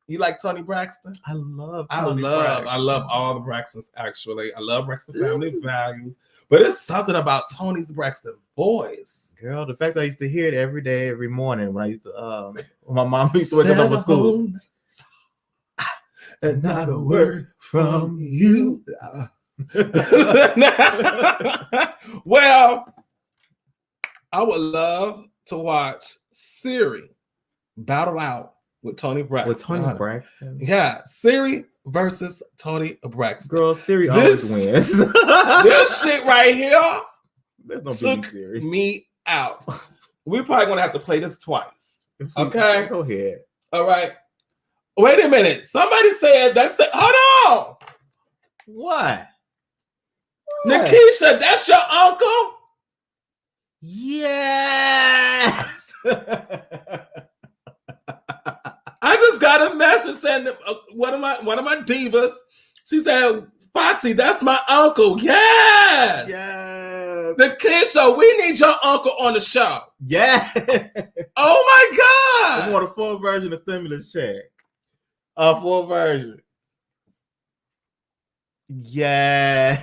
You like Tony Braxton? I love all the Braxtons, actually. I love Braxton Family Values. But it's something about Tony's Braxton voice. Girl, the fact that I used to hear it every day, every morning when I used to when my mom used to wake us up for school. And not a word from you. Well, I would love to watch Siri battle out with Tony Braxton. With Tony Braxton? Yeah, Siri versus Tony Braxton. Girl, Siri always wins. This shit right here took me out. We're probably going to have to play this twice. Okay? Go ahead. All right. Wait a minute. Somebody said that's the... Hold on. What? Nikisha, that's your uncle? Yes. I just got a message saying one of my divas. She said, "Foxxie, that's my uncle." Yes. Yes. Nikisha, we need your uncle on the show. Yeah. Oh my God. I want a full version of stimulus check. A full version. Yeah.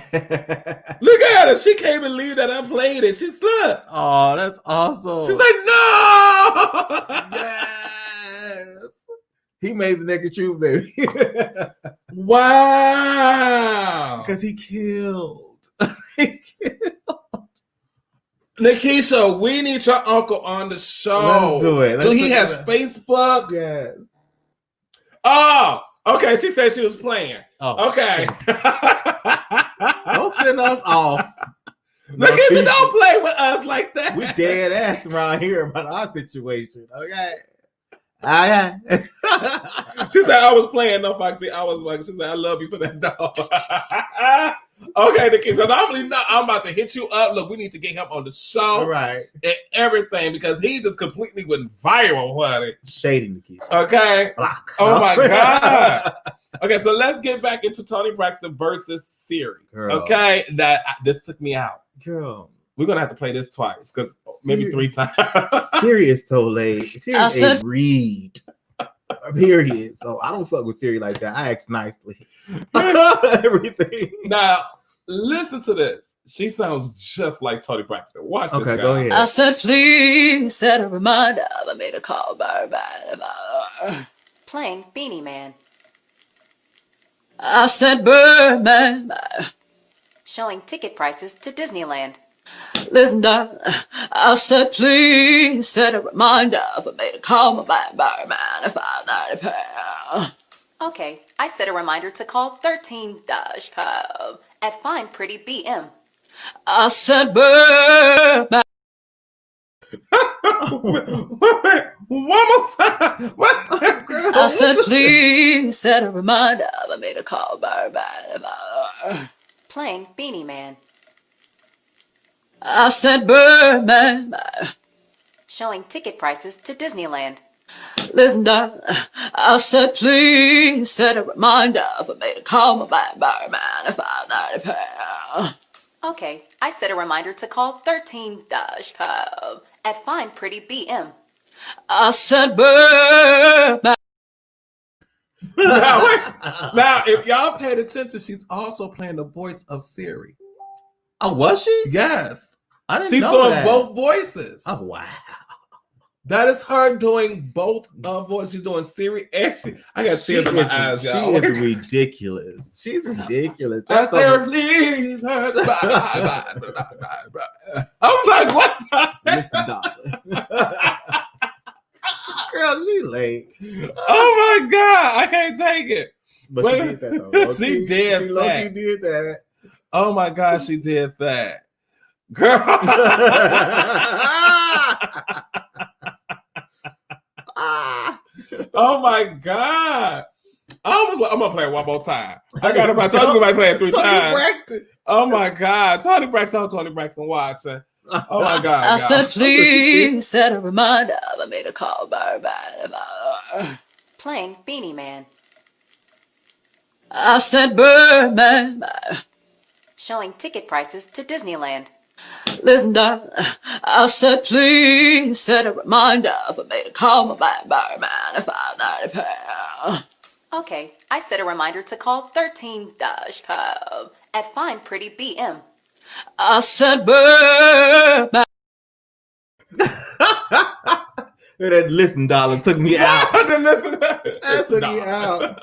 Look at her. She can't believe that I played it. She slipped. Oh, that's awesome. She's like, no. Yes. He made the naked truth, baby. Wow. Because he killed. Nikisha, we need your uncle on the show. Let's do it. He has Facebook. Yes. Oh, okay. She said she was playing. Oh, okay. Don't send us off. Nikisha, don't play with us like that. We dead ass around here about our situation. Okay. She said I was playing. No, Foxxie. I was like, she said I love you for that dog. Okay, Nikki. So I'm about to hit you up. Look, we need to get him on the show, all right, and everything because he just completely went viral, honey. Shady Nikki. Okay. Block. Oh my God. Okay, so let's get back into Tony Braxton versus Siri. Girl. Okay, this took me out. Girl. We're gonna have to play this twice because maybe 3 times. Siri is so late. Siri is a read. Period. So I don't fuck with Siri like that. I ask nicely. Everything. Now, listen to this. She sounds just like Tony Braxton. Watch this. Okay, go ahead. I said, please set a reminder. I made a call. Playing Beanie Man. I said, Birdman. Showing ticket prices to Disneyland. Listen, darling. I said, please set a reminder for me to call my Birdman at 5:30 Okay, I set a reminder to call 13-Cub at Fine Pretty BM. I said, Birdman. One more time. I said, please set a reminder for me to call Birdman. Playing Beanie Man. I said, Birdman. Showing ticket prices to Disneyland. Listen, darling, I said, please set a reminder for me to call my Birdman at 5:30 Okay, I set a reminder to call 13-Cub at Fine Pretty BM. I said, Birdman. Now, if y'all paid attention, she's also playing the voice of Siri. Oh, was she? Yes. I didn't She's know doing that. both voices. Oh, wow. That is her doing both voices. She's doing Siri and I got tears in my eyes, y'all. She is ridiculous. She's ridiculous. I That's said, please. I was like, what the Listen, darling. Girl, she late. Oh my God, I can't take it. But she did that though. She did that. She did that. Oh my God, she did that. Girl. Oh my God. I'm gonna play it one more time. I got about Tony might play it 3 times. Braxton. Oh my God. Tony Braxton watching. Oh my God. I said, please set a reminder for me to call Birdman. Playing Beanie Man. I said, Birdman. Showing ticket prices to Disneyland. Listen, darling, I said, please set a reminder for me to call my Birdman at 5:30 Okay, I set a reminder to call 13-Cub at Fine Pretty BM. I said, Birdman. That listen, darling, took me out. That took me out.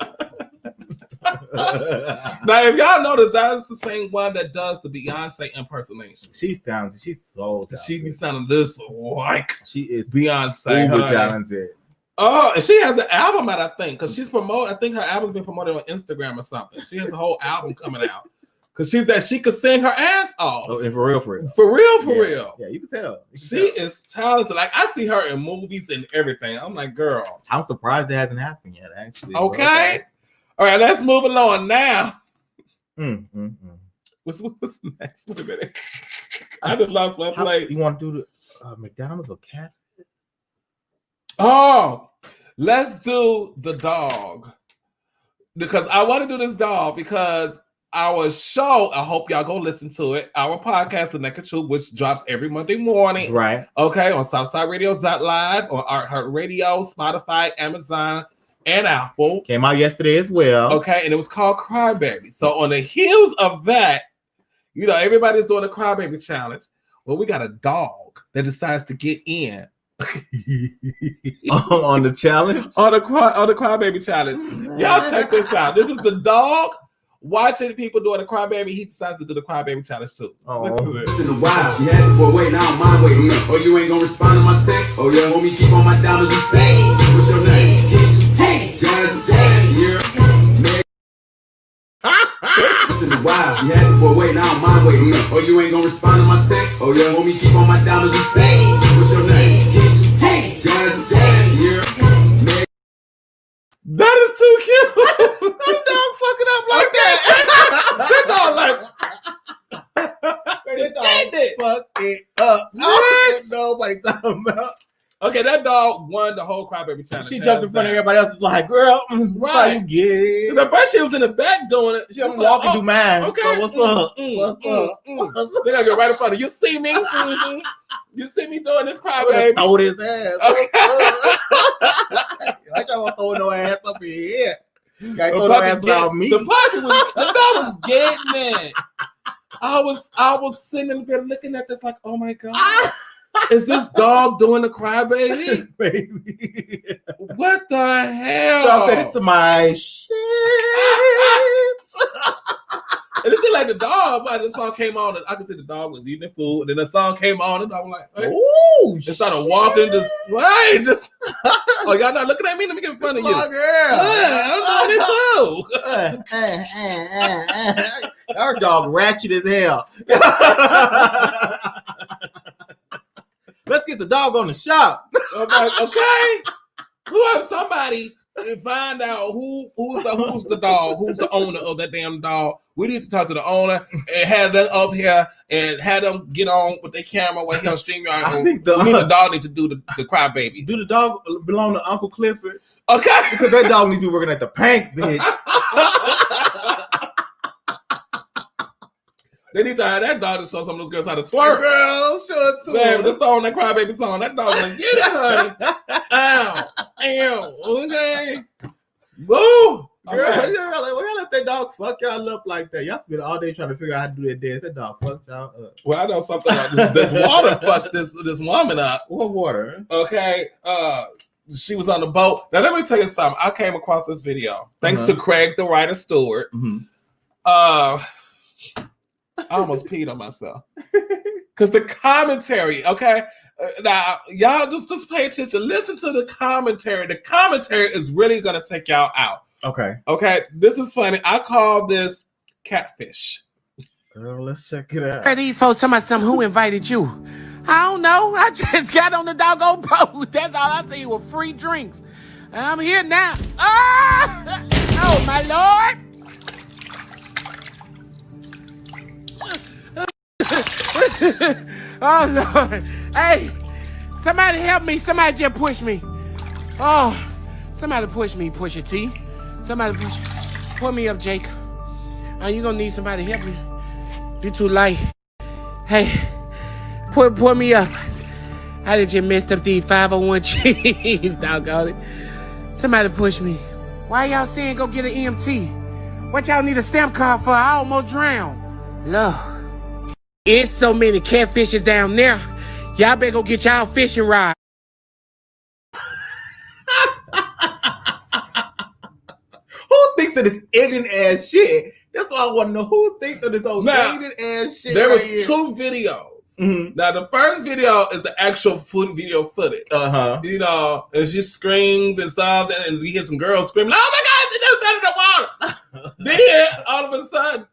Now, if y'all notice, that's the same one that does the Beyonce impersonation. She's talented. She's so talented. She be sounding this like she is Beyonce. uber talented. Oh, and she has an album out, I think, because she's promoted. I think her album's been promoted on Instagram or something. She has a whole album coming out because she could sing her ass off. Oh, and for real. For Yeah. real. Yeah, you can tell. She is talented. Like, I see her in movies and everything. I'm like, girl. I'm surprised it hasn't happened yet, actually. Okay. All right, let's move along now. What's next? Wait a minute. I just lost my place. You want to do the McDonald's or Cat? Oh, let's do the dog. Because I want to do this dog because our show, I hope y'all go listen to it. Our podcast, The Naked Truth, which drops every Monday morning. Right. Okay, on SouthsideRadio.live, on iHeartRadio, Spotify, Amazon, and Apple. Came out yesterday as well. Okay, and it was called Crybaby. So on the heels of that, you know, everybody's doing a Crybaby challenge. Well, we got a dog that decides to get in. On the challenge? On the Crybaby challenge. Y'all check this out. This is the dog watching people doing the Crybaby. He decides to do the Crybaby challenge too. This is a while. You had it for a wait, now I'm mind waiting. Oh, you ain't gonna respond to my text? Oh, yeah, homie, keep on my diamonds and stay. What's your name? Hey, Jazz, yeah. This is a while. You had it for a wait, now I'm mind waiting. Oh, you ain't gonna respond to my text? Oh, yeah, homie, keep on my diamonds and stay. What's your name? Hey, Jazz, yeah. That is too cute. That dog fucking up like that. That dog like. This dog fucked it up. What? Nobody talking about. Okay, that dog won the whole Crybaby challenge. She jumped in front of everybody else. Was like, girl, right? You get it. At first, she was in the back doing it. She was walking through mine. Okay, so what's up? What's up? They gotta go right in front of you. See me? You see me doing this Crybaby? Throw his ass. I can't throw no ass up in here. Can't throw no ass without me. The dog was getting it. I was sitting there looking at this like, oh my God. Is this dog doing the Crybaby? Baby. What the hell? Dog said it's to my shit. And it seemed like the dog, but the song came on, and I could see the dog was eating the food, and then the song came on, and I was like, hey. Ooh, it started walking, just oh, y'all not looking at me? Let me get in front of you. Oh, girl. I'm doing it too. Our dog ratchet as hell. Let's get the dog on the shop. I'm like, okay. Whoever somebody find out who's the dog, who's the owner of that damn dog. We need to talk to the owner and have them up here and have them get on with their camera while he on StreamYard. I think the dog need to do the crybaby. Do the dog belong to Uncle Clifford? Okay. Because that dog needs to be working at the Pank, bitch. They need to have that dog to show some of those girls how to twerk. Girl, show it to them. him. Just throw on that crybaby song. That dog like, get it, honey. Ow. Okay. Woo. Girl, y'all let that dog fuck y'all up like that. Y'all spend all day trying to figure out how to do that dance. That dog fucked y'all up. Well, I know something about this water fucked this woman up. What water? Okay. She was on the boat. Now, let me tell you something. I came across this video. Thanks to Craig, the writer Stewart. I almost peed on myself. Because the commentary, okay? Now, y'all just pay attention. Listen to the commentary. The commentary is really going to take y'all out. Okay. Okay, this is funny. I call this catfish. Girl, let's check it out. Hey, these folks talking about something. Who invited you? I don't know. I just got on the doggone boat. That's all I see was free drinks. I'm here now. Ah! Oh, my Lord. Oh, Lord. Hey, somebody help me. Somebody just push me. Oh, somebody push me, Pusha T. Somebody pull me up, Jake. You gonna need somebody to help me. You too light. Hey, pull me up. I done just messed up these 501 G's, doggone it. Somebody push me. Why y'all saying go get an EMT? What y'all need a stamp card for? I almost drowned. Look, it's so many catfishes down there. Y'all better go get y'all fishing rod. Who thinks of this ignorant ass shit? That's what I want to know. Who thinks of this old ignorant ass shit? There was here? 2 videos. Now, the first video is the actual video footage. You know, and she screams and stuff, and you hear some girls screaming, "Oh my God, she just better than water!" Then, all of a sudden,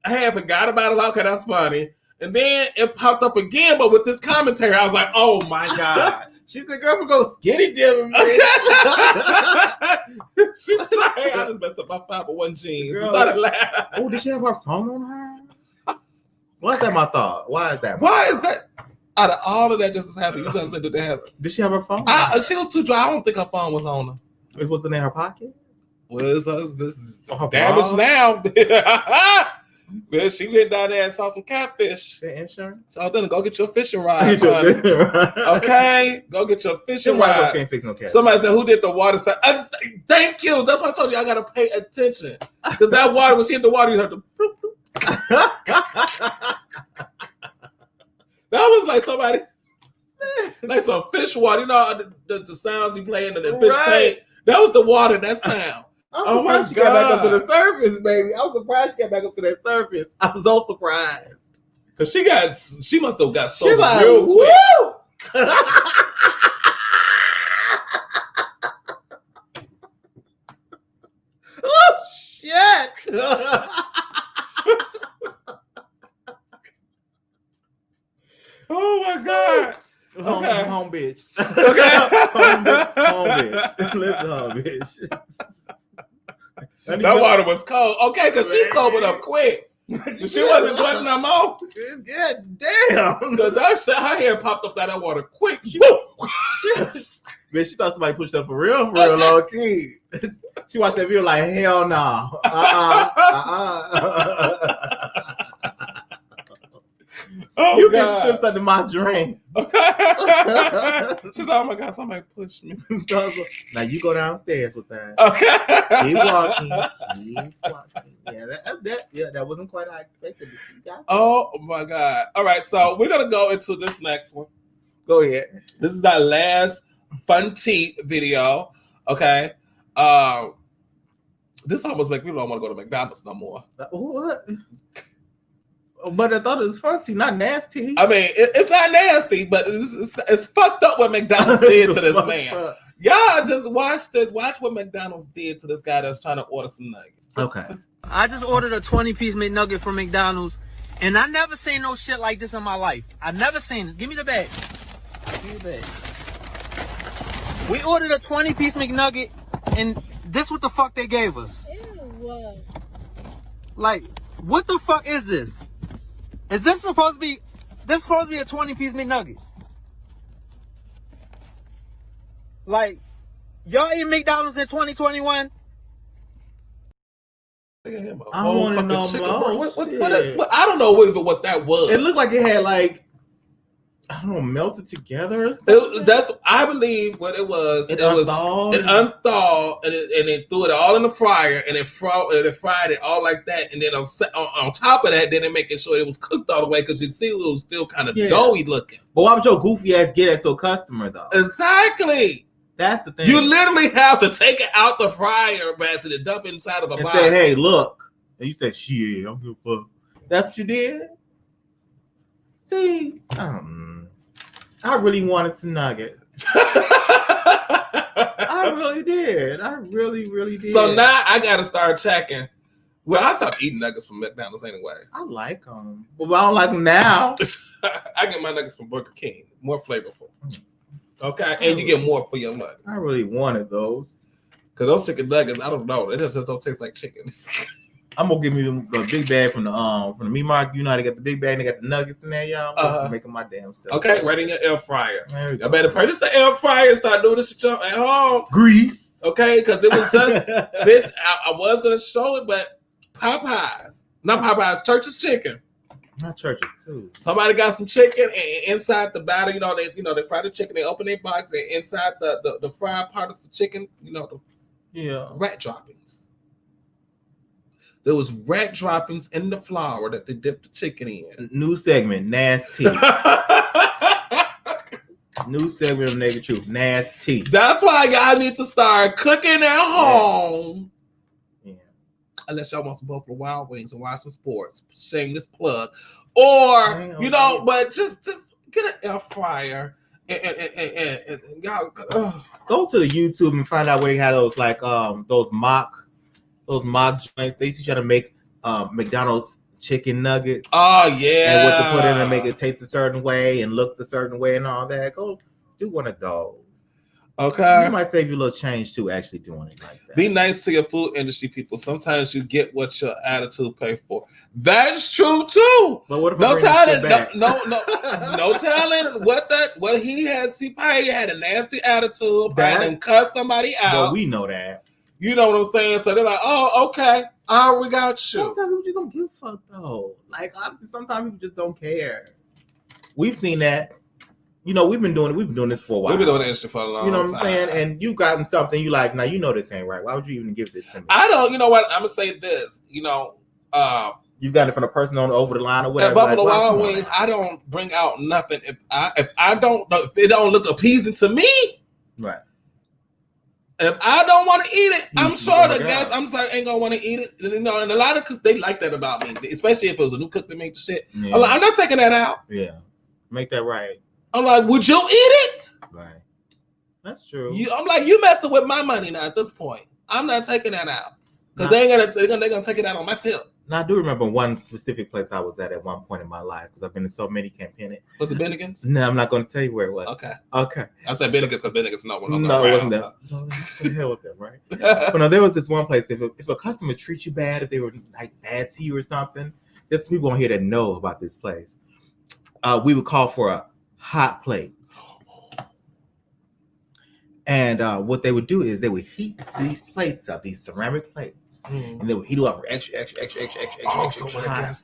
I had forgot about it. Okay, that's funny. And then it popped up again, but with this commentary, I was like, "Oh my God!" She said, "Girl, we go skinny dipping." She's like, "I just messed up my 501 jeans." Oh, did she have her phone on her? Why is that my thought? Why is that? Why is that? Out of all of that just happened, you just said that they have it. Did she have her phone? She was too dry. I don't think her phone was on her. It wasn't in her pocket? Well, this is damaged now. Well, she went down there and saw some catfish. The insurance? So then go get your fishing rod. Okay? Go get your fishing rod. Can't fix no catfish. Somebody said, who did the water side? Thank you. That's why I told you I got to pay attention. Because that water, when she hit the water, you have to bloop, bloop. That was like somebody, like some fish water. You know the sounds you play in the fish tank? That was the water, that sound. Oh my God. She got back up to the surface, baby. I was surprised she got back up to that surface. I was so surprised. Because she must have got sober like, real quick. Oh, shit. Oh my God. Okay. Home bitch. Okay. home bitch. Listen, home bitch. That water was cold. Okay, because she sobered up quick. She wasn't drinking no more. Yeah, damn. Because her hair popped up out of that water quick. Man, she thought somebody pushed her for real low key. She watched that video like, hell no. Oh, you God. can still something my drink. Okay. She's like, oh my God, somebody pushed me. Now you go downstairs with that. Okay. Keep walking. Yeah, that wasn't quite how I expected. Oh my God. All right, so we're gonna go into this next one. Go ahead. This is our last fun tea video. Okay. This almost makes people don't want to go to McDonald's no more. What? But I thought it was fancy, not nasty. I mean, it's not nasty, but it's fucked up what McDonald's did to this man. Y'all just watch this. Watch what McDonald's did to this guy that's trying to order some nuggets. I just ordered a 20-piece McNugget from McDonald's, and I never seen no shit like this in my life. I never seen it. Give me the bag. Give it back. We ordered a 20-piece McNugget, and this what the fuck they gave us. Ew. Like, what the fuck is this? Is this supposed to be? This supposed to be a 20-piece McNugget? Like, y'all eat McDonald's in 2021? I want to know more. What, I don't know even what that was. It looked like it had like, I don't know, melted together or something. I believe what it was. It unthawed and it threw it all in the fryer and it fried it all like that. And then on top of that, then they making sure it was cooked all the way because you see it was still kind of doughy looking. But why would your goofy ass get it to a customer though? Exactly. That's the thing. You literally have to take it out the fryer basket and dump it inside of a box. Say, hey, look. And you said, shit, I don't give a fuck. That's what you did? See, I really wanted some nuggets. I really did. I really, really did. So now I got to start checking. Well, I stopped eating nuggets from McDonald's anyway. I like them. But I don't like them now. I get my nuggets from Burger King. More flavorful. Okay, and you get more for your money. I really wanted those. Because those chicken nuggets, I don't know. They just don't taste like chicken. I'm gonna give me a big bag from the meat market. You know how they got the big bag and they got the nuggets in there, y'all. I'm making my damn stuff. Okay, right in your air fryer. There we go. I better purchase an air fryer and start doing this shit at home. Grease. Okay, because it was just this. I was gonna show it, but Church's chicken. Not Church's too. Somebody got some chicken and inside the batter, they fry the chicken. They open their box and inside the fried part of the chicken, rat droppings. There was rat droppings in the flour that they dipped the chicken in. New segment, nasty. New segment of Naked Truth, nasty. That's why I need to start cooking at home. Yeah. Unless y'all want some Buffalo Wild Wings and watch some sports. Shameless plug. Or, but just get an air fryer and y'all go to the YouTube and find out where they had those those mock joints. They used to try to make McDonald's chicken nuggets. Oh yeah. And what to put in and make it taste a certain way and look a certain way and all that. Go do one of those. Okay. You might save you a little change too, actually doing it like that. Be nice to your food industry people. Sometimes you get what your attitude pay for. That's true too. But what if no telling what he had. See, Pay had a nasty attitude and cuss somebody out. Well, we know that. You know what I'm saying? So they're like, oh, okay. All right, we got you. Sometimes people just don't give a fuck though. Like sometimes people just don't care. We've seen that. We've been doing this for a while. We've been doing the industry for a long time. You know what I'm saying? And you gotten something you like, now you know this ain't right. Why would you even give this to me? I don't, you know what? I'm gonna say this. You got it from the person on over the line or whatever. At Buffalo Wild Wings, I don't bring out nothing if it don't look appeasing to me. Right. If I don't want to eat it, I'm sure the guests ain't gonna want to eat it. And a lot of cause they like that about me, especially if it was a new cook that made the shit. Yeah. I'm not taking that out. Yeah, make that right. I'm like, would you eat it? Right. That's true. I'm like, you messing with my money now at this point. I'm not taking that out because they're gonna take it out on my tip. Now I do remember one specific place I was at one point in my life because I've been in so many campaigns. Was it Bennigan's? No, I'm not going to tell you where it was. Okay. I said Bennigan's because Bennigan's not one of them. No, it wasn't that. So the hell with them, right? But no, there was this one place. If a customer treats you bad, if they were like bad to you or something, there's people on here that know about this place. We would call for a hot plate. And what they would do is they would heat these plates up, these ceramic plates. And they would heat them up extra hot.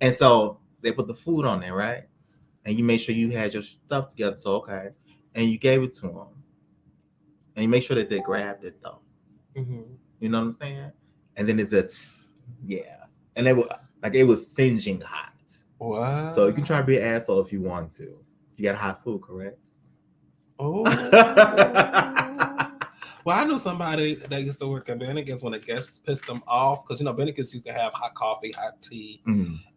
And so they put the food on there, right? And you make sure you had your stuff together. So, okay. And you gave it to them. And you make sure that they grabbed it, though. Mm-hmm. You know what I'm saying? And then it's And they were like, it was singeing hot. Wow. So you can try to be an asshole if you want to. You got hot food, correct? Oh. Well, I knew somebody that used to work at Bennigan's when the guests pissed them off because Bennigan's used to have hot coffee, hot tea,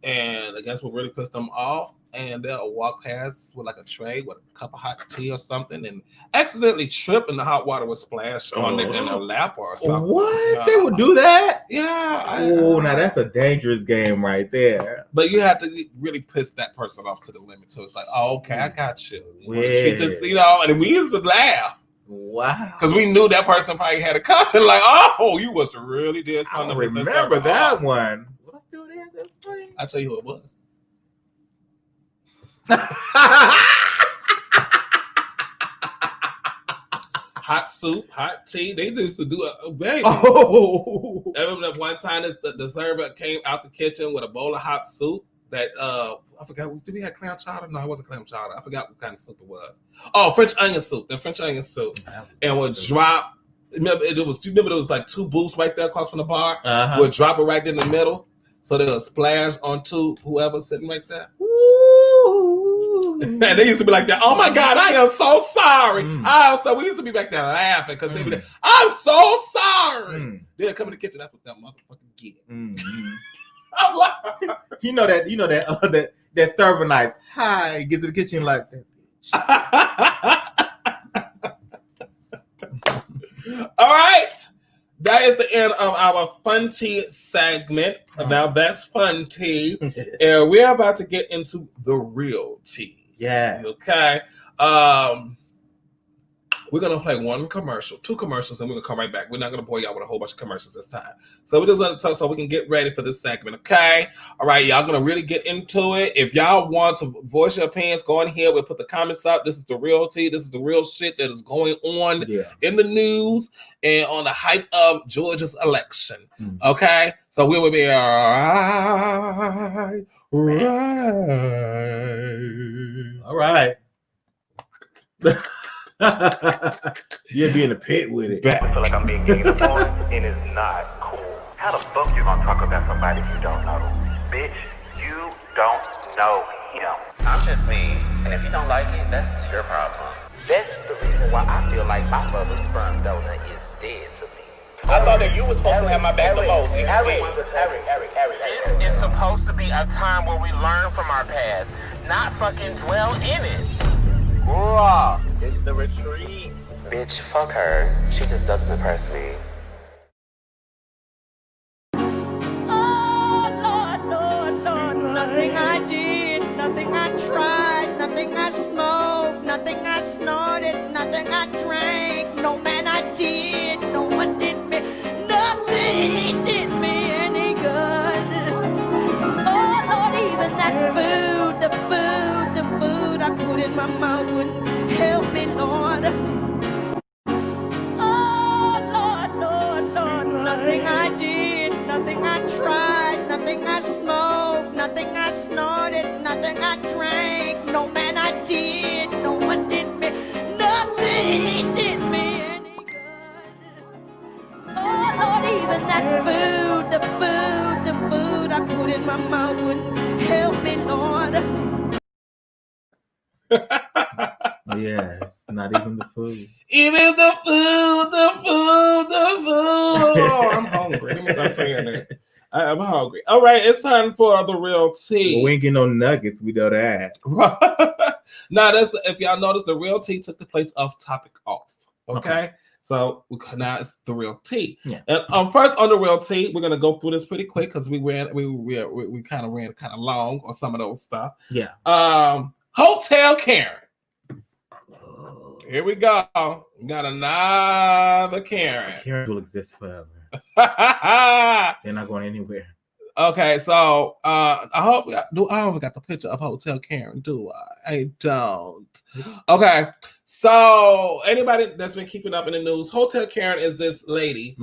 and the guests would really piss them off, and they'll walk past with like a tray with a cup of hot tea or something, and accidentally trip, and the hot water would splash on it in their lap or something. What? They would do that? Yeah. Oh, now that's a dangerous game right there. But you have to really piss that person off to the limit. So it's like, oh, okay, I got you. Treat this, and we used to laugh. Wow. Because we knew that person probably had a comment like, oh, you must have really did something. I remember that one. Was I still there? I'll tell you who it was. Hot soup, hot tea. They used to do a baby. Oh. I remember that one time the server came out the kitchen with a bowl of hot soup that I forgot. Did we have clam chowder? No, it wasn't clam chowder. I forgot what kind of soup it was. Oh, French onion soup. The French onion soup. And would drop. Remember it was like two booths right there across from the bar. Would drop it right in the middle. So they would splash onto whoever's sitting right there. And they used to be like that. Oh my God, I am so sorry. So we used to be back there laughing because they be like, I'm so sorry. They'll come in the kitchen. That's what that motherfucker get. I'm like, you know that server nice. Hi, gets to the kitchen like that. All right. That is the end of our fun tea segment. Now that's fun tea. And we're about to get into the real tea. Yeah. Okay. We're going to play two commercials, and we're going to come right back. We're not going to bore y'all with a whole bunch of commercials this time. So we're just going to talk so we can get ready for this segment, okay? All right, y'all going to really get into it. If y'all want to voice your opinions, go in here. We'll put the comments up. This is the real tea. This is the real shit that is going on in the news and on the hype of Georgia's election, okay? So we will be right. All right. You'll be in the pit with it. I feel like I'm being ganged up on, and it's not cool. How the fuck you gonna talk about somebody you don't know? Bitch, you don't know him. I'm just me, and if you don't like it, that's your problem. That's the reason why I feel like my mother's sperm donor is dead to me. I thought that you was supposed to have my back the most. Eric. This is supposed to be a time where we learn from our past, not fucking dwell in it. Bruh, it's the retreat. Bitch, fuck her. She just doesn't impress me. Oh, Lord, nothing I did, nothing I tried, nothing I smoked, nothing I snorted, nothing I drank, no man I did, no one did me, nothing did me any good. Oh, Lord, even that food, the food I put in my mouth wouldn't help me, Lord. Oh, Lord, nothing I did, nothing I tried, nothing I smoked, nothing I snorted, nothing I drank, no man I did, no one did me, nothing did me any good. Oh, Lord, even that food, the food I put in my mouth wouldn't help me, Lord. Yes, not even the food. Even the food. Oh, I'm hungry. Let me stop saying that. I'm hungry. All right, it's time for the real tea. Well, we ain't getting no nuggets. We know that. Now, if y'all notice, the real tea took the place of topic off. Okay? So now it's the real tea. Yeah. And first on the real tea, we're gonna go through this pretty quick because we kind of ran kind of long on some of those stuff. Yeah. Hotel Karen. Here we go. We got another Karen. Karens will exist forever. They're not going anywhere. Okay, so I hope I haven't got the picture of Hotel Karen, do I? I don't. Okay, so anybody that's been keeping up in the news, Hotel Karen is this lady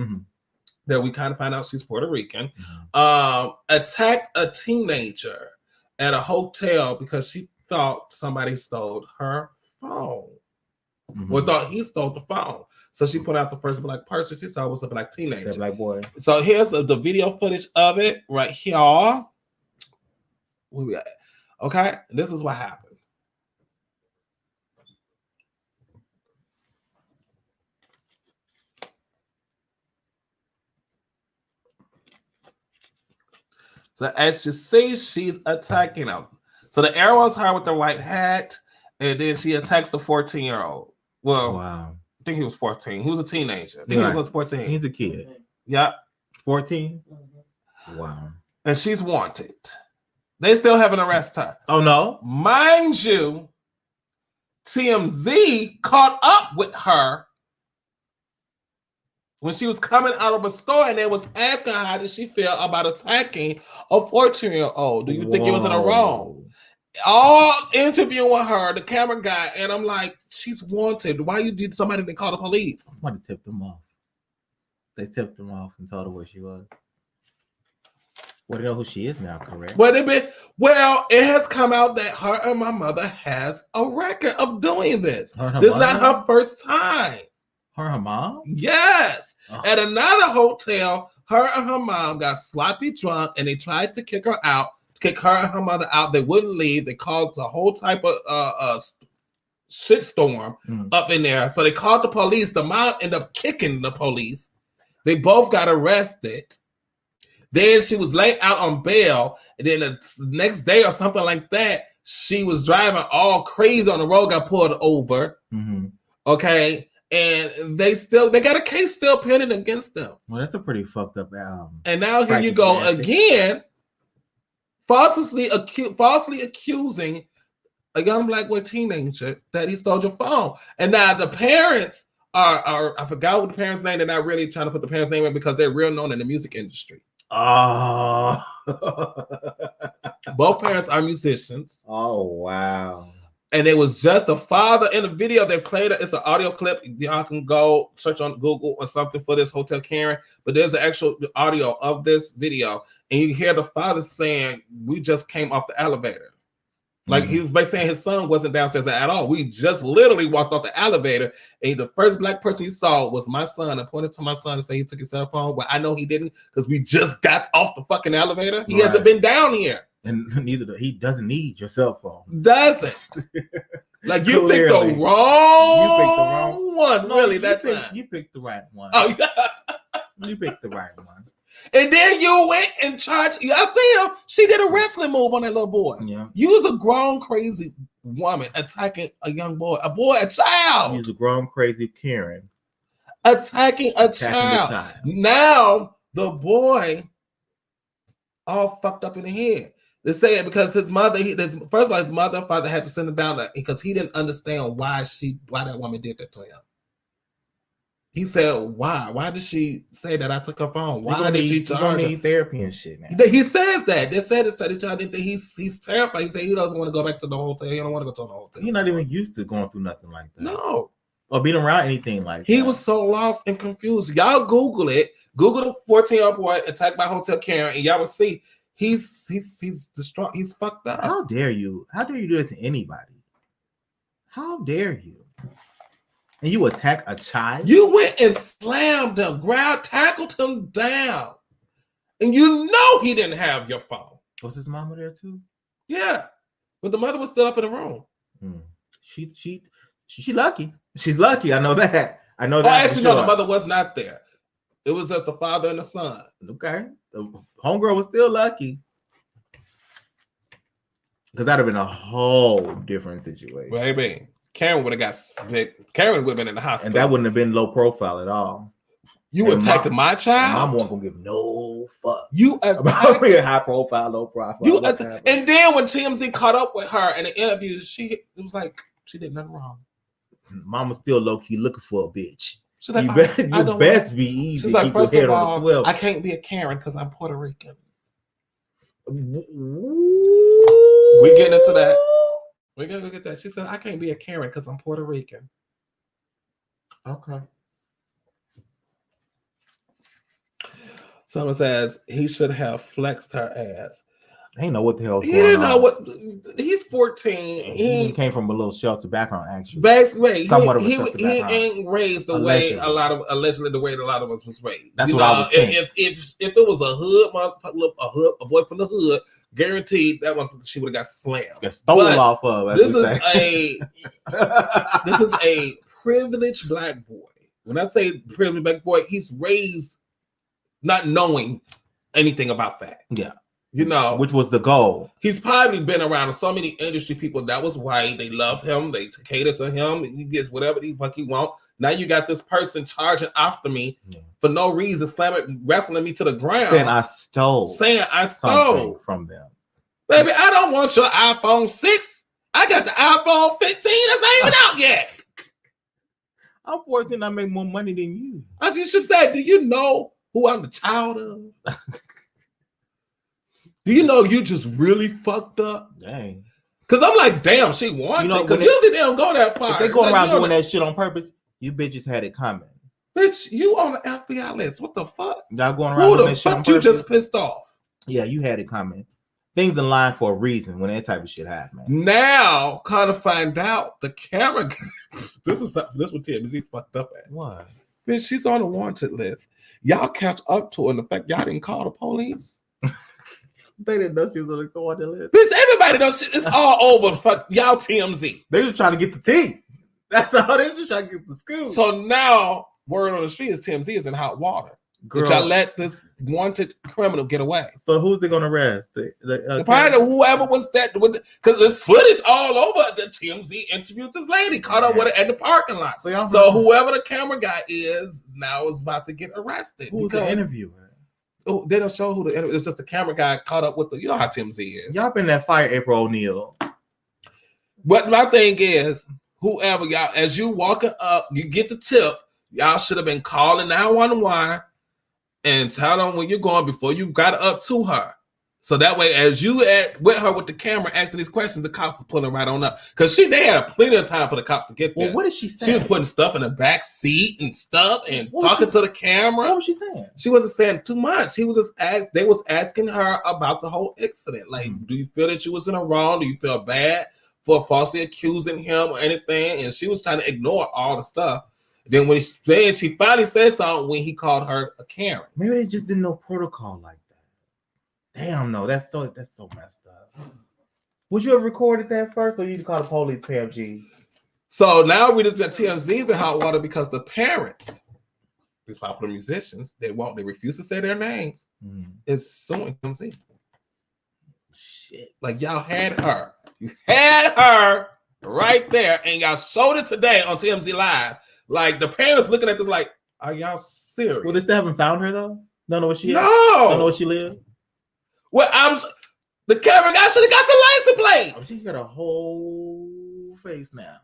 that we kind of find out she's Puerto Rican, attacked a teenager at a hotel because she thought somebody stole her phone. Well, thought he stole the phone. So she put out the first black person. She saw it was a black teenager. That black boy. So here's the video footage of it right here. Where we at? Okay, this is what happened. So as you see, she's attacking him. So the arrow is her with the white hat, and then she attacks the 14-year-old. Well, wow. I think he was 14. He was a teenager. I think he was 14. He's a kid. Yep. 14? Wow. And she's wanted. They still haven't arrested her. Oh, no? Mind you, TMZ caught up with her when she was coming out of a store, and they was asking her how did she feel about attacking a 14-year-old. Do you think it was in a wrong? All interviewing her, the camera guy, and I'm like, she's wanted. Why you did somebody didn't call the police? Somebody tipped them off. They tipped them off and told her where she was. Well, they know who she is now, correct? Well, it has come out that her and my mother has a record of doing this. This is not her first time. Her and her mom? Yes. Oh. At another hotel, her and her mom got sloppy drunk, and they tried to kick her and her mother out. They wouldn't leave. They caused a whole type of shitstorm up in there. So they called the police. The mom ended up kicking the police. They both got arrested. Then she was laid out on bail. And then the next day or something like that, she was driving all crazy on the road, got pulled over. Mm-hmm. Okay. And they got a case still pending against them. Well, that's a pretty fucked up and now here you go again, falsely accusing a young black boy teenager that he stole your phone. And now the parents are I forgot what the parents' name. They're not really trying to put the parents' name in because they're real known in the music industry. Oh. Both parents are musicians. Oh, wow. And it was just the father in the video. They played it. It's an audio clip. Y'all can go search on Google or something for this Hotel Karen. But there's an actual audio of this video. And you hear the father saying, we just came off the elevator. Like he was basically saying his son wasn't downstairs at all. We just literally walked off the elevator. And the first black person he saw was my son, and pointed to my son and said he took his cell phone. But I know he didn't because we just got off the fucking elevator. He hasn't been down here. And neither he doesn't need your cell phone. Doesn't. Like you picked the wrong one. No, really, that's it. You picked the right one. Oh, yeah. You picked the right one. And then you went and charged. I see him. She did a wrestling move on that little boy. Yeah. You was a grown, crazy woman attacking a young boy, a child. You was a grown, crazy Karen attacking a child. Now the boy all fucked up in the head. They say it because his mother. First of all, his mother and father had to send him down there because he didn't understand why that woman did that to him. He said, "Why? Why did she say that I took her phone? Why did she charge her?" Need therapy and shit. Now. He says that. They said it's the child didn't think he's terrified. He said he doesn't want to go back to the hotel. He don't want to go to the hotel. He's not even used to going through nothing like that. No, or being around anything like that. He was so lost and confused. Y'all Google it. Google the 14-year-old boy attacked by Hotel Karen, and y'all will see he's distraught. He's fucked up. How dare you? How dare you do it to anybody? How dare you? And you attack a child? You went and slammed him, tackled him down. And you know he didn't have your phone. Was his mama there too? Yeah. But the mother was still up in the room. She lucky. She's lucky. I know that. I know that. Oh, actually, no, the mother was not there. It was just the father and the son. Okay. The homegirl was still lucky. Because that'd have been a whole different situation. Baby. Karen would have got split. Karen would have been in the hospital. And that wouldn't have been low profile at all. You attacked my child? Mom wasn't going to give no fuck. You about being high profile, low profile. And then when TMZ caught up with her in the interview, it was like she did nothing wrong. Mama's still low-key looking for a bitch. She's like, you best be easy. She's like, first of all, I can't be a Karen because I'm Puerto Rican. We getting into that. We're gonna look at that. She said, I can't be a Karen because I'm Puerto Rican. Okay. Someone says he should have flexed her ass. He didn't know what the hell was he going didn't on. know what. He's 14. He came from a little shelter background, actually. Basically, he ain't raised the way a lot of us was raised. That's what I would think. If it was a hood, a boy from the hood, guaranteed that one she would have got slammed. Got stolen off of. This is a privileged black boy. When I say privileged black boy, he's raised not knowing anything about that. Yeah. You know, which was the goal. He's probably been around so many industry people that was white. They love him. They cater to him. He gets whatever the fuck he want. Now you got this person charging after me for no reason, wrestling me to the ground. Saying I stole from them. Baby, I don't want your iPhone 6. I got the iPhone 15 that's not even out yet. Unfortunately, I make more money than you. As you should say, do you know who I'm the child of? Do you know you just really fucked up? Dang. Because I'm like, damn, she wanted it. Because usually they don't go that far. If they go around doing that shit on purpose, you bitches had it coming. Bitch, you on the FBI list. What the fuck? Y'all going around doing that shit on purpose? Who the fuck you just pissed off? Yeah, you had it coming. Things in line for a reason when that type of shit happens. Now, kind of find out the camera. This what TMZ fucked up at. What? Bitch, she's on the wanted list. Y'all catch up to her, and the fact y'all didn't call the police. They didn't know she was on the wanted list. Bitch, everybody knows shit. It's all over. Fuck y'all, TMZ. They just trying to get the tea. That's all. They just trying to get the scoop. So now, word on the street is TMZ is in hot water. Girl, y'all let this wanted criminal get away. So who's they gonna arrest? Probably whoever was that, because there's footage all over. The TMZ interviewed this lady, caught up with her at the parking lot. So whoever the camera guy is now is about to get arrested. Who's the interviewer? Oh, they don't show who the interviewer. It's just the camera guy caught up with the. You know how TMZ is. Y'all been that fire April O'Neil. But my thing is, whoever y'all, as you walking up, you get the tip. Y'all should have been calling 911 and tell them where you're going before you got up to her. So that way, as you with her with the camera asking these questions, the cops is pulling right on up. Because they had plenty of time for the cops to get there. Well, what did she say? She was putting stuff in the back seat and stuff and talking to the camera. What was she saying? She wasn't saying too much. They was asking her about the whole incident. Like, do you feel that you was in the wrong? Do you feel bad for falsely accusing him or anything? And she was trying to ignore all the stuff. Then when she finally said something when he called her a Karen. Maybe they just didn't know protocol like that. Damn, no, that's so messed up. Would you have recorded that first, or you call the police, PMG? So now we just got TMZ's in hot water because the parents, these popular musicians, they refuse to say their names. Is suing TMZ. Shit, like y'all had her, you had her right there, and y'all showed it today on TMZ Live. Like the parents looking at this, like, are y'all serious? Well, they still haven't found her though. Don't know where she is. No, don't know where she lives. Well, the camera guy should have got the license plate. Oh, she's got a whole face now.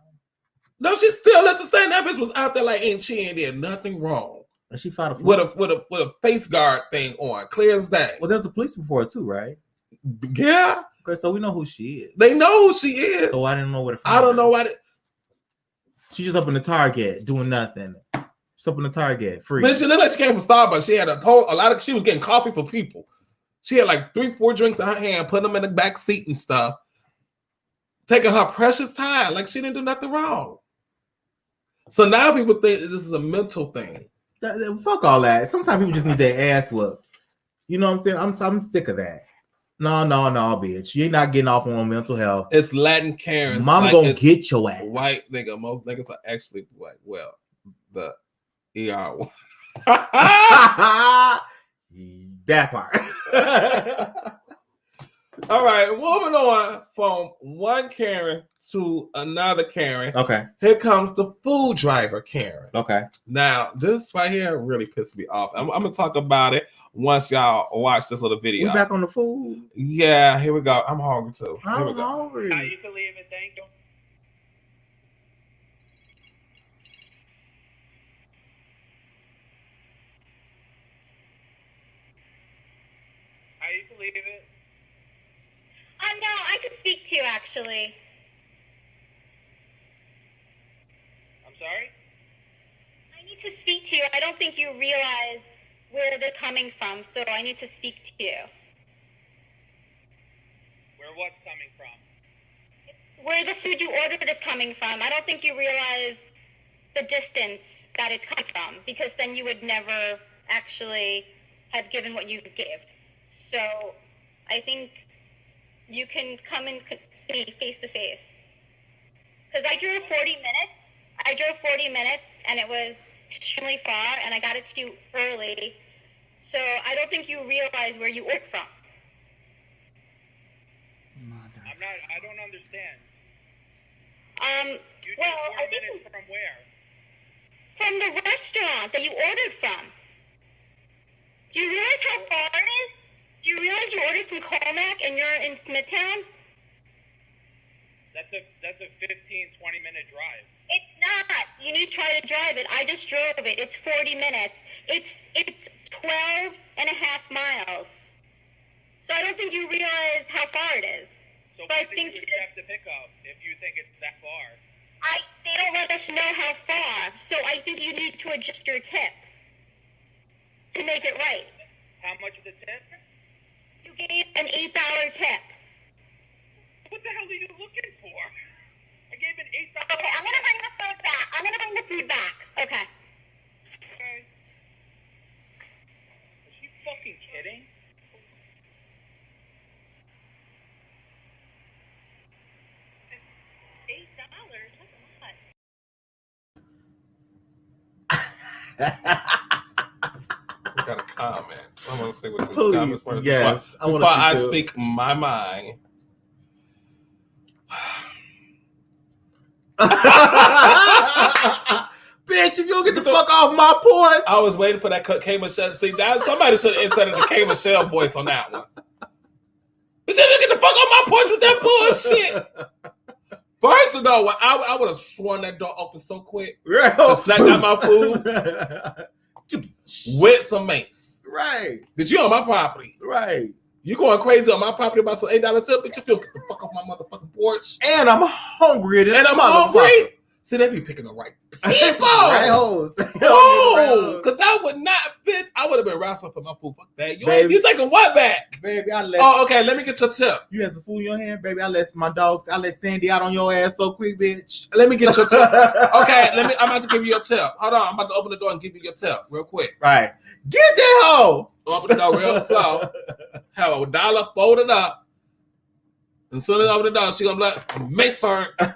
No, she still let the same. That bitch was out there like she ain't did nothing wrong. And she filed with a face guard thing on, clear as day. Well, there's a police report too, right? Yeah. Okay, so we know who she is. They know who she is. So I didn't know where to find her. I don't know why. She's just up in the Target doing nothing. She's up in the Target free. But she looked like she came from Starbucks. She had she was getting coffee for people. She had like 3-4 drinks in her hand, putting them in the back seat and stuff, taking her precious time, like she didn't do nothing wrong. So now people think this is a mental thing. Fuck all that. Sometimes people just need their ass whooped. You know what I'm saying? I'm sick of that. No, bitch. You ain't not getting off on mental health. It's Latin Karens. Mom like gonna get your ass. White nigga. Most niggas are actually white. Well, the ER one. That part. All right, moving on from one Karen to another Karen. Okay. Here comes the food driver Karen. Okay. Now, this right here really pissed me off. I'm going to talk about it once y'all watch this little video. We back on the food? Yeah, here we go. I'm hungry too. I'm hungry. I used to leave it, thank you. I used to leave it. No, I could speak to you actually. I'm sorry? I need to speak to you. I don't think you realize where they're coming from, so I need to speak to you. Where what's coming from? Where the food you ordered is coming from. I don't think you realize the distance that it's coming from, because then you would never actually have given what you gave. So I think you can come and see face to face. Because I drove 40 minutes, and it was extremely far, and I got it to you early. So I don't think you realize where you ordered from. I don't understand. You Well, said 4 I think minutes from where? from the restaurant that you ordered from. Do you realize how far it is? Do you realize you ordered from Colmac and you're in Smithtown? That's a 15, 20-minute drive. It's not. You need to try to drive it. I just drove it. It's 40 minutes. It's 12 and a half miles. So I don't think you realize how far it is. So I when think did you accept the pickup if you think it's that far? they don't let us know how far. So I think you need to adjust your tip to make it right. How much is the tip? You gave an $8 tip. What the hell are you looking for? I gave an $8. Okay, I'm gonna bring the food back. I'm gonna bring the food back. Okay. Okay. Is she fucking kidding? We got a comment. I want to say what this Please, comment was. yes, Before I speak my mind. Bitch, if you don't get the fuck off my porch. I was waiting for that K Michelle. See, that somebody should have inserted the K Michelle voice on that one. You said get the fuck off my porch with that bullshit. First of all, I would have sworn that door open so quick. To snack out my food with some mace. Right. But you on my property. Right. You going crazy on my property about some $8 tip, but you feel get the fuck off my motherfucking porch. And I'm hungry. And I'm hungry. See, they be picking the right people. Right hoes. Oh, because that would not fit. I would have been wrestling for my food. Fuck that. You taking what back? Baby, I let. Oh, okay. Let me get your tip. You had some food in your hand, baby. I let Sandy out on your ass so quick, bitch. Let me get your tip. Okay, I'm about to give you your tip. Hold on. I'm about to open the door and give you your tip real quick. Right. Get that hoe. Open the door real slow. Have $1 folded up. And soon as I open the door, she gonna be like, Mason, I'll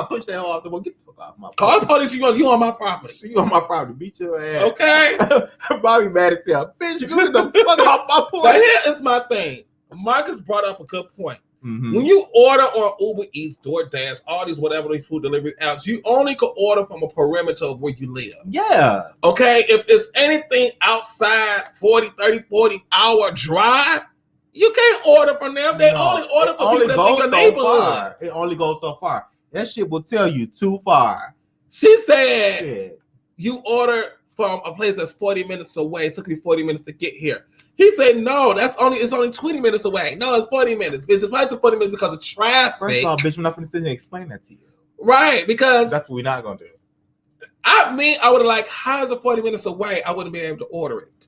push that hoe off the wall. Get the fuck off my porch. Call the police. You on my property. You on my property. Beat your ass. Okay. Bobby mad as hell. Bitch, you get the fuck off my porch. Now here is my thing. Marcus brought up a good point. Mm-hmm. When you order on Uber Eats, DoorDash, all these food delivery apps, you only can order from a perimeter of where you live. Yeah. Okay? If it's anything outside 40 hour drive, you can't order from them. They only order for people that's in your neighborhood. It only goes so far. That shit will tell you too far. She said you order from a place that's 40 minutes away. It took me 40 minutes to get here. He said, no, it's only 20 minutes away. No, it's 40 minutes. It's why it's 40 minutes because of traffic. First of all, bitch, we're not going to sit here and explain that to you. Right, because that's what we're not going to do. I would have like, how is it 40 minutes away? I wouldn't be able to order it.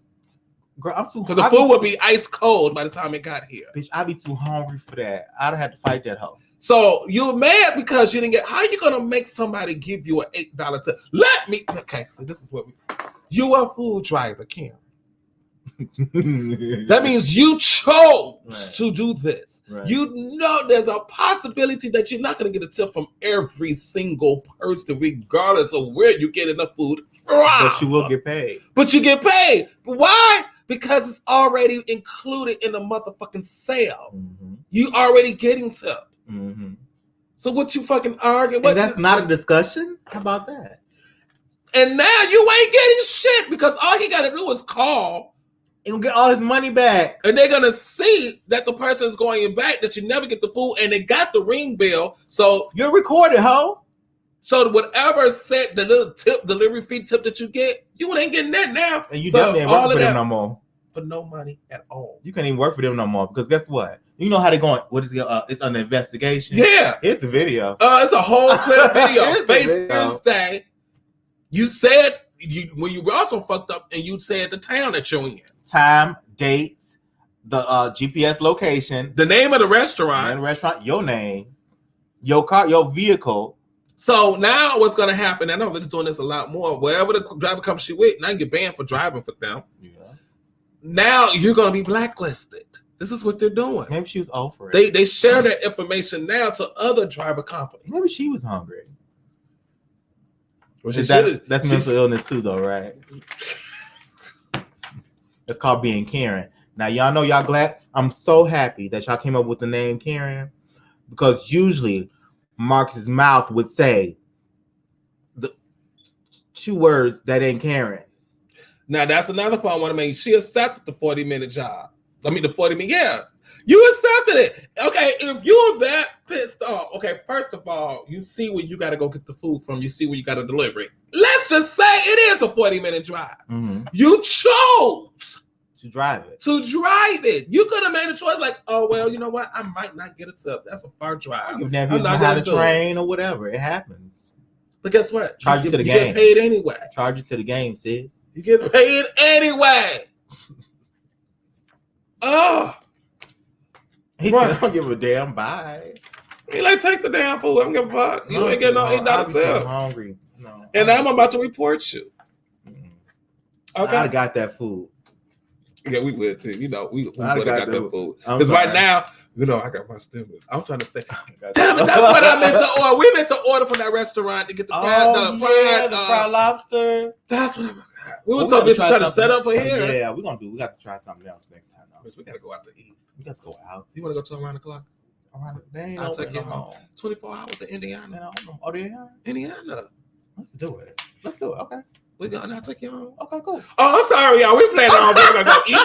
Girl, I'm too. Because the food would be ice cold by the time it got here. Bitch, I'd be too hungry for that. I'd have had to fight that hoe. So you're mad because you didn't get. How are you gonna make somebody give you an $8 tip? Let me. Okay, so this is what you are a food driver, Karen. That means you chose to do this. Right. You know there's a possibility that you're not going to get a tip from every single person, regardless of where you get enough food from. But you will get paid. But you get paid. Why? Because it's already included in the motherfucking sale. Mm-hmm. You already getting tip. Mm-hmm. So what you fucking arguing? And that's not a discussion? How about that? And now you ain't getting shit because all he got to do is call. And get all his money back. And they're going to see that the person's going back, that you never get the food, and they got the ring bill. So you're recorded, ho. So whatever set the little tip, delivery fee tip that you get, you ain't getting that now. And you definitely ain't working for them no more. For no money at all. You can't even work for them no more because guess what? You know how they're going. What is it? It's an investigation. Yeah. Here's the video. It's a whole clip video. Thursday. You said when you were also fucked up and you said the town that you're in. Time, dates, the GPS location, the name of the restaurant, your name, your car, your vehicle. So now what's going to happen? I know they're doing this a lot more. Wherever the driver comes you with, now you get banned for driving for them. Yeah. Now you're going to be blacklisted. This is what they're doing. Maybe she was over it. They share that information now to other driver companies. Maybe she was hungry. That's mental illness too, though, right? That's called being Karen. Now, y'all know y'all glad. I'm so happy that y'all came up with the name Karen, because usually Marcus's mouth would say the 2 words that ain't Karen. Now, that's another point I want to make. She accepted the 40-minute job. I mean, the 40-minute, yeah. You accepted it. Okay, if you're that pissed off, okay, first of all, you see where you got to go get the food from. You see where you got to deliver it. Let's just say it is a 40-minute drive. Mm-hmm. You chose to drive it. You could have made a choice like, oh, well, you know what? I might not get a tip. That's a far drive. You've never had a train or whatever. It happens. But guess what? Charge you to the game. You get paid anyway. Charge you to the game, sis. You get paid anyway. Oh. He said, I don't give a damn. Bye. He like, take the damn food. I don't give a fuck. You ain't getting no $8 tip. I'm hungry. No. And I'm about to report you. Okay. I got that food. Yeah, we would too. You know, we would have got that food. I'm Because sorry. right now, you know, I got my stimulus. I'm trying to think. Damn it, that's what I meant to order. We meant to order from that restaurant to get the fried lobster. That's what I got. We were so busy trying to set up for here. Yeah, we got to try something else next time. We got to go out to eat. We got to go out. You want to go to around the clock? I'll take you home. 24 hours in Indiana. Oh, yeah? Indiana. Let's do it. Okay. We gonna take you home. Okay, cool. Oh, I'm sorry, y'all. We planning on we're gonna go eat.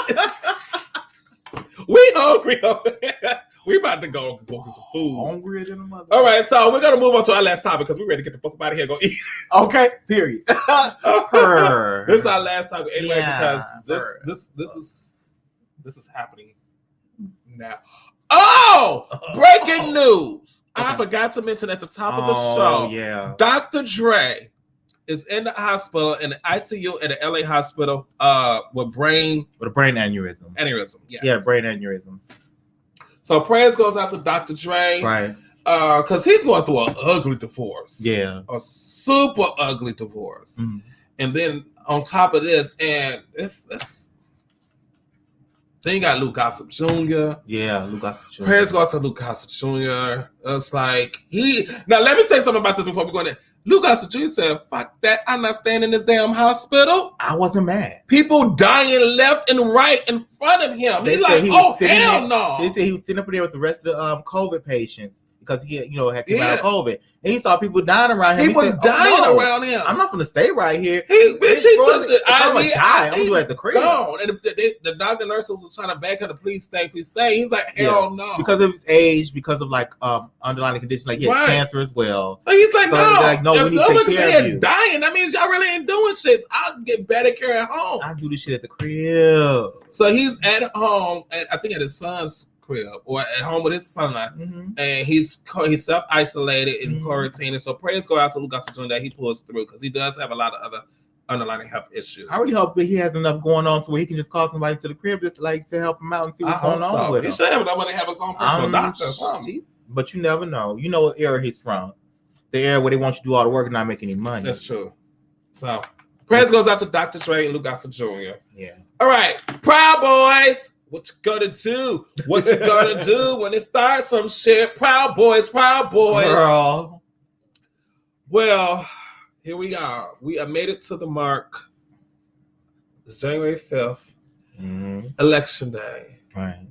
We hungry over here. We about to go get some food. Hungrier than a mother. All right, so we're gonna move on to our last topic because we're ready to get the fuck up out of here and go eat. Okay, period. This is our last topic anyway, Yeah, because this is happening now. Oh, breaking news. I forgot to mention at the top of the show. Yeah. Dr. Dre is in the hospital, in the ICU at the LA hospital with a brain aneurysm. Yeah, brain aneurysm. So prayers goes out to Dr. Dre. Right. Because he's going through an ugly divorce. Yeah. A super ugly divorce. Mm-hmm. And then on top of this, and it's then you got Luke Gossip Jr. Yeah, Luke Gossip Jr. Prayers go out to Luke Gossip Jr. It's like now let me say something about this before we go in there. Luke Gossip Jr. said, fuck that. I'm not staying in this damn hospital. I wasn't mad. People dying left and right in front of him. He's like, oh, hell no. They said he was sitting up there with the rest of COVID patients because he had came out of COVID. And he saw people dying around him. People he said, dying around him. I'm not going to stay right here. He took the I'm going to die. I'm going to do it at the crib. Gone. And the doctor and nurse was trying to back her to please stay. He's like, hell no. Because of his age, because of like underlying conditions, like he had cancer as well. But he's like, so no, we need to take care of you. Dying, that means y'all really ain't doing shit. I'll get better care at home. I do this shit at the crib. So he's at home, I think at his son's crib or at home with his son, and he's self-isolated and quarantined. So prayers go out to Luke Gossip Jr. that he pulls through because he does have a lot of other underlying health issues. I really hope that he has enough going on to where he can just call somebody to the crib just like to help him out and see what's going on with him. He should have enough money to have his own personal doctor or something. But you never know. You know what era he's from. The era where they want you to do all the work and not make any money. That's true. So prayers goes out to Dr. Dre and Luke Gossip Jr. Yeah. All right. Proud Boys. What you gonna do? What you gonna do when it starts some shit? Proud Boys. Girl. Well, here we are. We have made it to the mark. It's January 5th. Election day. Right.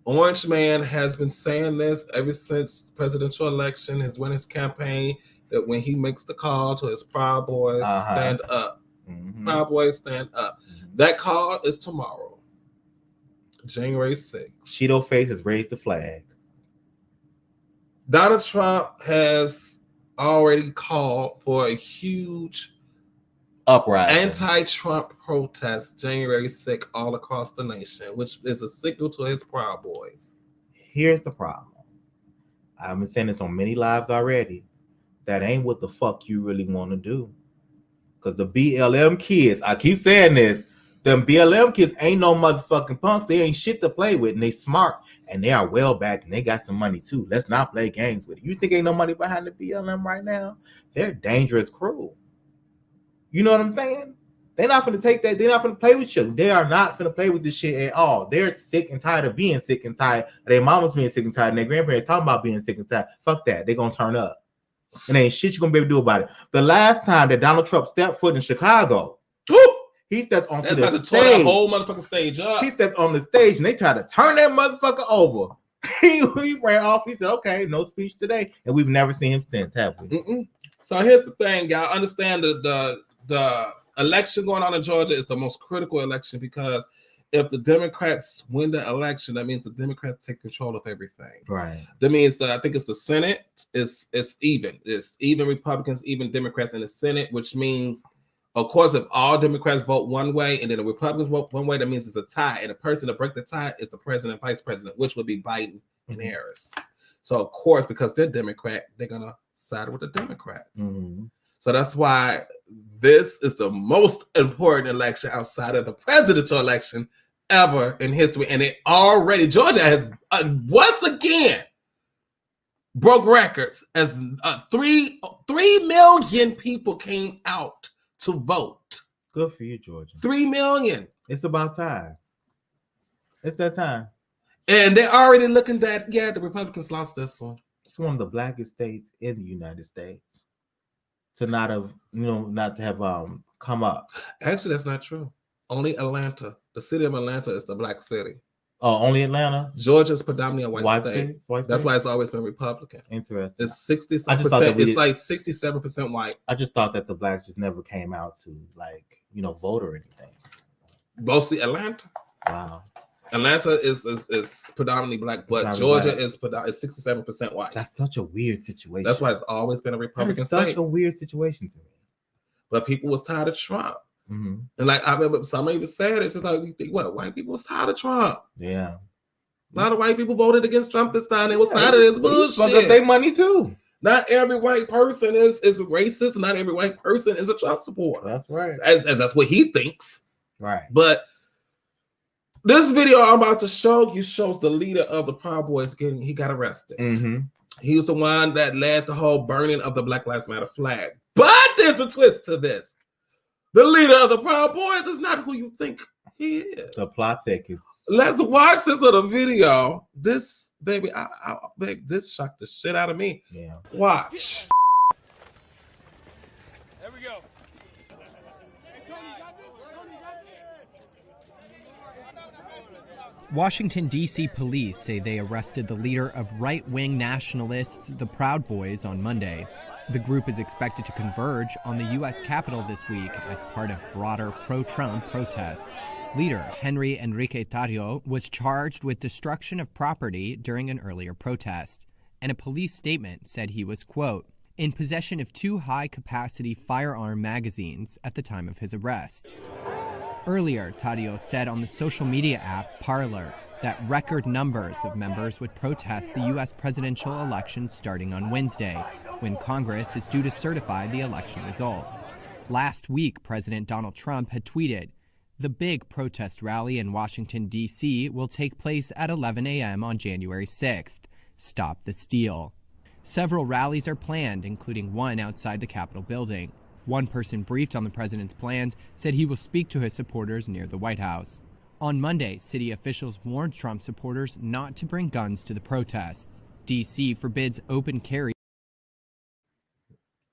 Orange Man has been saying this ever since the presidential election, his winning campaign, that when he makes the call to his Proud Boys, stand up. Proud Boys, stand up. That call is tomorrow. January 6th. Cheeto Face has raised the flag. Donald Trump has already called for a huge uprising, anti-Trump protest January 6th all across the nation, which is a signal to his Proud Boys. Here's the problem. I've been saying this on many lives already. That ain't what the fuck you really want to do. Because the BLM kids, I keep saying this, them BLM kids ain't no motherfucking punks. They ain't shit to play with, and they smart, and they are well backed, and they got some money too. Let's not play games with it. You think ain't no money behind the BLM right now? They're dangerous crew. You know what I'm saying? They're not gonna take that. They're not gonna play with you. They are not gonna play with this shit at all. They're sick and tired of being sick and tired. Their mamas being sick and tired, and their grandparents talking about being sick and tired. Fuck that. They're gonna turn up. And ain't shit you gonna be able to do about it. The last time that Donald Trump stepped foot in Chicago, He stepped onto That's the about to tear the stage. whole motherfucking stage up. He stepped on the stage and they tried to turn that motherfucker over. He ran off. He said, "Okay, no speech today," and we've never seen him since, have we? Mm-mm. So here's the thing, y'all. Understand the election going on in Georgia is the most critical election because if the Democrats win the election, that means the Democrats take control of everything. Right. That means that I think it's the Senate. It's even. It's even Republicans, even Democrats in the Senate, which means, of course, if all Democrats vote one way and then the Republicans vote one way, that means it's a tie. And the person to break the tie is the president and vice president, which would be Biden and Harris. So, of course, because they're Democrat, they're going to side with the Democrats. Mm-hmm. So that's why this is the most important election outside of the presidential election ever in history. And it already, Georgia has once again broke records as 3 million people came out to vote. Good for you, Georgia. 3 million. It's about time. It's that time. And they're already looking at, the Republicans lost this one. It's one of the blackest states in the United States to not have, not to have come up. Actually, that's not true. Only Atlanta. The city of Atlanta is the black city. Oh, only Atlanta? Georgia is predominantly a white state. City? White That's state? why it's always been Republican. Interesting. It's 67%. It's like 67% white. I just thought that the blacks just never came out to vote or anything. Mostly Atlanta. Wow. Atlanta is predominantly black, but Georgia is 67% white. That's such a weird situation. That's why it's always been a Republican state. Such a weird situation to me. But people was tired of Trump. Mm-hmm. And I remember somebody even said it's just like, you think what? White people was tired of Trump. Yeah. A lot of white people voted against Trump this time. They was tired of this bullshit. Fuck up their money too. Not every white person is racist. Not every white person is a Trump supporter. That's right. As that's what he thinks. Right. But this video I'm about to show you shows the leader of the Proud Boys he got arrested. Mm-hmm. He was the one that led the whole burning of the Black Lives Matter flag. But there's a twist to this. The leader of the Proud Boys is not who you think he is. The plot thickens. Let's watch this little video. This, baby, this shocked the shit out of me. Yeah. Watch. There we go. Washington, D.C. police say they arrested the leader of right-wing nationalists, the Proud Boys, on Monday. The group is expected to converge on the U.S. Capitol this week as part of broader pro-Trump protests. Leader Henry Enrique Tarrio was charged with destruction of property during an earlier protest, and a police statement said he was, quote, in possession of 2 high-capacity firearm magazines at the time of his arrest. Earlier, Tarrio said on the social media app Parler that record numbers of members would protest the U.S. presidential election starting on Wednesday, when Congress is due to certify the election results. Last week, President Donald Trump had tweeted, the big protest rally in Washington, D.C. will take place at 11 a.m. on January 6th. Stop the steal. Several rallies are planned, including one outside the Capitol building. One person briefed on the president's plans said he will speak to his supporters near the White House. On Monday, city officials warned Trump supporters not to bring guns to the protests. D.C. forbids open carry.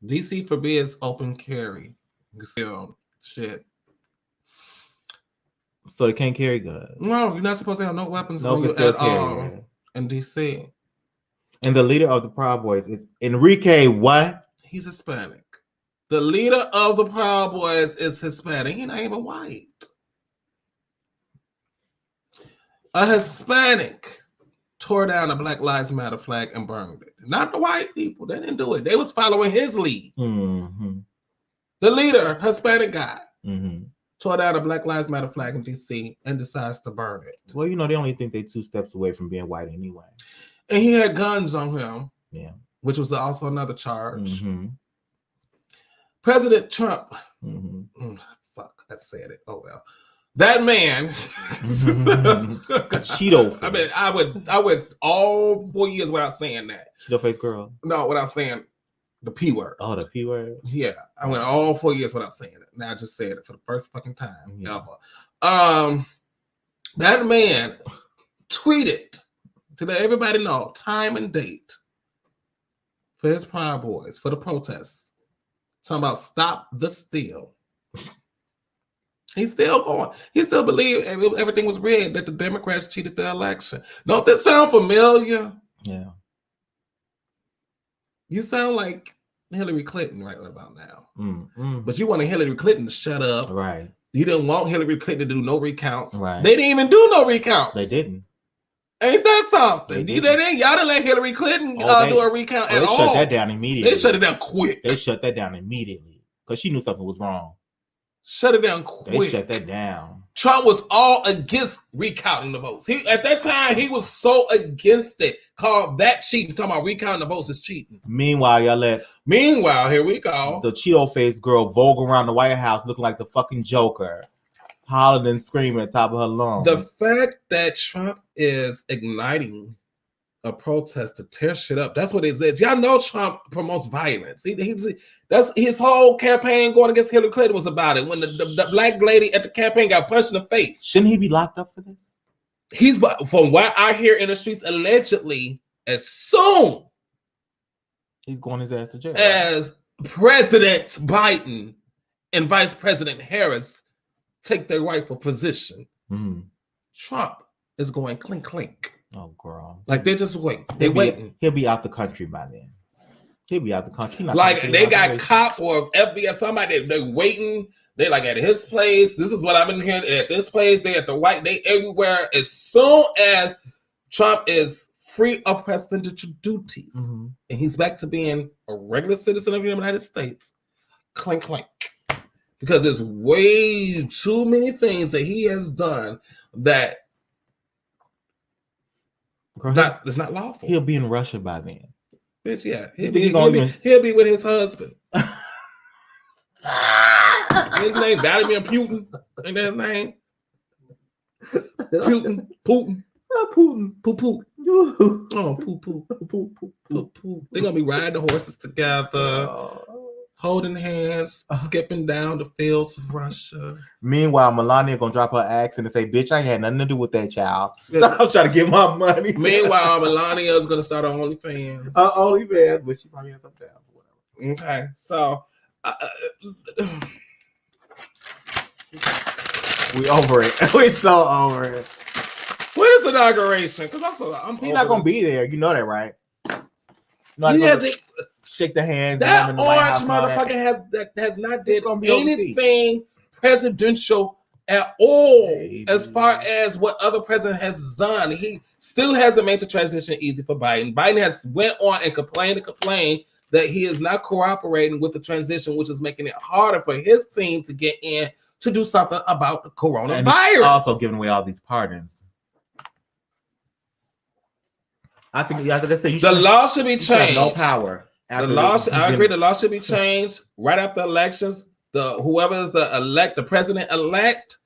D.C. forbids open carry. Shit. So they can't carry guns. No, you're not supposed to have no weapons No on you concealed at all carry. in D.C. And the leader of the Proud Boys is Enrique what? He's Hispanic. The leader of the Proud Boys is Hispanic. He's not even white. A Hispanic tore down a Black Lives Matter flag and burned it. Not the white people. They didn't do it. They was following his lead. Mm-hmm. The leader, Hispanic guy, Mm-hmm. tore down a Black Lives Matter flag in D.C. and decides to burn it. Well, they only think they're 2 steps away from being white anyway. And he had guns on him. Yeah. Which was also another charge. Mm-hmm. President Trump. Mm-hmm. Fuck, I said it. Oh well. That man. Cheeto face. I mean, I went all 4 years without saying that. Cheeto face girl. No, without saying the P word. Oh, the P word? Yeah. I went all 4 years without saying it. Now I just said it for the first fucking time ever. That man tweeted to let everybody know time and date for his Proud Boys, for the protests. Talking about stop the steal. He's still going. He still believes everything was rigged, that the Democrats cheated the election. Don't this sound familiar? Yeah. You sound like Hillary Clinton right about now. But you wanted Hillary Clinton to shut up. Right. You didn't want Hillary Clinton to do no recounts. Right. They didn't even do no recounts. They didn't. Ain't that something? They Y'all didn't let Hillary Clinton do a recount at all. They shut that down immediately. They shut it down quick. They shut that down immediately because she knew something was wrong. Shut it down quick. They shut that down. Trump was all against recounting the votes. At that time, he was so against it. Called that cheating. Talking about recounting the votes is cheating. Meanwhile, y'all let. Meanwhile, here we go. The Cheeto face girl vogue around the White House looking like the fucking Joker, hollering and screaming at the top of her lungs. The fact that Trump is igniting a protest to tear shit up, that's what it is. Y'all know Trump promotes violence. That's his whole campaign going against Hillary Clinton was about it. When the black lady at the campaign got punched in the face. Shouldn't he be locked up for this? He's, from what I hear in the streets, allegedly, as soon he's going his ass to jail. As President Biden and Vice President Harris take their rightful position, Trump is going clink clink. Oh, girl! Like they're just waiting. They're waiting. He'll be out the country by then. He'll be out the country. Like they got cops or FBI, somebody. They're waiting. They like at his place. This is what I've been hearing at this place. They at the White. They everywhere. As soon as Trump is free of presidential duties and he's back to being a regular citizen of the United States, clink clink. Because there's way too many things that he has done that it's not lawful. He'll be in Russia by then. Bitch, yeah. He'll be with his husband. His name Vladimir Putin. Ain't that his name? Putin. Putin. Putin. Poo-poo. Oh, poo-poo. Poo-poo. They're going to be riding the horses together. Holding hands, skipping down the fields of Russia. Meanwhile, Melania gonna drop her accent and say, "Bitch, I ain't had nothing to do with that child. I'm trying to get my money." Meanwhile, Melania is gonna start her OnlyFans. OnlyFans, but she probably has some down or whatever. Okay, so we over it. We so over it. Where's the inauguration? Because he's not gonna be there. You know that, right? He hasn't. Shake the hands. That orange motherfucker has not did anything presidential at all as far as what other president has done. He still hasn't made the transition easy for Biden. Biden has went on and complained that he is not cooperating with the transition, which is making it harder for his team to get in to do something about the coronavirus. And also giving away all these pardons. I think the law should be changed. No power. The law, I agree. The law should be changed right after elections. Whoever is the president-elect,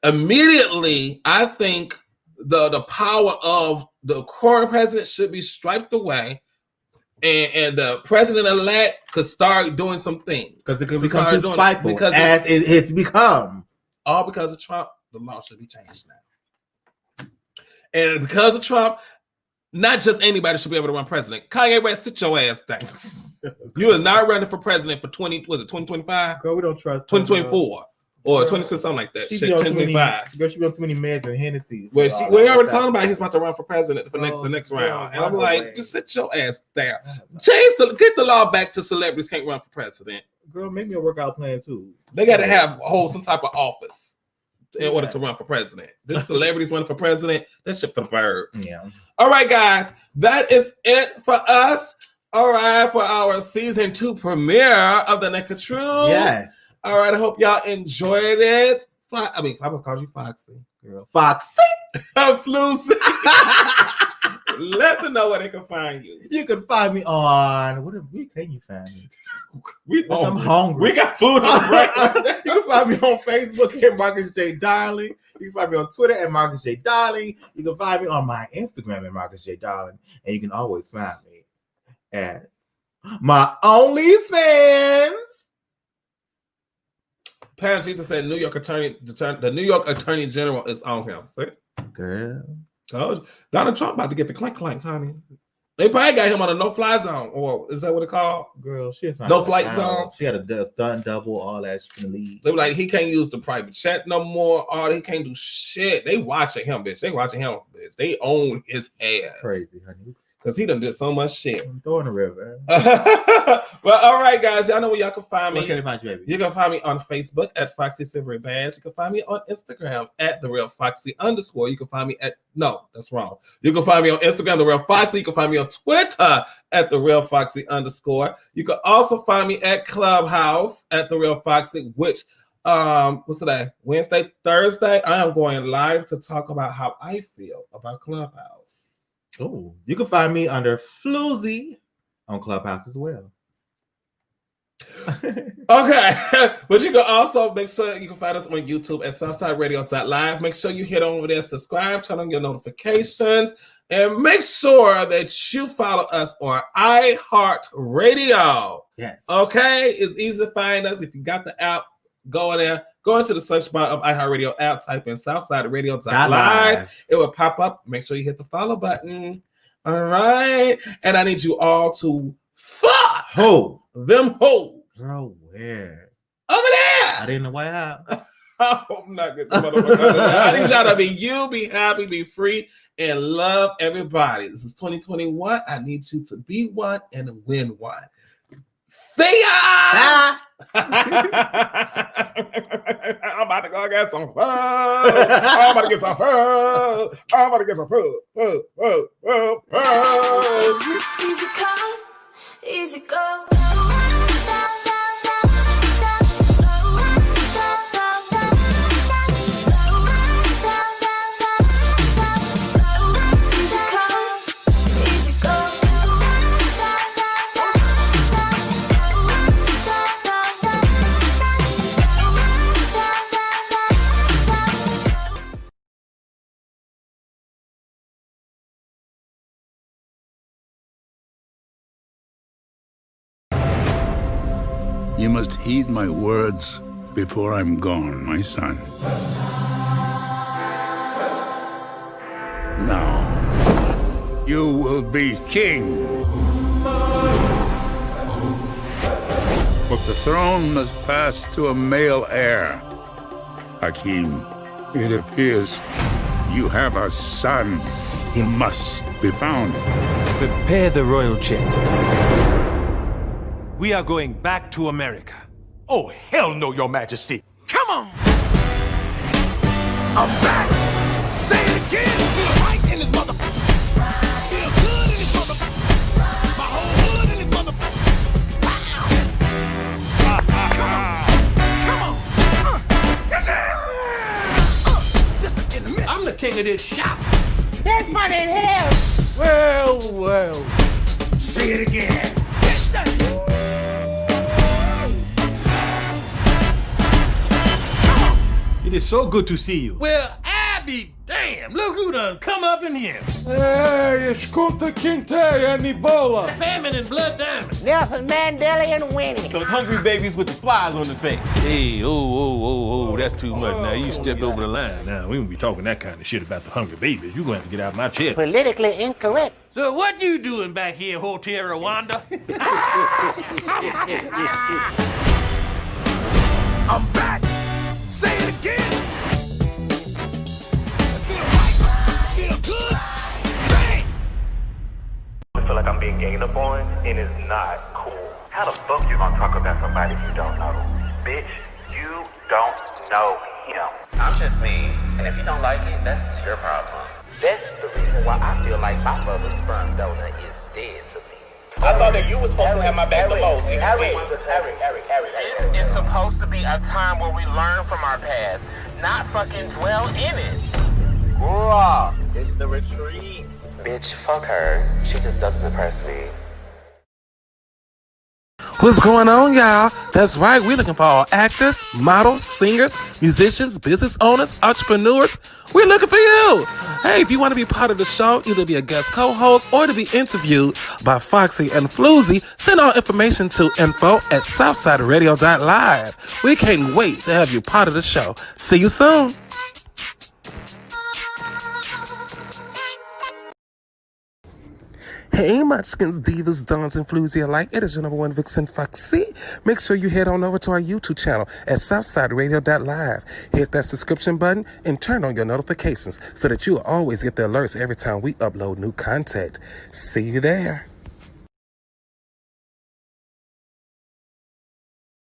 immediately, I think the power of the current president should be striped away, and the president-elect could start doing some things because it could become too spiteful. Because it's become all because of Trump. The law should be changed now, and because of Trump. Not just anybody should be able to run president. Kanye West, sit your ass down. You are not running for president for 2025? Girl, we don't trust 2024 or 26, something like that. Shit, 2025. Girl, she be on too many meds and Hennessy. We already talking about he's about to run for president for the next round. And I'm like, just sit your ass down. Get the law back to celebrities can't run for president. Girl, make me a workout plan too. They got to hold some type of office in order to run for president. This celebrities running for president, that's shit for the birds. Yeah. All right, guys, that is it for us. All right, for our season 2 premiere of the Naked Truth. Yes. All right, I hope y'all enjoyed it. I mean, I called you Foxxie. Girl. Foxxie. FLUZ. Let them know where they can find you. You can find me on where can you find me? I'm hungry. We got food on right now. You can find me on Facebook at MarcusJDahling. You can find me on Twitter at MarcusJDahling. You can find me on my Instagram at MarcusJDahling. And you can always find me at my OnlyFans. Pam Jesus said the New York Attorney General is on him. See? Girl. Oh, Donald Trump about to get the clank, honey. They probably got him on a no-fly zone, or is that what it called? Girl, she no-flight zone. She had a stunt double, all that. She can leave. They were like, he can't use the private chat no more. Oh, he can't do shit. They watching him, bitch. They watching him, bitch. They own his ass. Crazy, honey. Because he done did so much shit. Throw in the river. Well, all right, guys. Y'all know where y'all can find me. Where can they find you, baby? You can find me on Facebook at FoxxieDiva. You can find me on Instagram at @TheRealFoxxie_. You can find me at that's wrong. You can find me on Instagram, TheRealFoxxie. You can find me on Twitter at @TheRealFoxxie_. You can also find me at Clubhouse at TheRealFoxxie, which what's today? Wednesday, Thursday. I am going live to talk about how I feel about Clubhouse. Oh, you can find me under FLUZ on Clubhouse as well. Okay, but you can also make sure you can find us on YouTube at SouthsideRadio.live. Make sure you hit over there, subscribe, turn on your notifications, and make sure that you follow us on iHeartRadio. Yes. Okay, it's easy to find us. If you got the app, go in there. Go into the search bar of iHeartRadio app, type in SouthsideRadio.live. It will pop up. Make sure you hit the follow button. All right. And I need you all to fuck them hoes. Bro, where? Over there. I didn't know why out. I'm not good. I need y'all to be you, be happy, be free, and love everybody. This is 2021. I need you to be one and win one. See ya! I'm about to go get some fun. I'm about to get some fun. I'm about to get some fun. Easy come, easy go. You must heed my words before I'm gone, my son. Now, you will be king. But the throne must pass to a male heir. Hakim, it appears you have a son. He must be found. Prepare the royal jet. We are going back to America. Oh, hell no, Your Majesty. Come on! I'm back! Say it again! Feel right in this mother... Feel good in this mother... My whole hood in this mother... Come on! I'm the king of this shop. That's funny as hell! Well. Say it again. It is so good to see you. Well, I be damn. Look who done come up in here. Hey, it's Kunta Kinte and Ebola. Famine and Blood Diamond. Nelson Mandela and Winnie. Those hungry babies with the flies on the face. Hey, oh, that's too much. Now, you stepped over the line. Now, we won't be talking that kind of shit about the hungry babies. You're going to have to get out of my chair. Politically incorrect. So what you doing back here, Hotel Rwanda? I'm back! Say it again! Feel good? Bang! I feel like I'm being ganged up on, and it's not cool. How the fuck you gonna talk about somebody you don't know? Bitch, you don't know him. I'm just me, and if you don't like it, that's your problem. That's the reason why I feel like my mother's sperm donor is dead to me. I thought that you was supposed to have my back the most. Harry. This is supposed to be a time where we learn from our past, not fucking dwell in it. Bruh, it's the retreat. Bitch, fuck her. She just doesn't impress me. What's going on, y'all? That's right, we're looking for all actors, models, singers, musicians, business owners, entrepreneurs. We're looking for you. Hey, if you want to be part of the show, either be a guest co-host or to be interviewed by Foxxie and FLUZ, send all information to info@southsideradio.live. We can't wait to have you part of the show. See you soon. Hey, Munchkins, Divas, Dons, and Floozy alike. It is your number one Vixen, Foxxie. Make sure you head on over to our YouTube channel at SouthsideRadio.live. Hit that subscription button and turn on your notifications so that you will always get the alerts every time we upload new content. See you there.